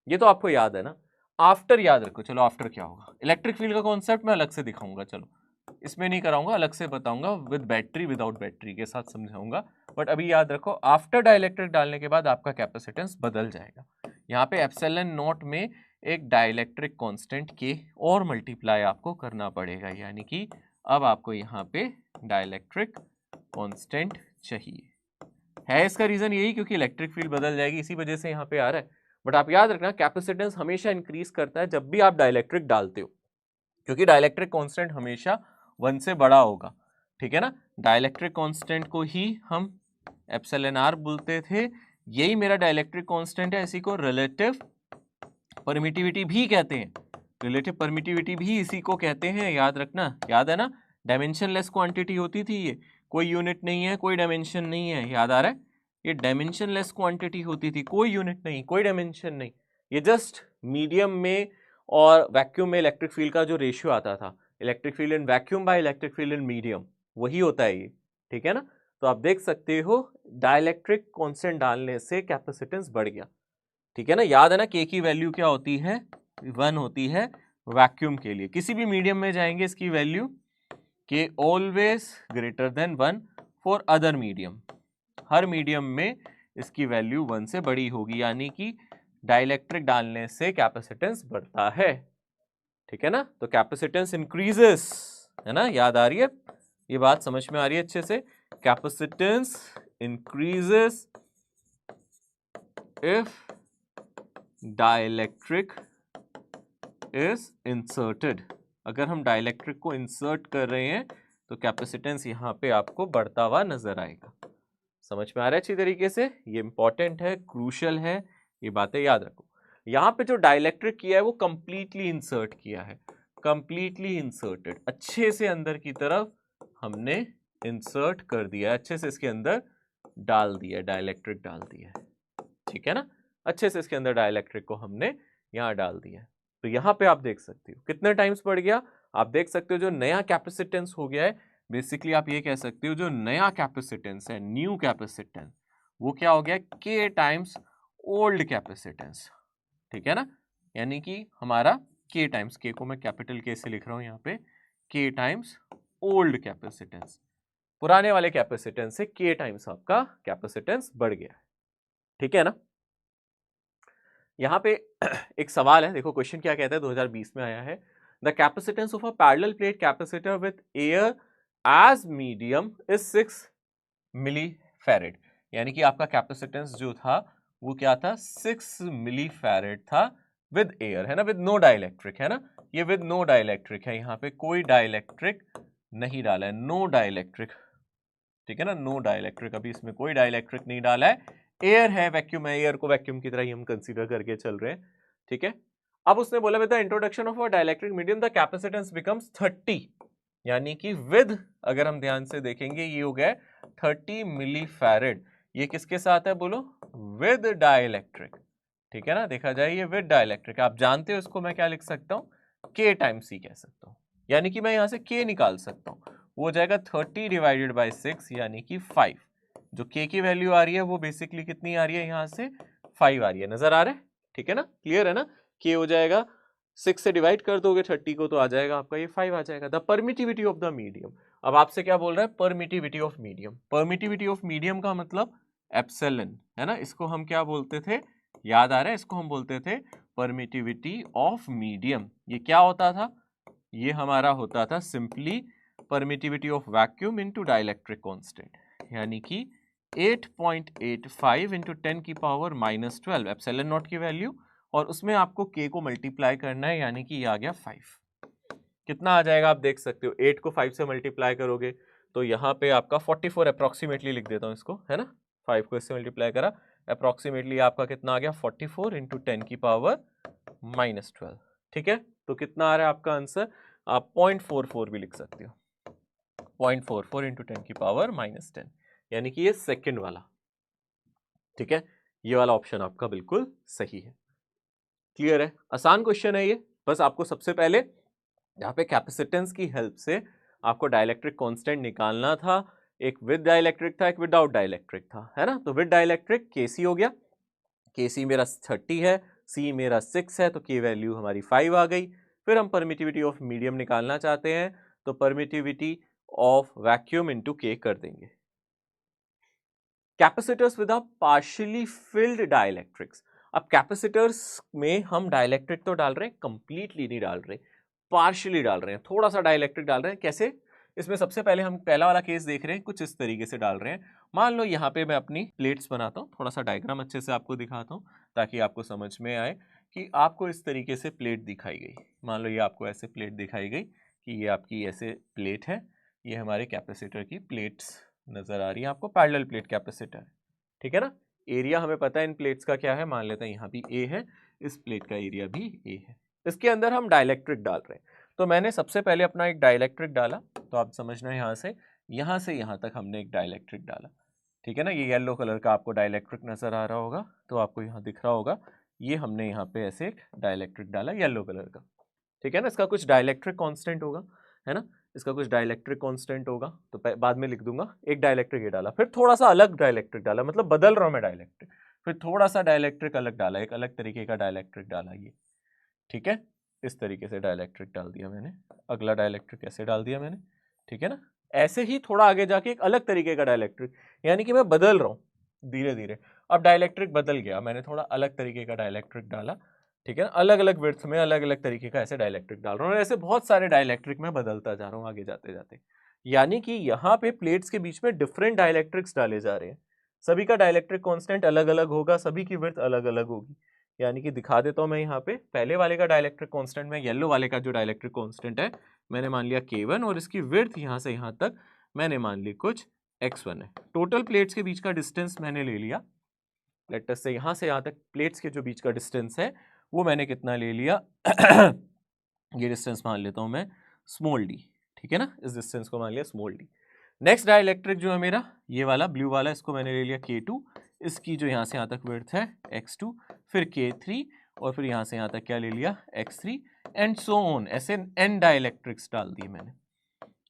ये तो आपको याद है ना। आफ्टर याद रखो, चलो आफ्टर क्या होगा, इलेक्ट्रिक फील्ड का कॉन्सेप्ट मैं अलग से दिखाऊंगा, चलो इसमें नहीं कराऊंगा, अलग से बताऊंगा, विद बैटरी विदाउट बैटरी के साथ समझाऊंगा। बट अभी याद रखो, आफ्टर डाइलेक्ट्रिक डालने के बाद आपका कैपेसिटेंस बदल जाएगा। यहाँ पे एप्सिलॉन नॉट में एक डाइलेक्ट्रिक कांस्टेंट के और मल्टीप्लाई आपको करना पड़ेगा, यानी कि अब आपको यहाँ पे डाइलेक्ट्रिक कांस्टेंट चाहिए है। इसका रीजन यही क्योंकि इलेक्ट्रिक फील्ड बदल जाएगी, इसी वजह से यहाँ पे आ रहा है। बट आप याद रखना, कैपेसिटेंस हमेशा इंक्रीज करता है जब भी आप डाइलेक्ट्रिक डालते हो, क्योंकि डाइलेक्ट्रिक कांस्टेंट हमेशा 1 से बड़ा होगा, ठीक है ना। डाइलेक्ट्रिक कांस्टेंट को ही हम एप्सिलॉन आर बोलते थे, यही मेरा डाइलेक्ट्रिक कांस्टेंट है, इसी को रिलेटिव परमिटिविटी भी कहते हैं, रिलेटिव परमिटिविटी भी इसी को कहते हैं, याद रखना, याद है ना, डायमेंशनलेस क्वांटिटी होती थी ये, कोई यूनिट नहीं है, कोई डायमेंशन नहीं है, याद आ रहा है, ये डायमेंशनलेस क्वांटिटी होती थी, कोई यूनिट नहीं, कोई डायमेंशन नहीं, ये जस्ट मीडियम में और वैक्यूम में इलेक्ट्रिक फील्ड का जो रेशियो आता था, electric field in vacuum by electric field in medium, वही होता है ये, ठीक है ना। तो आप देख सकते हो डाइलेक्ट्रिक कांस्टेंट डालने से कैपेसिटेंस बढ़ गया, ठीक है ना। याद है ना, के की वैल्यू क्या होती है, 1 होती है वैक्यूम के लिए, किसी भी मीडियम में जाएंगे इसकी वैल्यू के always greater than 1 for other medium, her medium में इसकी वैल्यू 1 से बड़ी होगी, यानी कि डाइलेक्ट्रिक डालने से कैपेसिटेंस बढ़ता है, ठीक है ना। तो कैपेसिटेंस इंक्रीजेस, है ना, याद आ रही है, ये बात समझ में आ रही है अच्छे से, capacitance increases if dielectric is inserted, अगर हम डाइलेक्ट्रिक को इंसर्ट कर रहे हैं तो कैपेसिटेंस यहाँ पे आपको बढ़ता हुआ नजर आएगा। समझ में आ रहा है अच्छी तरीके से, ये इंपॉर्टेंट है, क्रूशियल है, ये बातें याद रखो। यहाँ पे जो डाइलेक्ट्रिक किया है वो कंप्लीटली इंसर्ट किया है, कंप्लीटली इंसर्टेड, अच्छे से अंदर की तरफ हमने इंसर्ट कर दिया, अच्छे से इसके अंदर डाल दिया, डाइलेक्ट्रिक डाल दिया है, ठीक है ना, अच्छे से इसके अंदर डाइलेक्ट्रिक को हमने यहाँ डाल दिया है। तो यहाँ पे आप देख सकते हो कितने टाइम्स बढ़ गया, आप देख सकते हो जो नया कैपेसिटेंस हो गया है, बेसिकली आप ये कह सकते हो जो नया कैपेसिटेंस है, न्यू कैपेसिटेंस, वो क्या हो गया, के टाइम्स ओल्ड कैपेसिटेंस, ठीक है ना, यानी कि हमारा के टाइम्स, के को मैं कैपिटल के से लिख रहा हूं यहाँ पे, के टाइम्स ओल्ड कैपेसिटेंस, पुराने वाले कैपेसिटेंस से के टाइम्स आपका कैपेसिटेंस बढ़ गया है, ठीक है ना। यहाँ पे एक सवाल है, देखो क्वेश्चन क्या कहता है, 2020 में आया है, the capacitance of a parallel plate capacitor with air as medium is 6 milli farad, यानी कि आपका कैपेसिटेंस जो था वो क्या था, 6 मिली फैरेड था विद एयर, है ना, विद नो डाइलेक्ट्रिक, है ना, ये विद नो डाइलेक्ट्रिक है, यहाँ पे कोई डाइलेक्ट्रिक नहीं डाला है, नो डाइलेक्ट्रिक, ठीक है ना, नो डाइलेक्ट्रिक, अभी इसमें कोई डाइलेक्ट्रिक नहीं डाला है, एयर है, वैक्यूम है, एयर को वैक्यूम की तरह ही हम कंसीडर करके चल रहे हैं, ठीक है। अब उसने बोला with the introduction of a dielectric medium the capacitance becomes 30, यानी कि विद, अगर हम ध्यान से देखेंगे ये हो गया 30 मिली फैरेड। ये किसके साथ है बोलो, विद डाइलेक्ट्रिक, ठीक है ना। देखा जाए ये विद डाइलेक्ट्रिक, आप जानते हो इसको मैं क्या लिख सकता हूँ, K टाइम्स C कह सकता हूँ, यानी कि मैं यहां से K निकाल सकता हूँ, वो हो जाएगा 30 डिवाइडेड बाई 6 यानी कि 5। जो K की वैल्यू आ रही है वो बेसिकली कितनी आ रही है, यहां से 5 आ रही है, नजर आ रहा है, ठीक है ना, क्लियर है ना। K हो जाएगा 6 से डिवाइड कर दोगे 30 को तो आ जाएगा आपका ये 5 आ जाएगा। The permittivity of the medium, अब आपसे क्या बोल रहा है, permittivity of medium. Permittivity of medium का मतलब एप्सिलॉन है ना, इसको हम क्या बोलते थे, याद आ रहा है, इसको हम बोलते थे परमिटिविटी ऑफ मीडियम। ये क्या होता था, ये हमारा होता था simply permittivity of vacuum into dielectric constant, यानी कि 8.85 इंटू 10 की पावर -12 एप्सिलॉन नॉट की वैल्यू, और उसमें आपको K को मल्टीप्लाई करना है, यानी कि ये आ गया 5। कितना आ जाएगा आप देख सकते हो, 8 को 5 से मल्टीप्लाई करोगे तो यहाँ पे आपका 44 अप्रोक्सीमेटली लिख देता हूँ इसको, है ना, 5 को इससे मल्टीप्लाई करा, अप्रोक्सीमेटली आपका कितना आ गया 44 इंटू 10 की पावर -12, ठीक है। तो कितना आ रहा है आपका आंसर, आप 0.44 भी लिख सकते हो, 0.44 इंटू 10 की पावर -10, यानी कि ये सेकंड वाला, ठीक है, ये वाला ऑप्शन आपका बिल्कुल सही है। क्लियर है, आसान क्वेश्चन है ये, बस आपको सबसे पहले यहाँ पे कैपेसिटेंस की हेल्प से आपको डाइलेक्ट्रिक कांस्टेंट निकालना था। एक विद डाइलेक्ट्रिक था, एक विदाउट डाइलेक्ट्रिक था, है ना। तो विद डाइलेक्ट्रिक Kc हो गया, Kc मेरा 30 है, C मेरा 6 है, तो K वैल्यू हमारी 5 आ गई। फिर हम परमिटिविटी ऑफ मीडियम निकालना चाहते हैं, तो permittivity of vacuum into K कर देंगे। Capacitors with a partially field dielectrics, अब कैपेसिटर्स में हम डाइलेक्ट्रिक तो डाल रहे हैं, कंप्लीटली नहीं डाल रहे, पार्शियली डाल रहे हैं, थोड़ा सा डाइलेक्ट्रिक डाल रहे हैं। कैसे, इसमें सबसे पहले हम पहला वाला केस देख रहे हैं, कुछ इस तरीके से डाल रहे हैं। मान लो यहाँ पे मैं अपनी प्लेट्स बनाता हूँ, थोड़ा सा डायग्राम अच्छे से आपको दिखाता हूँ ताकि आपको समझ में आए कि आपको इस तरीके से प्लेट दिखाई गई। मान लो ये आपको ऐसे प्लेट दिखाई गई कि ये आपकी ऐसे प्लेट है, ये हमारे कैपेसिटर की प्लेट्स नजर आ रही है आपको, पैरेलल प्लेट कैपेसिटर, ठीक है ना। एरिया हमें पता है इन प्लेट्स का क्या है, मान लेते हैं यहाँ भी A है, इस प्लेट का एरिया भी A है। इसके अंदर हम डाइलेक्ट्रिक डाल रहे हैं, तो मैंने सबसे पहले अपना एक डाइलेक्ट्रिक डाला, तो आप समझना यहाँ से यहाँ तक हमने एक डाइलेक्ट्रिक डाला, ठीक है ना। ये येलो कलर का आपको डाइलेक्ट्रिक नजर आ रहा होगा, तो आपको यहाँ दिख रहा होगा, ये हमने यहाँ पे ऐसे एक डाइलेक्ट्रिक डाला येलो कलर का, ठीक है ना। इसका कुछ डाइलेक्ट्रिक कांस्टेंट होगा, है ना, इसका कुछ डाइलेक्ट्रिक कांस्टेंट होगा, तो बाद में लिख दूंगा। एक डाइलेक्ट्रिक ये डाला, फिर थोड़ा सा अलग डाइलेक्ट्रिक डाला, मतलब बदल रहा हूं मैं डाइलेक्ट्रिक, फिर थोड़ा सा डाइलेक्ट्रिक अलग डाला, एक अलग तरीके का डाइलेक्ट्रिक डाला ये, ठीक है। इस तरीके से डाइलेक्ट्रिक डाल दिया मैंने, अगला डाइलेक्ट्रिक ऐसे डाल दिया मैंने, ठीक है ना। ऐसे ही थोड़ा आगे जाके एक अलग तरीके का डाइलेक्ट्रिक, यानी कि मैं बदल रहा हूँ धीरे धीरे। अब डाइलेक्ट्रिक बदल गया, मैंने थोड़ा अलग तरीके का डाइलेक्ट्रिक डाला, ठीक है ना, अलग अलग विड्थ में अलग अलग तरीके का ऐसे डाइलेक्ट्रिक डाल रहा हूँ, और ऐसे बहुत सारे डाइलेक्ट्रिक में बदलता जा रहा हूँ आगे जाते जाते। यानी कि यहाँ पे प्लेट्स के बीच में डिफरेंट डाइलेक्ट्रिक्स डाले जा रहे हैं, सभी का डाइलेक्ट्रिक कांस्टेंट अलग अलग होगा, सभी की विड्थ अलग अलग होगी। यानी कि दिखा देता हूं मैं यहाँ पे, पहले वाले का डाइलेक्ट्रिक कांस्टेंट में, येलो वाले का जो डाइलेक्ट्रिक कांस्टेंट है मैंने मान लिया K1, और इसकी विड्थ यहाँ से यहाँ तक मैंने मान ली कुछ x1 है। टोटल प्लेट्स के बीच का डिस्टेंस मैंने ले लिया, लेट अस से यहाँ से यहाँ तक प्लेट्स के जो बीच का डिस्टेंस है वो मैंने कितना ले लिया ये डिस्टेंस मान लेता हूं मैं स्मॉल d, ठीक है ना, इस डिस्टेंस को मान लिया स्मॉल d। नेक्स्ट डाइलेक्ट्रिक जो है मेरा ये वाला ब्लू वाला, इसको मैंने ले लिया K2, इसकी जो यहाँ से यहाँ तक विड्थ है x2, फिर K3, और फिर यहाँ से यहाँ तक क्या ले लिया x3, एंड सो ऑन, ऐसे n डाइलेक्ट्रिक्स डाल दिए मैंने,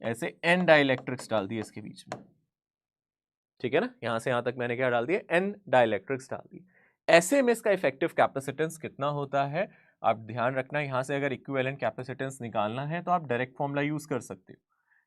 ऐसे n डाइलेक्ट्रिक्स डाल दिए इसके बीच में, ठीक है ना। यहाँ से यहाँ तक मैंने क्या डाल दिया, n डाइलेक्ट्रिक्स डाल दिए। ऐसे में इसका इफेक्टिव कैपेसिटेंस कितना होता है, आप ध्यान रखना, यहाँ से अगर इक्विवेलेंट कैपेसिटेंस निकालना है तो आप डायरेक्ट फॉर्मूला यूज कर सकते हो।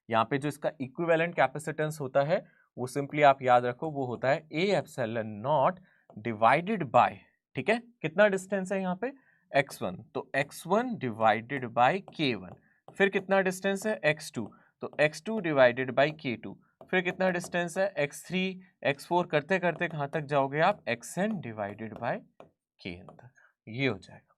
यहाँ पे जो इसका इक्विवेलेंट कैपेसिटेंस होता है वो सिंपली आप याद रखो, वो होता है A epsilon naught divided by, ठीक है, कितना डिस्टेंस है यहाँ पे x1, तो x1 डिवाइडेड बाय k1, फिर कितना डिस्टेंस है x2, तो x2 डिवाइडेड बाय k2, फिर कितना डिस्टेंस है x3, x4, करते करते कहाँ तक जाओगे आप, xn डिवाइडेड बाय kn तक, ये हो जाएगा,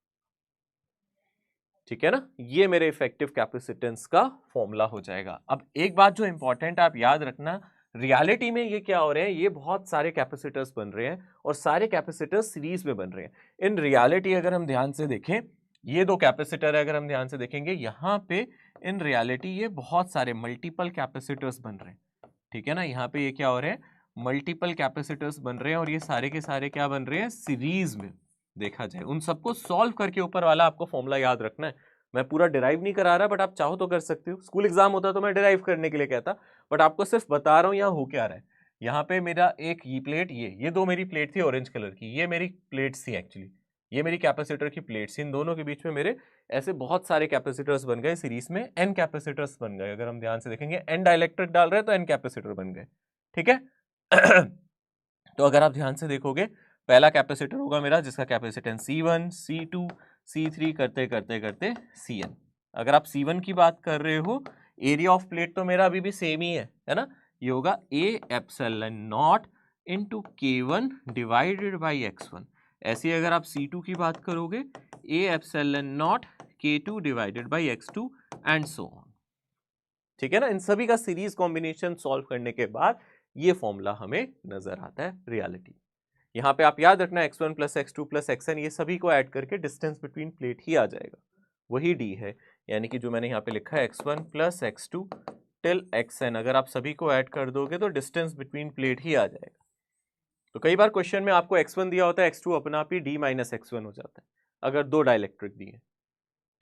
ठीक है ना। ये मेरे इफेक्टिव कैपेसिटेंस का फॉर्मूला हो जाएगा। अब एक बात जो इंपॉर्टेंट आप याद रखना, रियलिटी में ये क्या हो रहे हैं, ये बहुत सारे कैपेसिटर्स बन रहे हैं और सारे कैपेसिटर्स सीरीज में बन रहे हैं। इन रियलिटी अगर हम ध्यान से देखें, ये दो कैपेसिटर है, अगर हम ध्यान से देखेंगे यहाँ पे इन रियलिटी ये बहुत सारे मल्टीपल कैपेसिटर्स बन रहे हैं, ठीक है ना। यहाँ पे ये क्या हो रहे हैं, मल्टीपल कैपेसिटर्स बन रहे हैं और ये सारे के सारे क्या बन रहे हैं, सीरीज में देखा जाए। उन सबको सॉल्व करके ऊपर वाला आपको फॉर्मूला याद रखना है। मैं पूरा डिराइव नहीं करा रहा, बट आप चाहो तो कर सकते हो। स्कूल एग्जाम होता तो मैं डिराइव करने के लिए कहता, बट आपको सिर्फ बता रहा हूँ यहाँ हो क्या रहा है। यहाँ पे मेरा एक ये प्लेट, ये दो मेरी प्लेट थी ऑरेंज कलर की, ये मेरी प्लेट्स थी एक्चुअली, ये मेरी कैपेसिटर की प्लेट्स, इन दोनों के बीच में मेरे ऐसे बहुत सारे कैपेसिटर्स बन गए सीरीज में, एन कैपेसिटर्स बन गए। अगर हम ध्यान से देखेंगे एन डाइलेक्ट्रिक डाल रहे हैं तो एन कैपेसिटर बन गए, ठीक है। तो अगर आप ध्यान से देखोगे, पहला कैपेसिटर होगा मेरा जिसका कैपेसिटेंस C1, C2, C3 करते करते करते Cn। अगर आप C1 की बात कर रहे हो, एरिया ऑफ प्लेट तो मेरा अभी भी सेम ही है ना, ये होगा A epsilon not into K1 divided by X1। ऐसे ही अगर आप C2 की बात करोगे, A epsilon not K2 divided by X2 and so on, ठीक है ना। इन सभी का सीरीज कॉम्बिनेशन सॉल्व करने के बाद ये फॉर्मूला हमें नजर आता है रियलिटी। यहाँ पे आप याद रखना x1 plus x2 plus xn, ये सभी को ऐड करके डिस्टेंस बिटवीन प्लेट ही आ जाएगा, वही d है। यानी कि जो मैंने यहाँ पे लिखा है x1 plus x2 till xn, अगर आप सभी को ऐड कर दोगे तो डिस्टेंस बिटवीन प्लेट ही आ जाएगा। तो कई बार क्वेश्चन में आपको x1 दिया होता है, x2 अपना आप ही d माइनस x1 हो जाता है अगर दो डाइलेक्ट्रिक दिए,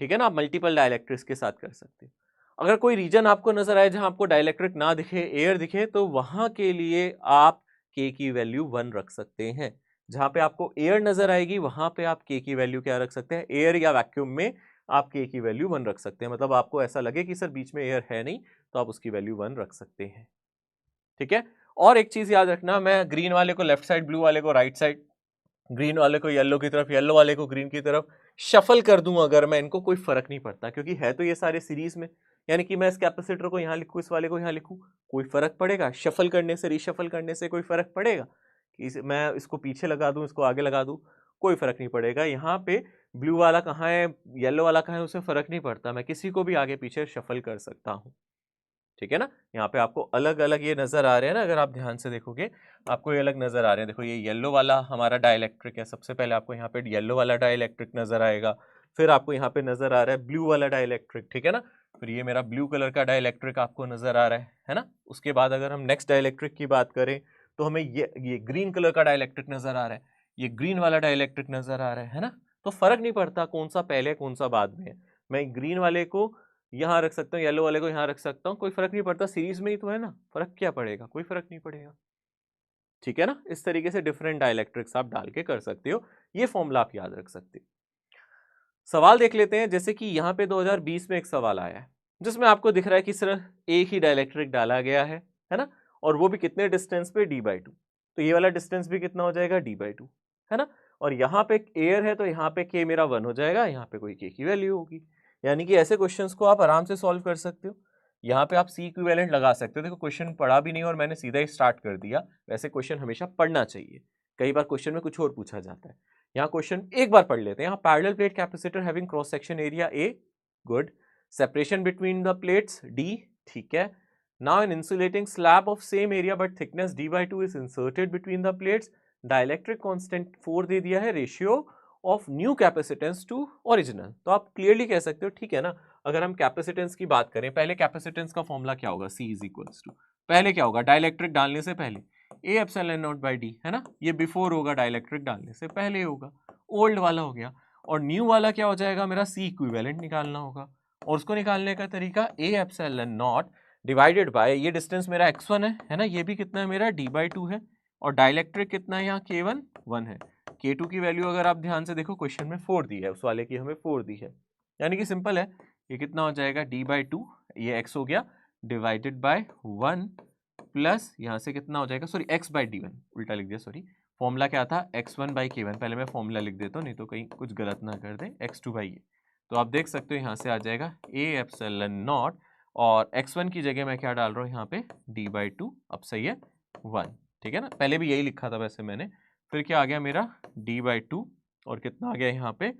ठीक है ना। आप मल्टीपल डाइलेक्ट्रिक्स के साथ कर सकते हो। अगर कोई रीजन आपको नजर आए जहां आपको डाइलेक्ट्रिक ना दिखे, एयर दिखे, तो वहां के लिए आप k की वैल्यू 1 रख सकते हैं। जहां पे आपको एयर नजर आएगी वहां पे आप k की वैल्यू क्या रख सकते हैं, एयर या वैक्यूम में आप k की वैल्यू 1 रख सकते हैं। मतलब आपको ऐसा लगे कि सर बीच में एयर है नहीं, तो आप उसकी वैल्यू 1 रख सकते हैं, ठीक है। और एक चीज याद रखना, मैं ग्रीन वाले को लेफ्ट साइड, ब्लू वाले को राइट साइड, ग्रीन वाले को येलो की तरफ, येलो वाले को ग्रीन की तरफ शफल कर दूं अगर मैं, इनको कोई फर्क नहीं पड़ता, क्योंकि है तो ये सारे सीरीज में। यानी कि मैं इस कैपेसिटर को यहाँ लिखूं, इस वाले को यहाँ लिखूं, कोई फर्क पड़ेगा? शफल करने से, रीशफल करने से कोई फर्क पड़ेगा कि मैं इसको पीछे लगा दूं, इसको आगे लगा दूं? कोई फर्क नहीं पड़ेगा। यहाँ पे ब्लू वाला कहाँ है, येलो वाला कहाँ है, उससे फर्क नहीं पड़ता, मैं किसी को भी आगे पीछे शफल कर सकता हूँ, ठीक है ना। यहाँ पे आपको अलग अलग ये नजर आ रहे हैं ना, अगर आप ध्यान से देखोगे आपको ये अलग नजर आ रहे हैं। देखो ये येलो वाला हमारा डाइलेक्ट्रिक है, सबसे पहले आपको यहाँ पे येलो वाला डाइलेक्ट्रिक नजर आएगा, फिर आपको यहाँ पे नजर आ रहा है ब्लू वाला डाइलेक्ट्रिक, ठीक है ना। फिर ये मेरा ब्लू कलर का डाइलेक्ट्रिक आपको नजर आ रहा है ना। उसके बाद अगर हम नेक्स्ट डाइलेक्ट्रिक की बात करें तो हमें ये ग्रीन कलर का डाइलेक्ट्रिक नजर आ रहा है, ये ग्रीन वाला डाइलेक्ट्रिक नजर आ रहा है ना। तो फर्क नहीं पड़ता कौन सा पहले कौन सा बाद में है, मैं ग्रीन वाले को यहाँ रख सकता हूँ, येलो वाले को यहाँ रख सकता हूँ, कोई फर्क नहीं पड़ता, सीरीज में ही तो है ना, फर्क क्या पड़ेगा, कोई फर्क नहीं पड़ेगा, ठीक है ना। इस तरीके से डिफरेंट डाइलेक्ट्रिक्स आप डाल के कर सकते हो, ये फॉर्मूला आप याद रख सकते हो। सवाल देख लेते हैं, जैसे कि यहाँ पे 2020 में एक सवाल आया है जिसमें आपको दिख रहा है कि सिर्फ एक ही डाइलेक्ट्रिक डाला गया है ना, और वो भी कितने डिस्टेंस पे, d/2। तो ये वाला डिस्टेंस भी कितना हो जाएगा, d/2, है ना। और यहाँ पे एयर है तो यहाँ पे k मेरा 1 हो जाएगा, यहाँ पे कोई k की वैल्यू होगी। यानी कि ऐसे क्वेश्चंस को आप आराम से सॉल्व कर सकते हो। यहाँ पे आप C इक्विवेलेंट लगा सकते हो। देखो क्वेश्चन पढ़ा भी नहीं और मैंने सीधा ही स्टार्ट कर दिया, वैसे क्वेश्चन हमेशा पढ़ना चाहिए, कई बार क्वेश्चन में कुछ और पूछा जाता है। यहाँ क्वेश्चन एक बार पढ़ लेते हैं। यहाँ parallel plate capacitor having cross section area A, good, separation between the plates D, ठीक है। Now an insulating slab of same area but thickness d/2 is inserted between the plates, dielectric constant 4 दे दिया है, ratio of new capacitance to original. तो आप clearly कह सकते हो, ठीक है ना। अगर हम कैपेसिटेंस की बात करें, पहले कैपेसिटेंस का फॉर्मूला क्या होगा, C इज इक्वल्स टू, पहले क्या होगा, डाइलेक्ट्रिक डालने से पहले A epsilon naught by D, है ना। ये बिफोर होगा, डाइलेक्ट्रिक डालने से पहले होगा, ओल्ड वाला हो गया। और न्यू वाला क्या हो जाएगा मेरा, C इक्विवेलेंट निकालना होगा, और उसको निकालने का तरीका A epsilon naught divided by, ये डिस्टेंस मेरा x1 है ना, ये भी कितना है मेरा d/2 है, और डाइलेक्ट्रिक कितना है यहाँ k1 1 है, k2 की वैल्यू अगर आप ध्यान से देखो क्वेश्चन में 4 दी है, उस वाले की हमें 4 दी है। यानी कि सिंपल है, ये कितना हो जाएगा d/2, ये x हो गया, डिवाइडेड बाय 1 प्लस यहाँ से कितना हो जाएगा, सॉरी x/d1 उल्टा लिख दिया, सॉरी। फॉर्मूला क्या था, x1/k1, पहले मैं फॉर्मूला लिख देता हूँ नहीं तो कहीं कुछ गलत ना कर दे, x2/a। तो आप देख सकते हो यहाँ से आ जाएगा A एप्सिलॉन नॉट, और x1 की जगह मैं क्या डाल रहा हूँ यहाँ पे, d/2, अब सही है 1, ठीक है ना। पहले भी यही लिखा था वैसे मैंने। फिर क्या आ गया मेरा d/2, और कितना आ गया यहाँ पे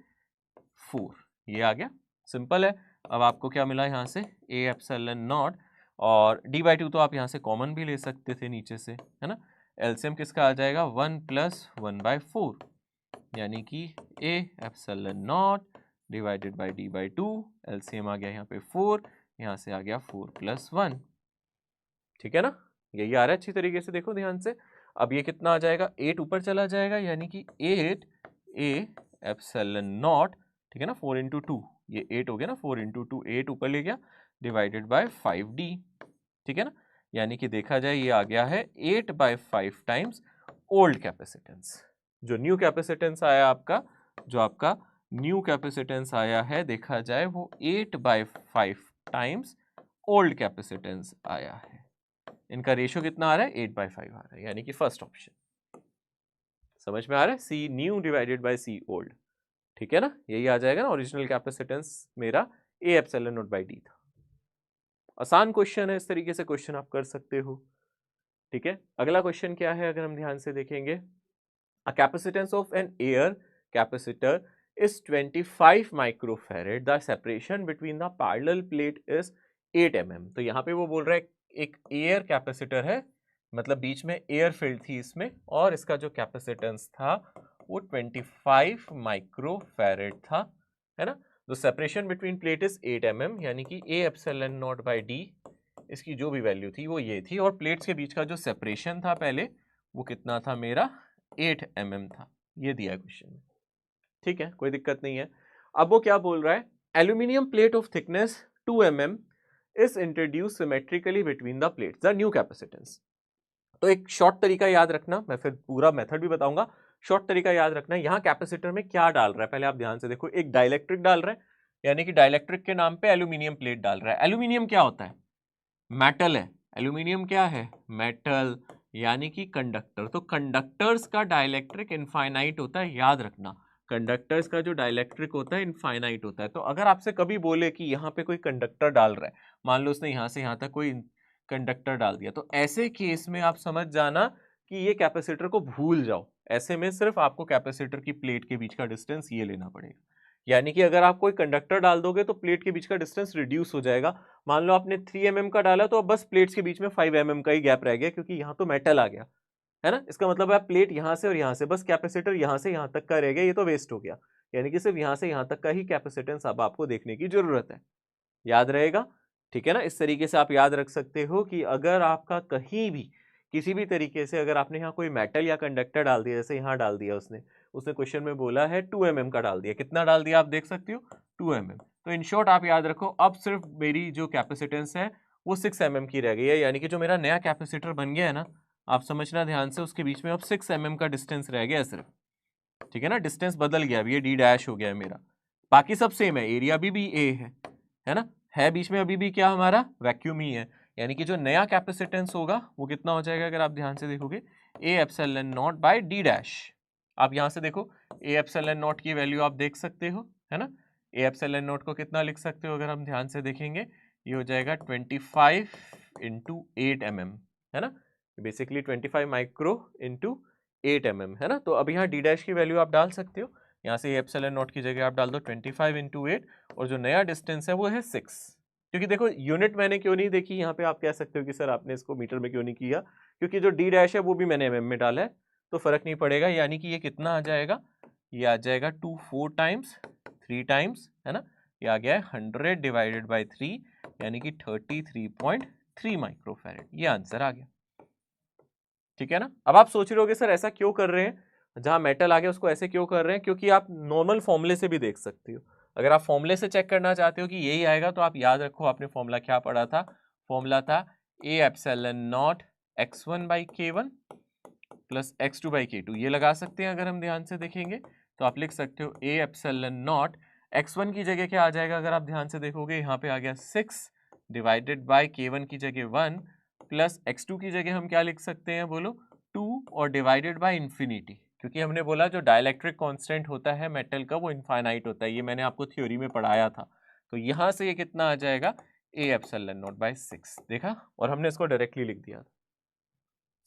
4, ये आ गया, सिंपल है। अब आपको क्या मिला यहाँ से, A एप्सिलॉन नॉट, और d/2 तो आप यहाँ से कॉमन भी ले सकते थे नीचे से, है ना। एलसीएम किसका आ जाएगा 1 + 1/4 यानी कि a epsilon naught divided by d/2। LCM आ गया यहाँ पे 4, यहाँ से आ गया 4 + 1। ठीक है ना, यही आ रहा है अच्छी तरीके से, देखो ध्यान से। अब ये कितना आ जाएगा 8 ऊपर चला जाएगा यानी कि 8 a एप्सिलॉन नॉट, ठीक है ना, 4 × 2 ये 8 हो गया ना, 4 × 2 8 ऊपर ले गया डिवाइडेड बाय 5d। ठीक है ना, यानी कि देखा जाए ये आ गया है 8/5 टाइम्स ओल्ड कैपेसिटेंस। जो न्यू कैपेसिटेंस आया आपका, जो आपका न्यू कैपेसिटेंस आया है देखा जाए वो 8/5 टाइम्स ओल्ड कैपेसिटेंस आया है। इनका रेशियो कितना आ रहा है 8/5 आ रहा है, यानी कि फर्स्ट ऑप्शन। समझ में आ रहा है, c new divided by c old. ठीक है ना, यही आ जाएगा ना, ओरिजिनल कैपेसिटेंस मेरा a epsilon naught by d था। आसान क्वेश्चन है, इस तरीके से क्वेश्चन आप कर सकते हो। ठीक है, अगला क्वेश्चन क्या है अगर हम ध्यान से देखेंगे, a capacitance of an air capacitor is 25 microfarad, the separation between the parallel plate is 8 mm। तो यहाँ पे वो बोल रहा है एक एयर कैपेसिटर है, मतलब बीच में एयर फील्ड थी इसमें, और इसका जो कैपेसिटेंस था वो 25 माइक्रोफैरेड था, है ना। तो separation between plate is 8 mm, यानी कि a epsilon naught by d, इसकी जो भी वैल्यू थी वो ये थी, और प्लेट्स के बीच का जो सेपरेशन था पहले वो कितना था मेरा 8 mm था, ये दिया क्वेश्चन में। ठीक है, कोई दिक्कत नहीं है। अब वो क्या बोल रहा है, aluminium plate of thickness 2 mm is introduce symmetrically between the plates, the new capacitance. तो एक शॉर्ट तरीका याद रखना, मैं फिर पूरा मेथड भी बताऊंगा, शॉर्ट तरीका याद रखना। यहाँ कैपेसिटर में क्या डाल रहा है पहले आप ध्यान से देखो, एक डाइलेक्ट्रिक डाल रहा है, यानी कि डाइलेक्ट्रिक के नाम पे एल्यूमिनियम प्लेट डाल रहा है। एल्यूमिनियम क्या होता है, मेटल है। एल्यूमिनियम क्या है, मेटल, यानी कि कंडक्टर। तो कंडक्टर्स का डाइलेक्ट्रिक इनफाइनाइट होता है, याद रखना, कंडक्टर्स का जो डाइलेक्ट्रिक होता है इनफाइनाइट होता है। तो अगर आपसे कभी बोले कि यहाँ पे कोई कंडक्टर डाल रहा है, मान लो उसने यहाँ से यहाँ तक कोई कंडक्टर डाल दिया, तो ऐसे केस में आप समझ जाना कि ये कैपेसिटर को भूल जाओ। ऐसे में सिर्फ आपको कैपेसिटर की प्लेट के बीच का डिस्टेंस ये लेना पड़ेगा, यानी कि अगर आप कोई कंडक्टर डाल दोगे तो प्लेट के बीच का डिस्टेंस रिड्यूस हो जाएगा। मान लो आपने 3 mm का डाला, तो अब बस प्लेट्स के बीच में 5 mm का ही गैप रह गया, क्योंकि यहाँ तो मेटल आ गया, है ना। इसका मतलब है प्लेट यहाँ से और यहाँ से, बस कैपेसिटर यहाँ से यहाँ तक का रह गया, ये तो वेस्ट हो गया। यानी कि सिर्फ यहाँ से यहाँ तक का ही कैपेसिटेंस अब आपको देखने की जरूरत है, याद रहेगा। ठीक है ना, इस तरीके से आप याद रख सकते हो कि अगर आपका कहीं भी किसी भी तरीके से अगर आपने यहाँ कोई मेटल या कंडक्टर डाल दिया, जैसे यहाँ डाल दिया उसने क्वेश्चन में बोला है 2 mm का डाल दिया, कितना डाल दिया आप देख सकते हो 2 mm। तो इन शॉर्ट आप याद रखो, अब सिर्फ मेरी जो कैपेसिटेंस है वो 6 mm की रह गई है, यानी कि जो मेरा नया कैपेसिटर बन गया है ना, आप समझना ध्यान से, उसके बीच में अब 6 mm का डिस्टेंस रह गया सिर्फ। ठीक है ना, डिस्टेंस बदल गया, अभी ये d' हो गया है मेरा, बाकी सब सेम है, एरिया भी a है ना, है बीच में अभी भी क्या हमारा वैक्यूम ही है। यानी कि जो नया कैपेसिटेंस होगा वो कितना हो जाएगा अगर आप ध्यान से देखोगे, a epsilon not by d'। आप यहाँ से देखो a एप्सिलॉन नॉट की वैल्यू आप देख सकते हो, है ना। a एप्सिलॉन नॉट को कितना लिख सकते हो अगर हम ध्यान से देखेंगे, ये हो जाएगा 25 × 8 mm, है ना, बेसिकली 25 माइक्रो × 8 mm, है ना। तो अब यहाँ d' की वैल्यू आप डाल सकते हो, यहाँ से एप्सिलॉन नॉट की जगह आप डाल दो 25 × 8, और जो नया डिस्टेंस है वो है 6। क्योंकि देखो यूनिट मैंने क्यों नहीं देखी यहाँ पे, आप कह सकते हो कि सर आपने इसको मीटर में क्यों नहीं किया, क्योंकि जो d' है वो भी मैंने mm में डाला है, तो फर्क नहीं पड़ेगा। यानी कि ये कितना आ जाएगा, ये आ जाएगा 2 4 टाइम्स 3 टाइम्स, है ना, ये आ गया है 100 डिवाइडेड बाई 3, यानी कि 33.3 माइक्रोफैरेड, ये आंसर आ गया। ठीक है ना। अब आप सोच रहे होगे सर ऐसा क्यों कर रहे हैं, जहां मेटल आ गया उसको ऐसे क्यों कर रहे हैं, क्योंकि आप नॉर्मल फॉर्मूले से भी देख सकते हो। अगर आप फॉर्मूले से चेक करना चाहते हो कि यही आएगा, तो आप याद रखो आपने फॉर्मूला क्या पढ़ा था, फॉर्मूला था a epsilon not x1 by k1 plus x2 by k2, ये लगा सकते हैं। अगर हम ध्यान से देखेंगे तो आप लिख सकते हो a एप्सिलॉन नॉट x1 की जगह क्या आ जाएगा, अगर आप ध्यान से देखोगे यहाँ पे आ गया 6 डिवाइडेड बाई k1 की जगह 1 प्लस x2 की जगह हम क्या लिख सकते हैं बोलो 2, और डिवाइडेड बाय इन्फिनिटी, क्योंकि हमने बोला जो डाइलेक्ट्रिक कांस्टेंट होता है मेटल का वो इनफाइनाइट होता है, ये मैंने आपको थ्योरी में पढ़ाया था। तो यहाँ से ये कितना आ जाएगा a एप्सिलॉन नॉट बाय 6, देखा, और हमने इसको डायरेक्टली लिख दिया।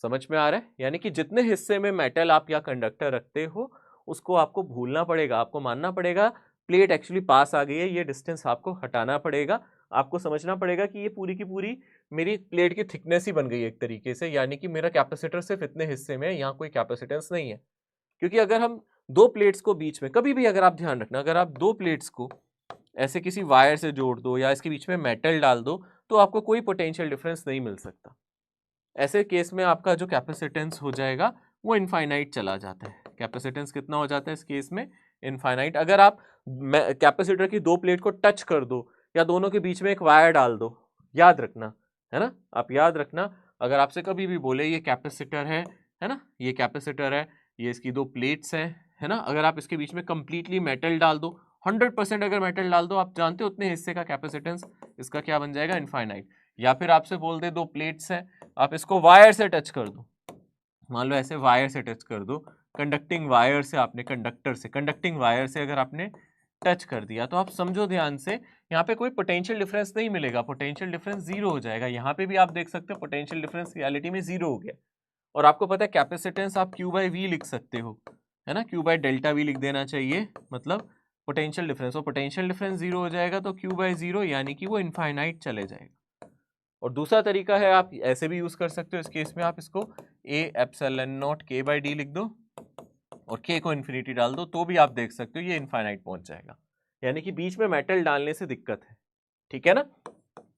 समझ में आ रहा है, यानी कि जितने हिस्से में मेटल आप या कंडक्टर रखते हो उसको आपको भूलना पड़ेगा, आपको मानना पड़ेगा प्लेट एक्चुअली पास आ गई है, ये डिस्टेंस आपको हटाना पड़ेगा। आपको समझना पड़ेगा कि ये पूरी की पूरी मेरी प्लेट की थिकनेस ही बन गई एक तरीके से, यानी कि मेरा कैपेसिटर सिर्फ इतने हिस्से में है, यहाँ कोई कैपेसिटेंस नहीं है। क्योंकि अगर हम दो प्लेट्स को बीच में, कभी भी अगर आप ध्यान रखना, अगर आप दो प्लेट्स को ऐसे किसी वायर से जोड़ दो या इसके बीच में मेटल डाल दो तो आपको कोई पोटेंशियल डिफरेंस नहीं मिल सकता। ऐसे केस में आपका जो कैपेसिटेंस हो जाएगा वो इनफाइनाइट चला जाता है। कैपेसिटेंस कितना हो जाता है इस केस में? इनफाइनाइट। अगर आप कैपेसिटर की दो प्लेट को टच कर दो या दोनों के बीच में एक वायर डाल दो, याद रखना, है ना, आप याद रखना, अगर आपसे कभी भी बोले ये कैपेसिटर है ना, ये कैपेसिटर है, ये इसकी दो प्लेट्स हैं, है ना, अगर आप इसके बीच में कंप्लीटली मेटल डाल दो, 100% अगर मेटल डाल दो, आप जानते हो उतने हिस्से का कैपेसिटेंस इसका क्या बन जाएगा? इनफाइनाइट। या फिर आपसे बोल दे दो प्लेट्स हैं, आप इसको वायर से टच कर दो, मान लो ऐसे वायर से टच कर दो, कंडक्टिंग वायर से, आपने कंडक्टर से, कंडक्टिंग वायर से अगर आपने टच कर दिया तो आप समझो ध्यान से, यहाँ पे कोई पोटेंशियल डिफरेंस नहीं मिलेगा, पोटेंशियल डिफरेंस जीरो हो जाएगा। यहाँ पे भी आप देख सकते हो पोटेंशियल डिफरेंस रियलिटी में जीरो हो गया। और आपको पता है कैपेसिटेंस आप Q बाई वी लिख सकते हो, है ना, Q बाई डेल्टा वी लिख देना चाहिए, मतलब पोटेंशियल डिफरेंस, और पोटेंशियल डिफरेंस जीरो हो जाएगा तो Q बाई जीरो, यानी कि वो इनफाइनाइट चले जाएगा। और दूसरा तरीका है, आप ऐसे भी यूज कर सकते हो, इस केस में आप इसको ए epsilon not K by D लिख दो और K को इन्फिनिटी डाल दो, तो भी आप देख सकते हो ये इनफाइनाइट पहुंच जाएगा। यानी कि बीच में मेटल डालने से दिक्कत है, ठीक है ना।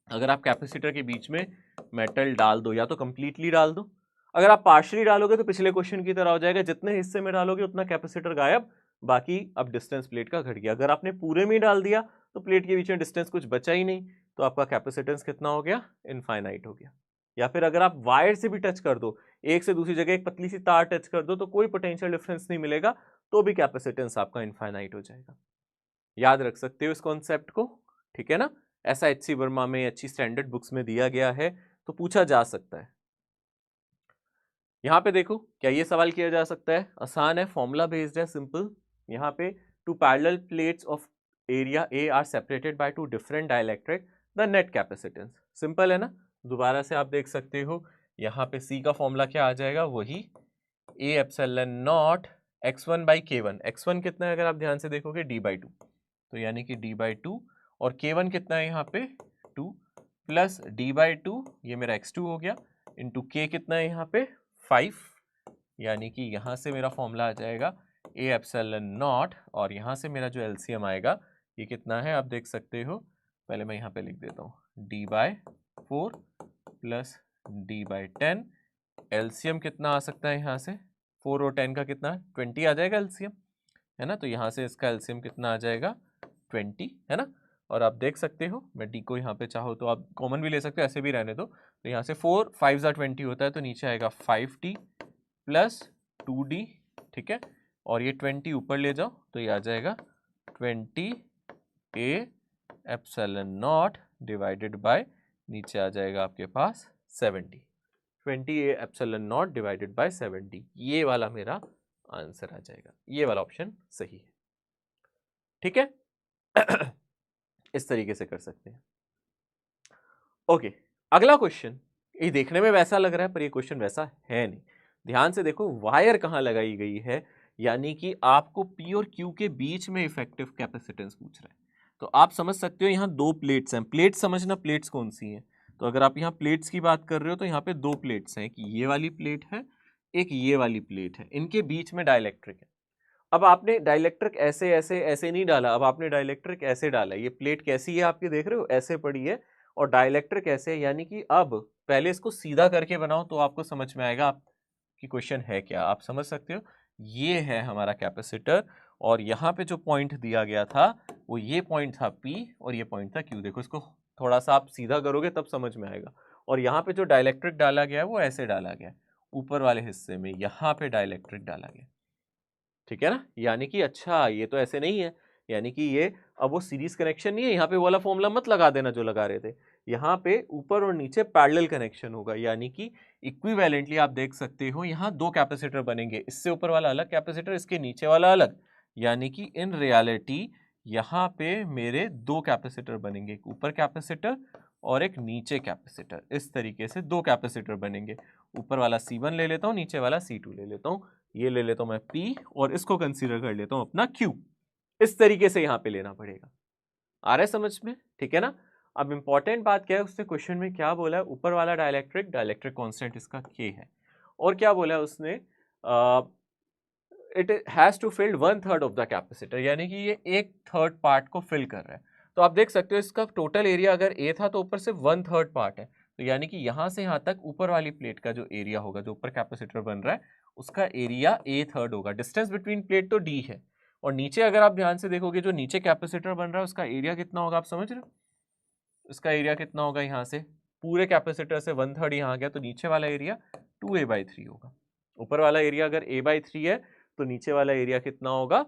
अगर आप कैपेसिटर के बीच में मेटल डाल दो, या तो कंप्लीटली डाल दो, अगर आप पार्शियली डालोगे तो पिछले क्वेश्चन की तरह हो जाएगा, जितने हिस्से में डालोगे उतना कैपेसिटर गायब, बाकी अब डिस्टेंस प्लेट का घट गया। अगर आपने पूरे में डाल दिया तो प्लेट के बीच में डिस्टेंस कुछ बचा ही नहीं, तो आपका कैपेसिटेंस कितना हो गया? इनफाइनाइट हो गया। या फिर अगर आप वायर से भी टच कर दो, एक से दूसरी जगह एक पतली सी तार टच कर दो, तो कोई पोटेंशियल डिफरेंस नहीं मिलेगा, तो भी कैपेसिटेंस आपका इनफाइनाइट हो जाएगा। याद रख सकते हो इस कॉन्सेप्ट को, ठीक है ना। ऐसा HC वर्मा में अच्छी स्टैंडर्ड बुक्स में दिया गया है, तो पूछा जा सकता है। यहाँ पे देखो, क्या ये सवाल किया जा सकता है? आसान है, फॉर्मूला बेस्ड है, सिंपल। यहाँ पे two parallel plates of area A are separated by two different dielectric, the net capacitance. Simple है ना, दोबारा से आप देख सकते हो, यहाँ पे C का फॉर्मूला क्या आ जाएगा? वही A epsilon not x1 by K1। x1 कितना है अगर आप ध्यान से देखोगे? D बाई 2, तो यानी कि D बाई 2, और K1 कितना है यहाँ पे? 2 प्लस D बाई 2, ये मेरा x2 हो गया, इंटू K कितना है यहाँ पे? 5, यानी कि यहाँ से मेरा फॉर्मूला आ जाएगा A एप्सिलॉन नॉट, और यहाँ से मेरा जो एलसीएम आएगा ये कितना है आप देख सकते हो, पहले मैं यहाँ पे लिख देता हूँ, D by 4 plus D by 10, LCM कितना आ सकता है यहाँ से? 4 और 10 का कितना? 20 आ जाएगा एलसीएम, है ना। तो यहाँ से इसका एलसीएम कितना आ जाएगा? 20, है ना। और आप देख सकते हो, मैं डी को यहाँ पे चाहो तो आप कॉमन भी ले सकते हो, ऐसे भी रहने दो, तो यहाँ से 4 5 20 होता है, तो नीचे आएगा 5d प्लस 2d, ठीक है, और ये 20 ऊपर ले जाओ तो ये आ जाएगा 20 A epsilon naught divided by, नीचे आ जाएगा आपके पास 70, 20 A epsilon naught divided by 70, ये वाला मेरा आंसर आ जाएगा, ये वाला ऑप्शन सही है, ठीक है। इस तरीके से कर सकते हैं। ओके, अगला क्वेश्चन, ये देखने में वैसा लग रहा है पर ये क्वेश्चन वैसा है नहीं। ध्यान से देखो, वायर कहाँ लगाई गई है, यानी कि आपको P और Q के बीच में इफेक्टिव कैपेसिटेंस पूछ रहा है। तो आप समझ सकते हो यहाँ दो प्लेट्स हैं, प्लेट्स समझना, प्लेट्स कौन सी हैं। तो अगर आप यहाँ प्लेट्स की बात कर रहे हो तो यहाँ पे दो प्लेट्स हैं, एक ये वाली प्लेट है, एक ये वाली प्लेट है, इनके बीच में डाइलेक्ट्रिक है। अब आपने डाइलेक्ट्रिक ऐसे ऐसे ऐसे नहीं डाला, अब आपने डाइलेक्ट्रिक ऐसे डाला, ये प्लेट कैसी है आपकी देख रहे हो, ऐसे पड़ी है, और डाइलेक्ट्रिक ऐसे है, यानी कि अब पहले इसको सीधा करके बनाओ तो आपको समझ में आएगा आपकी क्वेश्चन है क्या। आप समझ सकते हो, ये है हमारा कैपेसिटर, और यहाँ पे जो पॉइंट दिया गया था वो ये पॉइंट था P और ये पॉइंट था Q। देखो, इसको थोड़ा सा आप सीधा करोगे तब समझ में आएगा। और यहाँ पे जो डाइलेक्ट्रिक डाला गया है वो ऐसे डाला गया है, ऊपर वाले हिस्से में यहाँ पे डाइलेक्ट्रिक डाला गया, ठीक है ना। यानी कि अच्छा, ये तो ऐसे नहीं है, यानी कि ये अब वो सीरीज कनेक्शन नहीं है, यहाँ पे वाला फॉर्मूला मत लगा देना जो लगा रहे थे, यहाँ पे ऊपर और नीचे पैरेलल कनेक्शन होगा, यानी कि इक्विवेलेंटली आप देख सकते हो यहाँ दो कैपेसिटर बनेंगे, इससे ऊपर वाला अलग कैपेसिटर, इसके नीचे वाला अलग, यानी कि इन रियलिटी यहाँ पे मेरे दो कैपेसिटर बनेंगे, एक ऊपर कैपेसिटर और एक नीचे कैपेसिटर। इस तरीके से दो कैपेसिटर बनेंगे, ऊपर वाला C1 ले लेता हूँ, नीचे वाला C2 ले लेता हूँ, ये ले लेता हूँ मैं P और इसको कंसीडर कर लेता हूँ अपना Q। इस तरीके से यहाँ पे लेना पड़ेगा, आ रहा है समझ में, ठीक है ना। अब इंपॉर्टेंट बात क्या है, उसने क्वेश्चन में क्या बोला है, ऊपर वाला डाइलेक्ट्रिक कांस्टेंट इसका K है, और क्या बोला है उसने, it has to fill 1/3 of the capacitor, यानी कि ये 1/3 पार्ट को फिल कर रहा है। तो आप देख सकते हो इसका टोटल एरिया अगर A था तो ऊपर से 1/3 पार्ट है, तो यानी कि यहां से यहां तक ऊपर वाली प्लेट का जो एरिया होगा, जो ऊपर कैपेसिटर बन रहा है, उसका एरिया A/3 होगा। डिस्टेंस बिटवीन प्लेट तो D है, और नीचे अगर आप ध्यान से देखोगे जो नीचे कैपेसिटर बन रहा है उसका एरिया कितना होगा, आप समझ रहे हो? इसका एरिया कितना होगा, यहाँ से पूरे कैपेसिटर से 1/3 यहाँ गया, तो नीचे वाला एरिया 2a/3 होगा। ऊपर वाला एरिया अगर a/3 है तो नीचे वाला एरिया कितना होगा,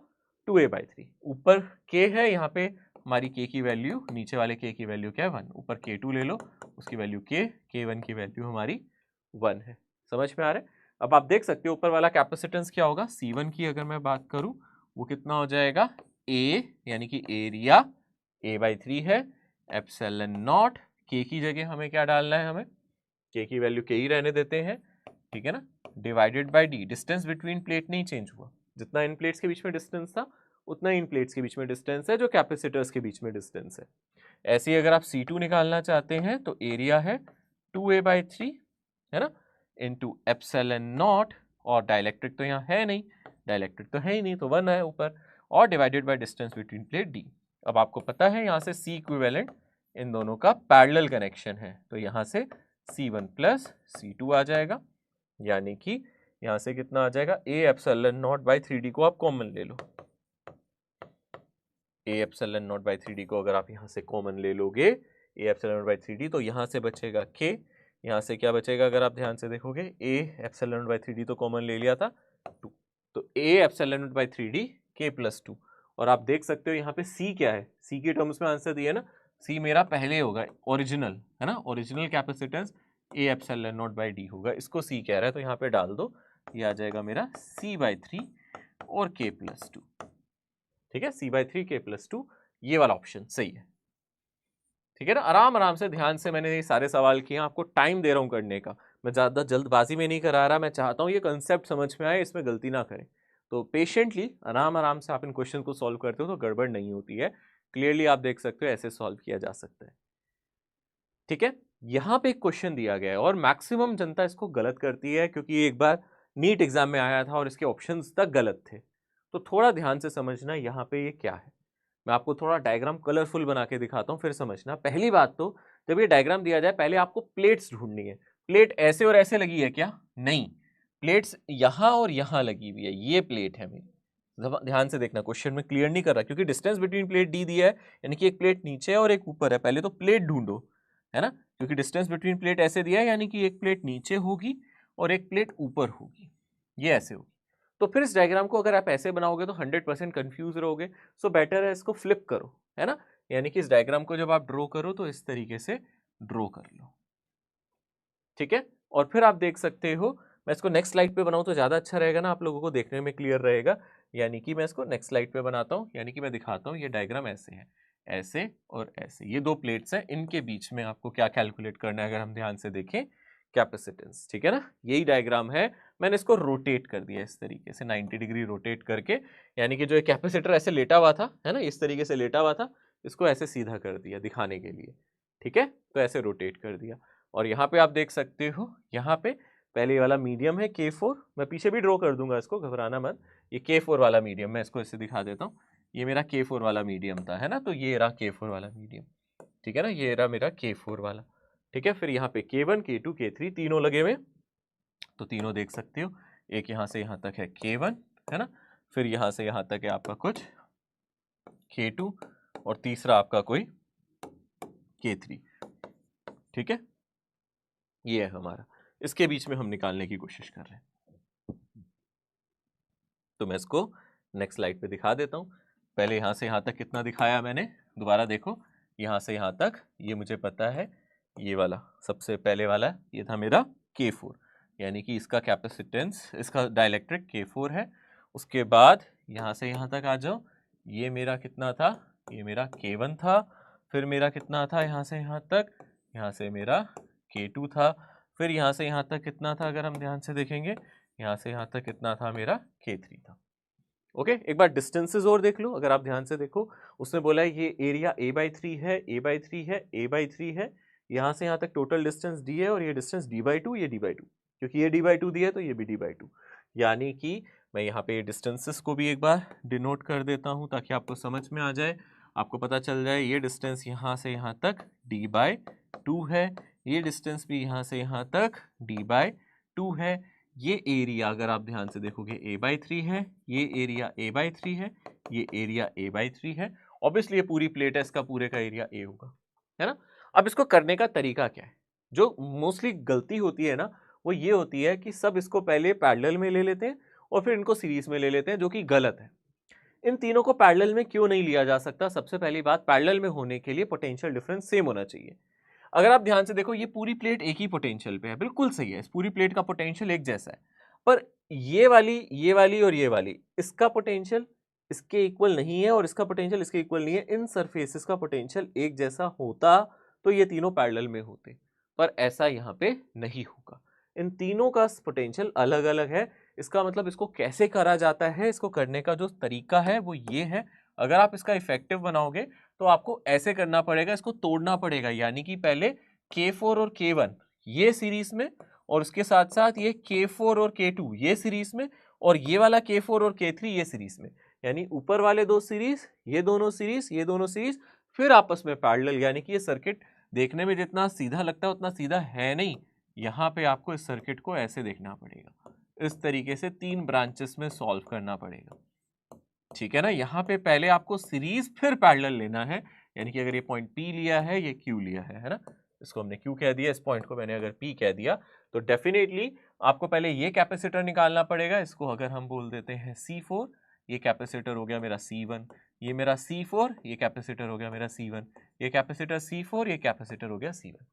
2a/3। ऊपर k है, यहाँ पे हमारी k की वैल्यू, नीचे वाले k की वैल्यू क्या है, 1। ऊपर k2 ले लो, उसकी वैल्यू k1 की वैल्यू हमारी 1 है। समझ में आ रहा है? अब आप देख सकते हो ऊपर वाला कैपेसिटेंस क्या होगा, C1 की अगर मैं बात करूं वो कितना हो जाएगा, a, यानी कि एरिया a/3 है, एप्सिलॉन नॉट, के की जगह हमें क्या डालना है, हमें के की वैल्यू के ही रहने देते हैं, ठीक है ना, divided by D. Distance between plate नहीं चेंज हुआ, जितना इन प्लेट्स के बीच में डिस्टेंस था उतना इन प्लेट्स के बीच में डिस्टेंस है, जो कैपेसिटर्स के बीच में डिस्टेंस है। ऐसे ही अगर आप C2 निकालना चाहते हैं तो एरिया है 2a/3, है ना, इनटू एप्सिलॉन नॉट, और डाइलेक्ट्रिक तो यहाँ है नहीं, डाइलेक्ट्रिक तो है ही नहीं, तो 1 है ऊपर, और divided by distance between plate D. अब आपको पता है यहाँ से C इक्विवेलेंट इन दोनों का पैरेलल कनेक्शन है, तो यहाँ से C1 प्लस C2 आ जाएगा, यानी कि यहाँ से कितना आ जाएगा, a epsilon naught by 3d को आप कॉमन ले लो, a epsilon naught by 3d को अगर आप यहाँ से कॉमन ले लोगे, a epsilon naught by 3d, तो यहाँ से बचेगा k, यहाँ से क्या बचेगा, अगर आप ध्यान से देखोगे a epsilon naught by 3d तो कॉमन ले लिया था 2, तो a epsilon naught by 3d k plus 2। और आप देख सकते हो यहाँ पे c क्या है, c के टर्म्स में आंसर दिया है ना, c मेरा पहले होगा ओरिजिनल, है ना, original capacitance a epsilon naught by d होगा, इसको c कह रहा है, तो यहाँ पे डाल दो, ये आ जाएगा मेरा c/3 और k प्लस 2, ठीक है, c/3 k प्लस 2, ये वाला ऑप्शन सही है, ठीक है ना। आराम आराम से ध्यान से मैंने ये सारे सवाल किए, आपको टाइम दे रहा हूँ करने का, मैं ज़्यादा जल्दबाजी में नहीं करा रहा, मैं चाहता हूँ ये कंसेप्ट समझ में आए, इसमें गलती ना करें, तो पेशेंटली आराम आराम से आप इन क्वेश्चन को सॉल्व करते हो तो गड़बड़ नहीं होती है। क्लियरली आप देख सकते हो ऐसे सॉल्व किया जा सकता है, ठीक है। यहाँ पे एक क्वेश्चन दिया गया है और मैक्सिमम जनता इसको गलत करती है, क्योंकि एक बार नीट एग्जाम में आया था और इसके ऑप्शंस तक गलत थे, तो थोड़ा ध्यान से समझना यहाँ पे ये क्या है। मैं आपको थोड़ा डायग्राम कलरफुल बना के दिखाता हूँ, फिर समझना। पहली बात तो जब ये डायग्राम दिया जाए पहले आपको प्लेट्स ढूंढनी है। प्लेट ऐसे और ऐसे लगी है क्या? नहीं, प्लेट्स यहाँ और यहाँ लगी हुई है, ये प्लेट है मेरी। ध्यान से देखना, क्वेश्चन में क्लियर नहीं कर रहा, क्योंकि डिस्टेंस बिटवीन प्लेट डी दिया है, यानी कि एक प्लेट नीचे है और एक ऊपर है। पहले तो प्लेट ढूंढो, है ना, क्योंकि डिस्टेंस बिटवीन प्लेट ऐसे दिया है, यानी कि एक प्लेट नीचे होगी और एक प्लेट ऊपर होगी, ये ऐसे होगी। तो फिर इस डायग्राम को अगर आप ऐसे बनाओगे तो 100% कंफ्यूज रहोगे, सो बेटर है इसको फ्लिप करो, है ना, यानी कि इस डायग्राम को जब आप ड्रॉ करो तो इस तरीके से ड्रॉ कर लो, ठीक है। और फिर आप देख सकते हो, मैं इसको नेक्स्ट स्लाइड पे बनाऊं तो ज्यादा अच्छा रहेगा ना, आप लोगों को देखने में क्लियर रहेगा, यानी कि मैं इसको नेक्स्ट स्लाइड पे बनाता हूं, यानी कि मैं दिखाता हूं ये डायग्राम ऐसे है, ऐसे और ऐसे, ये दो प्लेट्स हैं, इनके बीच में आपको क्या कैलकुलेट करना है, अगर हम ध्यान से देखें, कैपेसिटेंस, ठीक है ना, यही डायग्राम है। मैंने इसको रोटेट कर दिया इस तरीके से 90 डिग्री रोटेट करके, यानी कि जो कैपेसिटर ऐसे लेटा हुआ था, है ना, इस तरीके से लेटा हुआ था, इसको ऐसे सीधा कर दिया दिखाने के लिए, ठीक है, तो ऐसे रोटेट कर दिया। और यहाँ पे आप देख सकते हो, यहाँ पे पहले वाला मीडियम है K4, मैं पीछे भी ड्रॉ कर दूंगा इसको, घबराना मत, ये K4 वाला मीडियम, मैं इसको ऐसे दिखा देता हूँ, ये मेरा K4 वाला मीडियम था, है ना, तो ये रहा K4 वाला मीडियम, ठीक है ना, ये रहा मेरा K4 वाला, ठीक है। फिर यहाँ पे K1 K2 K3 तीनों लगे हुए, तो तीनों देख सकते हो, एक यहाँ से यहाँ तक है K1, है ना, फिर यहाँ से यहाँ तक है आपका कुछ K2, और तीसरा आपका कोई K3, ठीक है, ये है हमारा, इसके बीच में हम निकालने की कोशिश कर रहे हैं। तो मैं इसको नेक्स्ट स्लाइड पे दिखा देता हूँ। पहले यहाँ से यहाँ तक कितना दिखाया मैंने, दोबारा देखो, यहाँ से यहाँ तक ये मुझे पता है, ये वाला सबसे पहले वाला ये था मेरा K4, यानी कि इसका कैपेसिटेंस, इसका डाइलेक्ट्रिक K4 है। उसके बाद यहाँ से यहाँ तक आ जाओ, ये मेरा कितना था, ये मेरा K1 था, फिर मेरा कितना था यहाँ से यहाँ तक, यहाँ से मेरा K2 था, फिर यहाँ से यहाँ तक कितना था, अगर हम ध्यान से देखेंगे, यहाँ से यहाँ तक कितना था, मेरा K3 था। ओके एक बार डिस्टेंसेस और देख लो, अगर आप ध्यान से देखो उसने बोला है ये एरिया a/3 है, a/3 है, a/3 है, यहाँ से यहाँ तक टोटल डिस्टेंस d है और ये डिस्टेंस d/2, ये d/2, क्योंकि ये d/2 दिया है तो ये भी d/2, यानी कि मैं यहाँ पे डिस्टेंसेस को भी एक बार डिनोट कर देता हूँ ताकि आपको समझ में आ जाए, आपको पता चल जाए ये डिस्टेंस यहाँ से यहाँ तक d/2 है, ये डिस्टेंस भी यहाँ से यहाँ तक d/2 है, ये एरिया अगर आप ध्यान से देखोगे a/3 है, ये एरिया a/3 है, ये एरिया a/3 है, ऑब्वियसली ये पूरी प्लेट है, इसका पूरे का एरिया a होगा, है ना। अब इसको करने का तरीका क्या है, जो मोस्टली गलती होती है ना वो ये होती है कि सब इसको पहले पैरेलल में ले लेते हैं और फिर इनको सीरीज में ले लेते हैं, जो कि गलत है। इन तीनों को पैरेलल में क्यों नहीं लिया जा सकता? सबसे पहली बात, पैरेलल में होने के लिए पोटेंशियल डिफरेंस सेम होना चाहिए। अगर आप ध्यान से देखो ये पूरी प्लेट एक ही पोटेंशियल पे है, बिल्कुल सही है, इस पूरी प्लेट का पोटेंशियल एक जैसा है, पर ये वाली और ये वाली, इसका पोटेंशियल इसके इक्वल नहीं है और इसका पोटेंशियल इसके इक्वल नहीं है। इन सरफेसेस का पोटेंशियल एक जैसा होता तो ये तीनों पैरेलल में होते, पर ऐसा यहाँ पे नहीं होगा, इन तीनों का पोटेंशियल अलग अलग है। इसका मतलब इसको कैसे करा जाता है, इसको करने का जो तरीका है वो ये है, अगर आप इसका इफेक्टिव बनाओगे तो आपको ऐसे करना पड़ेगा, इसको तोड़ना पड़ेगा, यानी कि पहले K4 और K1 ये सीरीज में और उसके साथ साथ ये K4 और K2 ये सीरीज में और ये वाला K4 और K3 ये सीरीज में, यानी ऊपर वाले दो सीरीज, ये दोनों सीरीज, ये दोनों सीरीज, फिर आपस में पैरेलल, यानी कि ये सर्किट देखने में जितना सीधा लगता है उतना सीधा है नहीं, यहाँ पे आपको इस सर्किट को ऐसे देखना पड़ेगा, इस तरीके से 3 ब्रांचेस में सॉल्व करना पड़ेगा, ठीक है ना। यहाँ पे पहले आपको सीरीज फिर पैरेलल लेना है, यानी कि अगर ये पॉइंट P लिया है, ये Q लिया है ना, इसको हमने Q कह दिया, इस पॉइंट को मैंने अगर P कह दिया, तो डेफिनेटली आपको पहले ये कैपेसिटर निकालना पड़ेगा, इसको अगर हम बोल देते हैं C4, ये कैपेसिटर हो गया मेरा C1, ये मेरा C4, ये कैपेसिटर हो गया मेरा C1, ये कैपेसिटर C4, ये कैपेसिटर हो गया C1।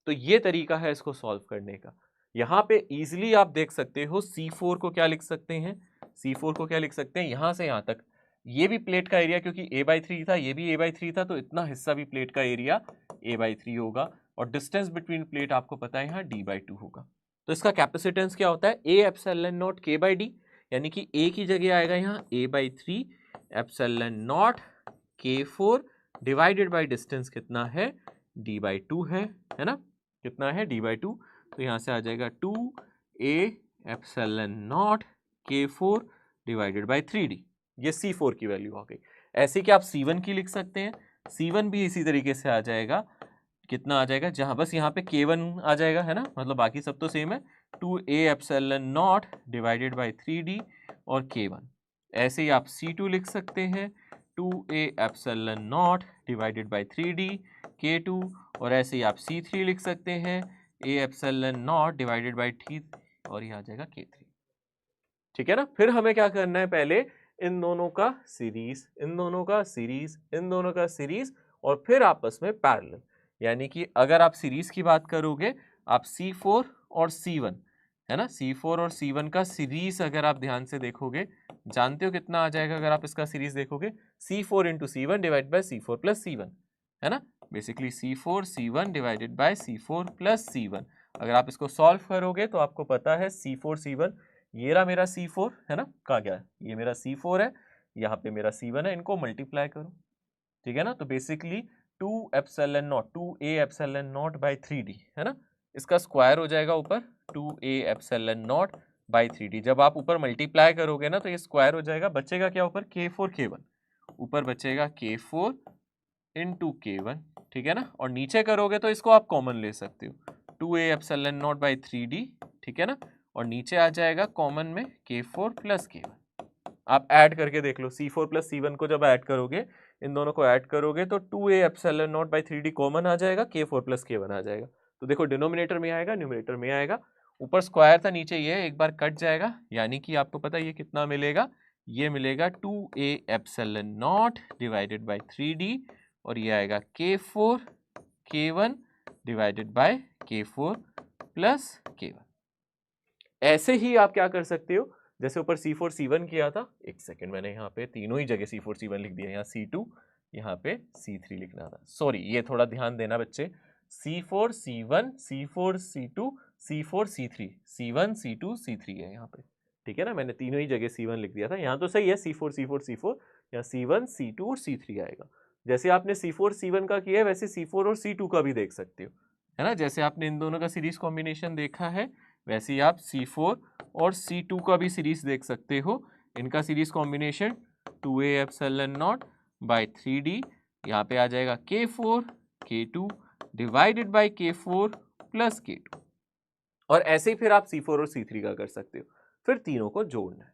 तो ये तरीका है इसको सॉल्व करने का। यहाँ पे इजीली आप देख सकते हो C4 को क्या लिख सकते हैं, C4 को क्या लिख सकते हैं, यहाँ से यहाँ तक ये भी प्लेट का एरिया, क्योंकि a/3 था, ये भी a/3 था, तो इतना हिस्सा भी प्लेट का एरिया a/3 होगा और डिस्टेंस बिटवीन प्लेट आपको पता है यहाँ d/2 होगा। तो इसका कैपेसिटेंस क्या होता है, a एप्सिलॉन नॉट k/d, यानी कि a की जगह आएगा यहाँ a/3 epsilon not k4 divided by distance कितना है d/2 है ना, कितना है d/2, तो यहाँ से आ जाएगा 2a epsilon not k4 divided by 3d, ये C4 की वैल्यू आ गई। ऐसे कि आप C1 की लिख सकते हैं, C1 भी इसी तरीके से आ जाएगा, कितना आ जाएगा, जहां बस यहाँ पे K1 आ जाएगा, है ना, मतलब बाकी सब तो सेम है, 2a epsilon naught divided by 3d और K1। ऐसे ही आप C2 लिख सकते हैं, 2a epsilon naught divided by 3d K2, और ऐसे ही आप C3 लिख सकते हैं, a epsilon naught divided by 3 और ये आ जाएगा K3, ठीक है ना। फिर हमें क्या करना है, पहले इन दोनों का सीरीज, इन दोनों का सीरीज, इन दोनों का सीरीज और फिर आपस में पैरेलल, यानी कि अगर आप सीरीज की बात करोगे, आप C4 और C1, है ना, C4 और C1 का सीरीज अगर आप ध्यान से देखोगे, जानते हो कितना आ जाएगा, अगर आप इसका सीरीज देखोगे C4 into C1 divide by C4 plus C1, है ना, basically C4 C1 divided by C4 plus C1। अगर आप इसको सॉल्व करोगे तो आपको पता है C4 C1, ये रहा मेरा C4, है ना, कहाँ गया, ये मेरा C4 है, यहाँ पे मेरा C1 है, इनको मल्टीप्लाई करो, ठीक है ना, तो basically 2 epsilon not 2a epsilon naught by 3d, है ना, इसका स्क्वायर हो जाएगा ऊपर 2a epsilon naught by 3d, जब आप ऊपर मल्टीप्लाई करोगे ना तो ये स्क्वायर हो जाएगा, बचेगा क्या ऊपर, K4 K1, ऊपर बचेगा K4 इंटू K1, ठीक है ना, और नीचे करोगे तो इसको आप कॉमन ले सकते हो, 2a epsilon naught by 3d, ठीक है ना, और नीचे आ जाएगा कॉमन में K4 प्लस K1। आप ऐड करके देख लो, C4 प्लस C1 को जब ऐड करोगे, इन दोनों को ऐड करोगे तो 2a epsilon naught by 3d common आ जाएगा, K4 प्लस K1 आ जाएगा, तो देखो डिनोमिनेटर में आएगा, न्यूमरेटर में आएगा, ऊपर स्क्वायर था, नीचे ये एक बार कट जाएगा, यानी कि आपको पता है ये कितना मिलेगा, ये मिलेगा 2a epsilon naught divided by 3d और ये आएगा K4 K1 divided by K4 plus K1। ऐसे ही आप क्या कर सकते हो, जैसे ऊपर C4 C1 किया था, एक सेकंड, मैंने यहाँ पे तीनों ही जगह C4 C1 लिख दिया, यहाँ C2, यहाँ पे C3 लिखना था, सॉरी, ये थोड़ा ध्यान देना बच्चे, C4 C1 C4 C2 C4 C3 C1 C2 C3 है यहाँ पे, ठीक है ना, मैंने तीनों ही जगह C1 लिख दिया था, यहाँ तो सही है C4 C4 C4, या C1 C2 और C3 आएगा। जैसे आपने C4 C1 का किया है वैसे C4 और C2 का भी देख सकते हो, है ना। जैसे आपने इन दोनों का सीरीज कॉम्बिनेशन देखा है वैसे ही आप C4 और C2 का भी सीरीज देख सकते हो। इनका series combination 2a epsilon not by 3d, यहाँ पे आ जाएगा K4 K2 divided by K4 plus K2। और ऐसे ही फिर आप C4 और C3 का कर सकते हो, फिर तीनों को जोड़ना है,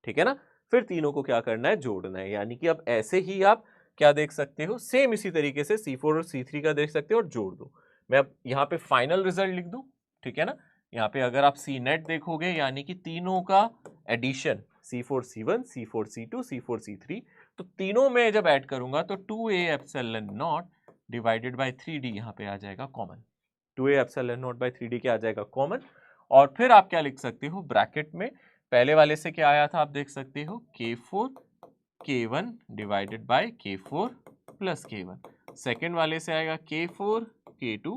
ठीक है ना। फिर तीनों को क्या करना है, जोड़ना है, यानी कि अब ऐसे ही आप क्या देख सकते हो, सेम इसी तरीके से C4 और C3 का देख सकते हो और जोड़ दो। मैं अब यहाँ पे फाइनल रिजल्ट लिख दूं, ठीक है ना। यहाँ पे अगर आप C नेट देखोगे यानी कि तीनों का addition C4 C1 C4 C2 C4 C3, तो तीनों में जब ऐड करूंगा तो 2a epsilon naught divided by 3d यहाँ पे आ जाएगा common. 2a epsilon not by 3d क्या आ जाएगा, कॉमन। और फिर आप क्या लिख सकते हो, ब्रैकेट में पहले वाले से क्या आया था आप देख सकते हो, K4 K1 divided by K4 plus K1। Second वाले से आएगा K4 K2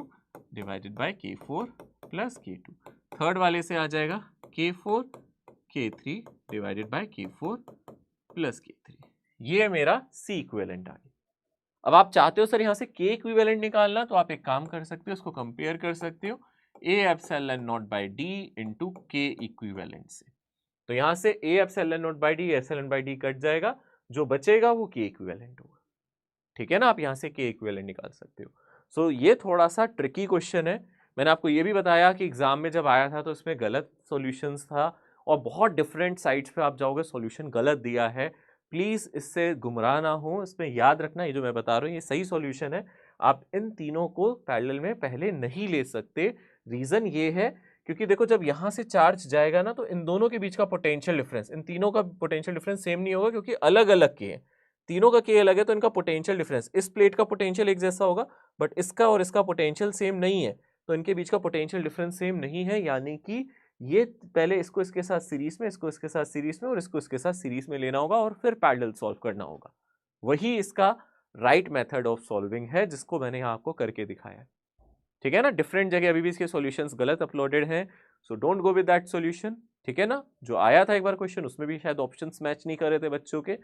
divided by K4 plus K2। Third वाले से आ जाएगा K4 K3 divided by K4 plus K3। ये मेरा C इक्विवेलेंट आ गया। अब आप चाहते हो सर यहाँ से K इक्विवेलेंट निकालना, तो आप एक काम कर सकते हो, उसको कंपेयर कर सकते हो A epsilon not by D into K equivalent से। तो यहाँ से A epsilon not by D epsilon by D cut जाएगा, जो बचेगा वो K इक्विवेलेंट होगा, ठीक है ना। आप यहाँ से K इक्विवेलेंट निकाल सकते हो। सो ये थोड़ा सा ट्रिकी क्वेश्चन है। मैंने आपको ये भी बताया कि एग्जाम में जब आया था तो इसमें गलत सॉल्यूशंस था और बहुत डिफरेंट साइट्स पे आप जाओगे सॉल्यूशन गलत दिया है। प्लीज इससे गुमराह ना हो, इसमें याद रखना ये जो मैं बता रहा हूँ ये सही सॉल्यूशन है। आप इन तीनों को पैरेलल में पहले नहीं ले सकते। रीजन ये है क्योंकि देखो जब यहाँ से चार्ज जाएगा ना तो इन दोनों के बीच का पोटेंशियल डिफरेंस, इन तीनों का पोटेंशियल डिफरेंस सेम नहीं होगा क्योंकि अलग अलग के हैं, तीनों का के अलग है, तो इनका पोटेंशियल डिफरेंस, इस प्लेट का पोटेंशियल एक जैसा होगा बट इसका और इसका पोटेंशियल सेम नहीं है, तो इनके बीच का पोटेंशियल डिफरेंस सेम नहीं है, यानी कि ये पहले इसको इसके साथ सीरीज में, इसको इसके साथ सीरीज में और इसको इसके साथ सीरीज में लेना होगा और फिर पैरेलल सॉल्व करना होगा। वही इसका राइट मेथड ऑफ सॉल्विंग है जिसको मैंने यहाँ आपको करके दिखाया है, ठीक है ना। डिफरेंट जगह अभी भी इसके सॉल्यूशंस गलत अपलोडेड हैं, so don't go with that solution, ठीक है ना। जो आया था एक बार क्वेश्चन उसमें भी शायद ऑप्शंस मैच नहीं कर रहे थे बच्चों के,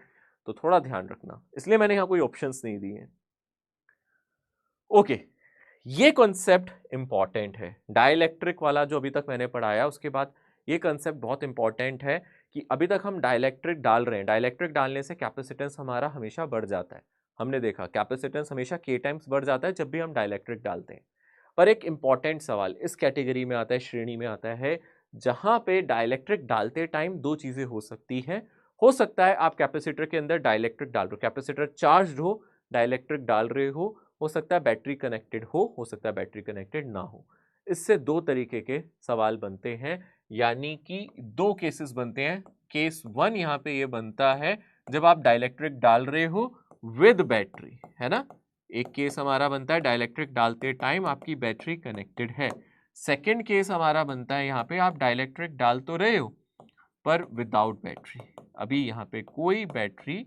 तो थोड़ा ध्यान रखना, इसलिए मैंने यहाँ कोई ऑप्शंस नहीं दिए हैं। ओके, ये कॉन्सेप्ट इंपॉर्टेंट है, डाइलेक्ट्रिक वाला जो अभी तक मैंने पढ़ाया उसके बाद ये कॉन्सेप्ट बहुत इंपॉर्टेंट है कि अभी तक हम डाइलेक्ट्रिक डाल रहे हैं, डाइलेक्ट्रिक डालने से कैपेसिटेंस हमारा हमेशा बढ़ जाता है। हमने देखा कैपेसिटेंस हमेशा K टाइम्स बढ़ जाता है जब भी हम डाइलेक्ट्रिक डालते हैं। पर एक इंपॉर्टेंट सवाल इस कैटेगरी में आता है, श्रेणी में आता है, जहां पे डाइलेक्ट्रिक डालते टाइम दो चीजें हो सकती हैं। हो सकता है आप कैपेसिटर के अंदर डाइलेक्ट्रिक डाल रहे हो, कैपेसिटर चार्ज हो, डाइलेक्ट्रिक डाल रहे हो सकता है बैटरी कनेक्टेड हो सकता है बैटरी कनेक्टेड ना हो। इससे दो तरीके के सवाल बनते हैं, यानी कि दो केसेस बनते हैं। केस वन यहाँ पे ये बनता है जब आप डाइलेक्ट्रिक डाल रहे हो विद बैटरी, है ना। एक केस हमारा बनता है डाइलेक्ट्रिक डालते टाइम आपकी बैटरी कनेक्टेड है। सेकेंड केस हमारा बनता है यहाँ पे आप डाइलेक्ट्रिक डाल तो रहे हो पर विदाउट बैटरी, अभी यहाँ पे कोई बैटरी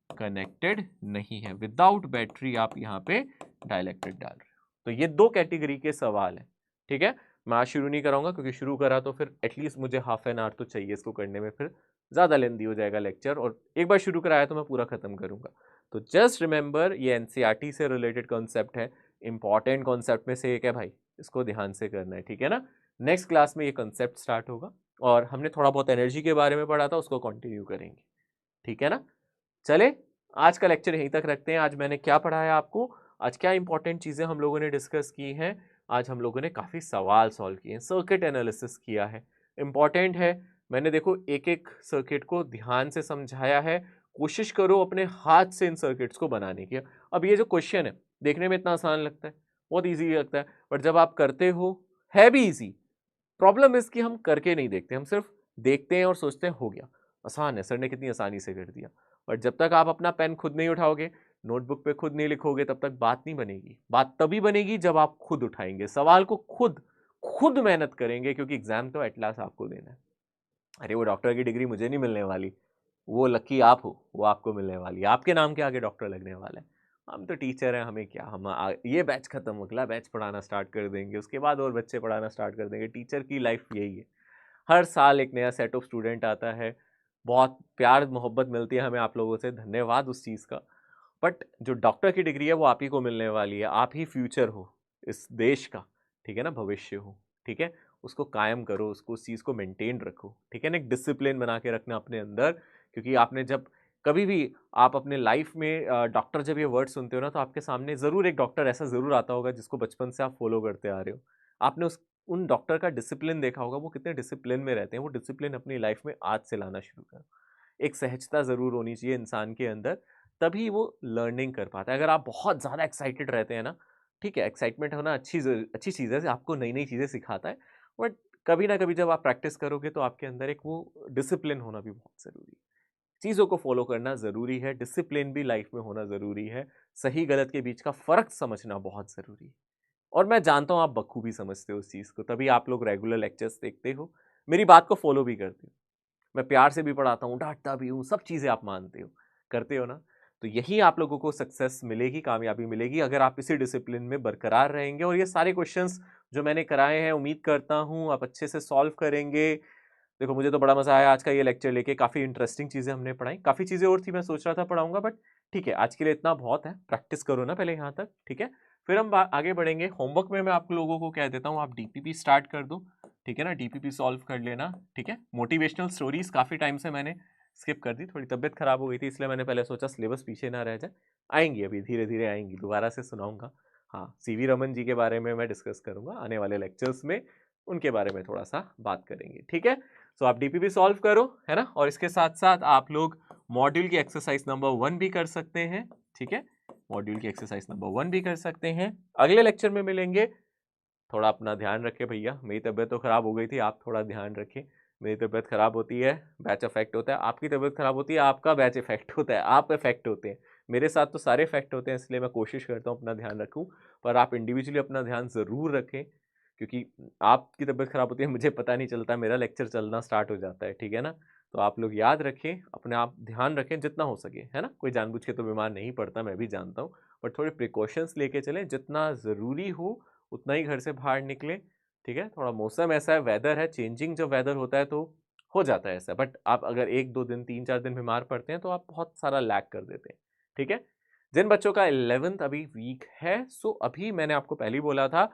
कनेक्टेड नहीं है, विदाउट बैटरी आप यहाँ पे डाइलेक्ट्रिक डाल रहे हो। तो ये दो कैटेगरी के सवाल हैं, ठीक है। मैं आज शुरू नहीं कराऊंगा क्योंकि शुरू करा तो फिर एटलीस्ट मुझे हाफ एन आवर तो चाहिए इसको करने में, फिर ज़्यादा लेंदी हो जाएगा लेक्चर, और एक बार शुरू कराया तो मैं पूरा खत्म करूंगा। तो जस्ट रिमेंबर ये एनसीईआरटी से रिलेटेड कॉन्सेप्ट है, इंपॉर्टेंट कॉन्सेप्ट में से एक है भाई, इसको ध्यान से करना है, ठीक है ना। नेक्स्ट क्लास में ये कॉन्सेप्ट स्टार्ट होगा और हमने थोड़ा बहुत एनर्जी के बारे में पढ़ा था उसको कंटिन्यू करेंगे, ठीक है ना। चले आज का लेक्चर यहीं तक रखते हैं। आज मैंने क्या पढ़ाया आपको, आज क्या इंपॉर्टेंट चीज़ें हम लोगों ने डिस्कस की हैं, आज हम लोगों ने काफ़ी सवाल सॉल्व किए हैं, सर्किट एनालिसिस किया है, इंपॉर्टेंट है। मैंने देखो एक एक सर्किट को ध्यान से समझाया है, कोशिश करो अपने हाथ से इन सर्किट्स को बनाने की। अब ये जो क्वेश्चन है देखने में इतना आसान लगता है, बहुत ईजी लगता है, बट जब आप करते हो है भी ईजी। प्रॉब्लम इसकी हम करके नहीं देखते, हम सिर्फ देखते हैं और सोचते हैं हो गया, आसान है, सर ने कितनी आसानी से कर दिया। बट जब तक आप अपना पेन खुद नहीं उठाओगे, नोटबुक पे खुद नहीं लिखोगे, तब तक बात नहीं बनेगी। बात तभी बनेगी जब आप खुद उठाएंगे सवाल को, खुद खुद मेहनत करेंगे, क्योंकि एग्जाम तो एट लास्ट आपको देना है। अरे वो डॉक्टर की डिग्री मुझे नहीं मिलने वाली, वो लकी आप हो, वो आपको मिलने वाली है, आपके नाम के आगे डॉक्टर लगने वाला है। हम तो टीचर हैं, हमें क्या, हम ये बैच खत्म, अगला बैच पढ़ाना स्टार्ट कर देंगे, उसके बाद और बच्चे पढ़ाना स्टार्ट कर देंगे। टीचर की लाइफ यही है, हर साल एक नया सेट ऑफ स्टूडेंट आता है, बहुत प्यार मोहब्बत मिलती है हमें आप लोगों से, धन्यवाद उस चीज़ का। बट जो डॉक्टर की डिग्री है वो आप ही को मिलने वाली है, आप ही फ्यूचर हो इस देश का, ठीक है ना, भविष्य हो, ठीक है। उसको कायम करो, उसको उस चीज़ को मेंटेन रखो, ठीक है ना, एक डिसिप्लिन बना के रखना अपने अंदर। क्योंकि आपने जब कभी भी आप अपने लाइफ में डॉक्टर जब ये वर्ड सुनते हो ना, तो आपके सामने ज़रूर एक डॉक्टर ऐसा ज़रूर आता होगा जिसको बचपन से आप फॉलो करते आ रहे हो। आपने उन डॉक्टर का डिसिप्लिन देखा होगा, वो कितने डिसिप्लिन में रहते हैं, वो डिसिप्लिन अपनी लाइफ में आज से लाना शुरू करो। एक सहजता ज़रूर होनी चाहिए इंसान के अंदर, तभी वो लर्निंग कर पाता है। अगर आप बहुत ज़्यादा एक्साइटेड रहते हैं ना, ठीक है, एक्साइटमेंट होना अच्छी चीज़ है, आपको नई-नई चीज़ें सिखाता है, बट कभी ना कभी जब आप प्रैक्टिस करोगे तो आपके अंदर एक वो डिसिप्लिन होना भी बहुत ज़रूरी है। चीज़ों को फॉलो करना ज़रूरी है, डिसिप्लिन भी लाइफ में होना ज़रूरी है, सही गलत के बीच का फ़र्क समझना बहुत ज़रूरी है। और मैं जानता हूँ आप बखूबी समझते हो उस चीज़ को, तभी आप लोग रेगुलर लेक्चर्स देखते हो, मेरी बात को फॉलो भी करते हो। मैं प्यार से भी पढ़ाता हूँ, डाँटता भी हूँ, सब चीज़ें आप मानते हो, करते हो ना? तो यही आप लोगों को सक्सेस मिलेगी, कामयाबी मिलेगी अगर आप इसी डिसिप्लिन में बरकरार रहेंगे और ये सारे क्वेश्चंस जो मैंने कराए हैं, उम्मीद करता हूँ आप अच्छे से सॉल्व करेंगे। देखो मुझे तो बड़ा मज़ा आया आज का ये लेक्चर लेके, काफ़ी इंटरेस्टिंग चीज़ें हमने पढ़ाई, काफ़ी चीज़ें और थी मैं सोच रहा था पढ़ाऊँगा, बट ठीक है, आज के लिए इतना बहुत है, प्रैक्टिस करो ना पहले यहाँ तक, ठीक है? फिर हम आगे बढ़ेंगे। होमवर्क में मैं आप लोगों को कह देता हूँ, आप डीपीपी स्टार्ट कर दो, ठीक है ना, डीपीपी सॉल्व कर लेना, ठीक है। मोटिवेशनल स्टोरीज काफ़ी टाइम से मैंने स्किप कर दी, थोड़ी तबीयत खराब हो गई थी, इसलिए मैंने पहले सोचा सिलेबस पीछे ना रह जाए। आएंगी अभी धीरे धीरे आएंगी, दोबारा से सुनाऊंगा। हाँ, सीवी रमन जी के बारे में मैं डिस्कस करूंगा आने वाले लेक्चर्स में, उनके बारे में थोड़ा सा बात करेंगे, ठीक है। सो आप डीपीपी सॉल्व करो, है ना, और इसके साथ साथ आप लोग मॉड्यूल की एक्सरसाइज नंबर 1 भी कर सकते हैं, ठीक है। मॉड्यूल की एक्सरसाइज नंबर 1 भी कर सकते हैं। अगले लेक्चर में मिलेंगे। थोड़ा अपना ध्यान रखें भैया, मेरी तबीयत तो खराब हो गई थी, आप थोड़ा ध्यान रखें। मेरी तबीयत खराब होती है, बैच इफेक्ट होता है, आपकी तबीयत खराब होती है, आपका बैच इफेक्ट होता है, आप इफेक्ट होते हैं। मेरे साथ तो सारे इफेक्ट होते हैं, इसलिए मैं कोशिश करता हूँ अपना ध्यान रखूँ, पर आप इंडिविजुअली अपना ध्यान ज़रूर रखें, क्योंकि आपकी तबीयत खराब होती है, मुझे पता नहीं चलता, मेरा लेक्चर चलना स्टार्ट हो जाता है, ठीक है ना। तो आप लोग याद रखें, अपने आप ध्यान रखें जितना हो सके, है ना। कोई जानबूझ के तो बीमार नहीं पड़ता, मैं भी जानता हूँ, बट थोड़े प्रिकॉशंस लेके चलें, जितना ज़रूरी हो उतना ही घर से बाहर निकले, ठीक है। थोड़ा मौसम ऐसा है, वेदर है चेंजिंग, जब वेदर होता है तो हो जाता है ऐसा, बट आप अगर 1-2 दिन 3-4 दिन बीमार पड़ते हैं तो आप बहुत सारा लैग कर देते हैं, ठीक है। जिन बच्चों का 11th अभी वीक है, सो अभी मैंने आपको पहले ही बोला था,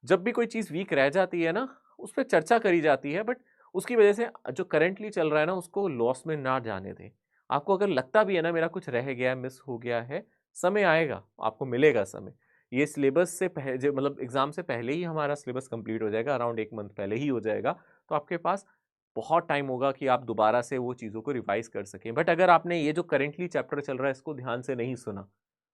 जब भी कोई चीज़ वीक रह जाती है ना, उस पर चर्चा करी जाती है, बट उसकी वजह से जो करंटली चल रहा है ना, उसको लॉस में ना जाने दें। आपको अगर लगता भी है ना मेरा कुछ रह गया, मिस हो गया है, समय आएगा, आपको मिलेगा समय। ये सिलेबस से पहले, मतलब एग्जाम से पहले ही हमारा सिलेबस कंप्लीट हो जाएगा, अराउंड 1 मंथ पहले ही हो जाएगा, तो आपके पास बहुत टाइम होगा कि आप दोबारा से वो चीज़ों को रिवाइज कर सकें। बट अगर आपने ये जो करेंटली चैप्टर चल रहा है इसको ध्यान से नहीं सुना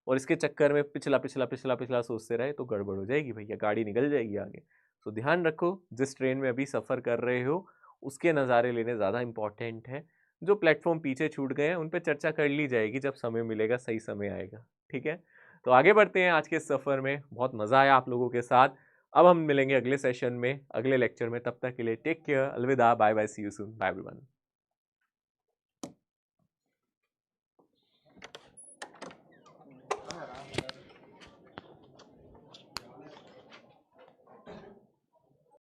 और इसके चक्कर में पिछला पिछला पिछला पिछला सोचते रहे, तो गड़बड़ हो जाएगी भैया, गाड़ी निकल जाएगी आगे। तो ध्यान रखो, जिस ट्रेन में अभी सफ़र कर रहे हो उसके नज़ारे लेने ज़्यादा इंपॉर्टेंट है। जो प्लेटफॉर्म पीछे छूट गए हैं उन पर चर्चा कर ली जाएगी जब समय मिलेगा, सही समय आएगा, ठीक है। तो आगे बढ़ते हैं आज के सफ़र में, बहुत मज़ा आया आप लोगों के साथ। अब हम मिलेंगे अगले सेशन में, अगले लेक्चर में, तब तक के लिए टेक केयर, अलविदा, bye bye, see you soon, bye everyone.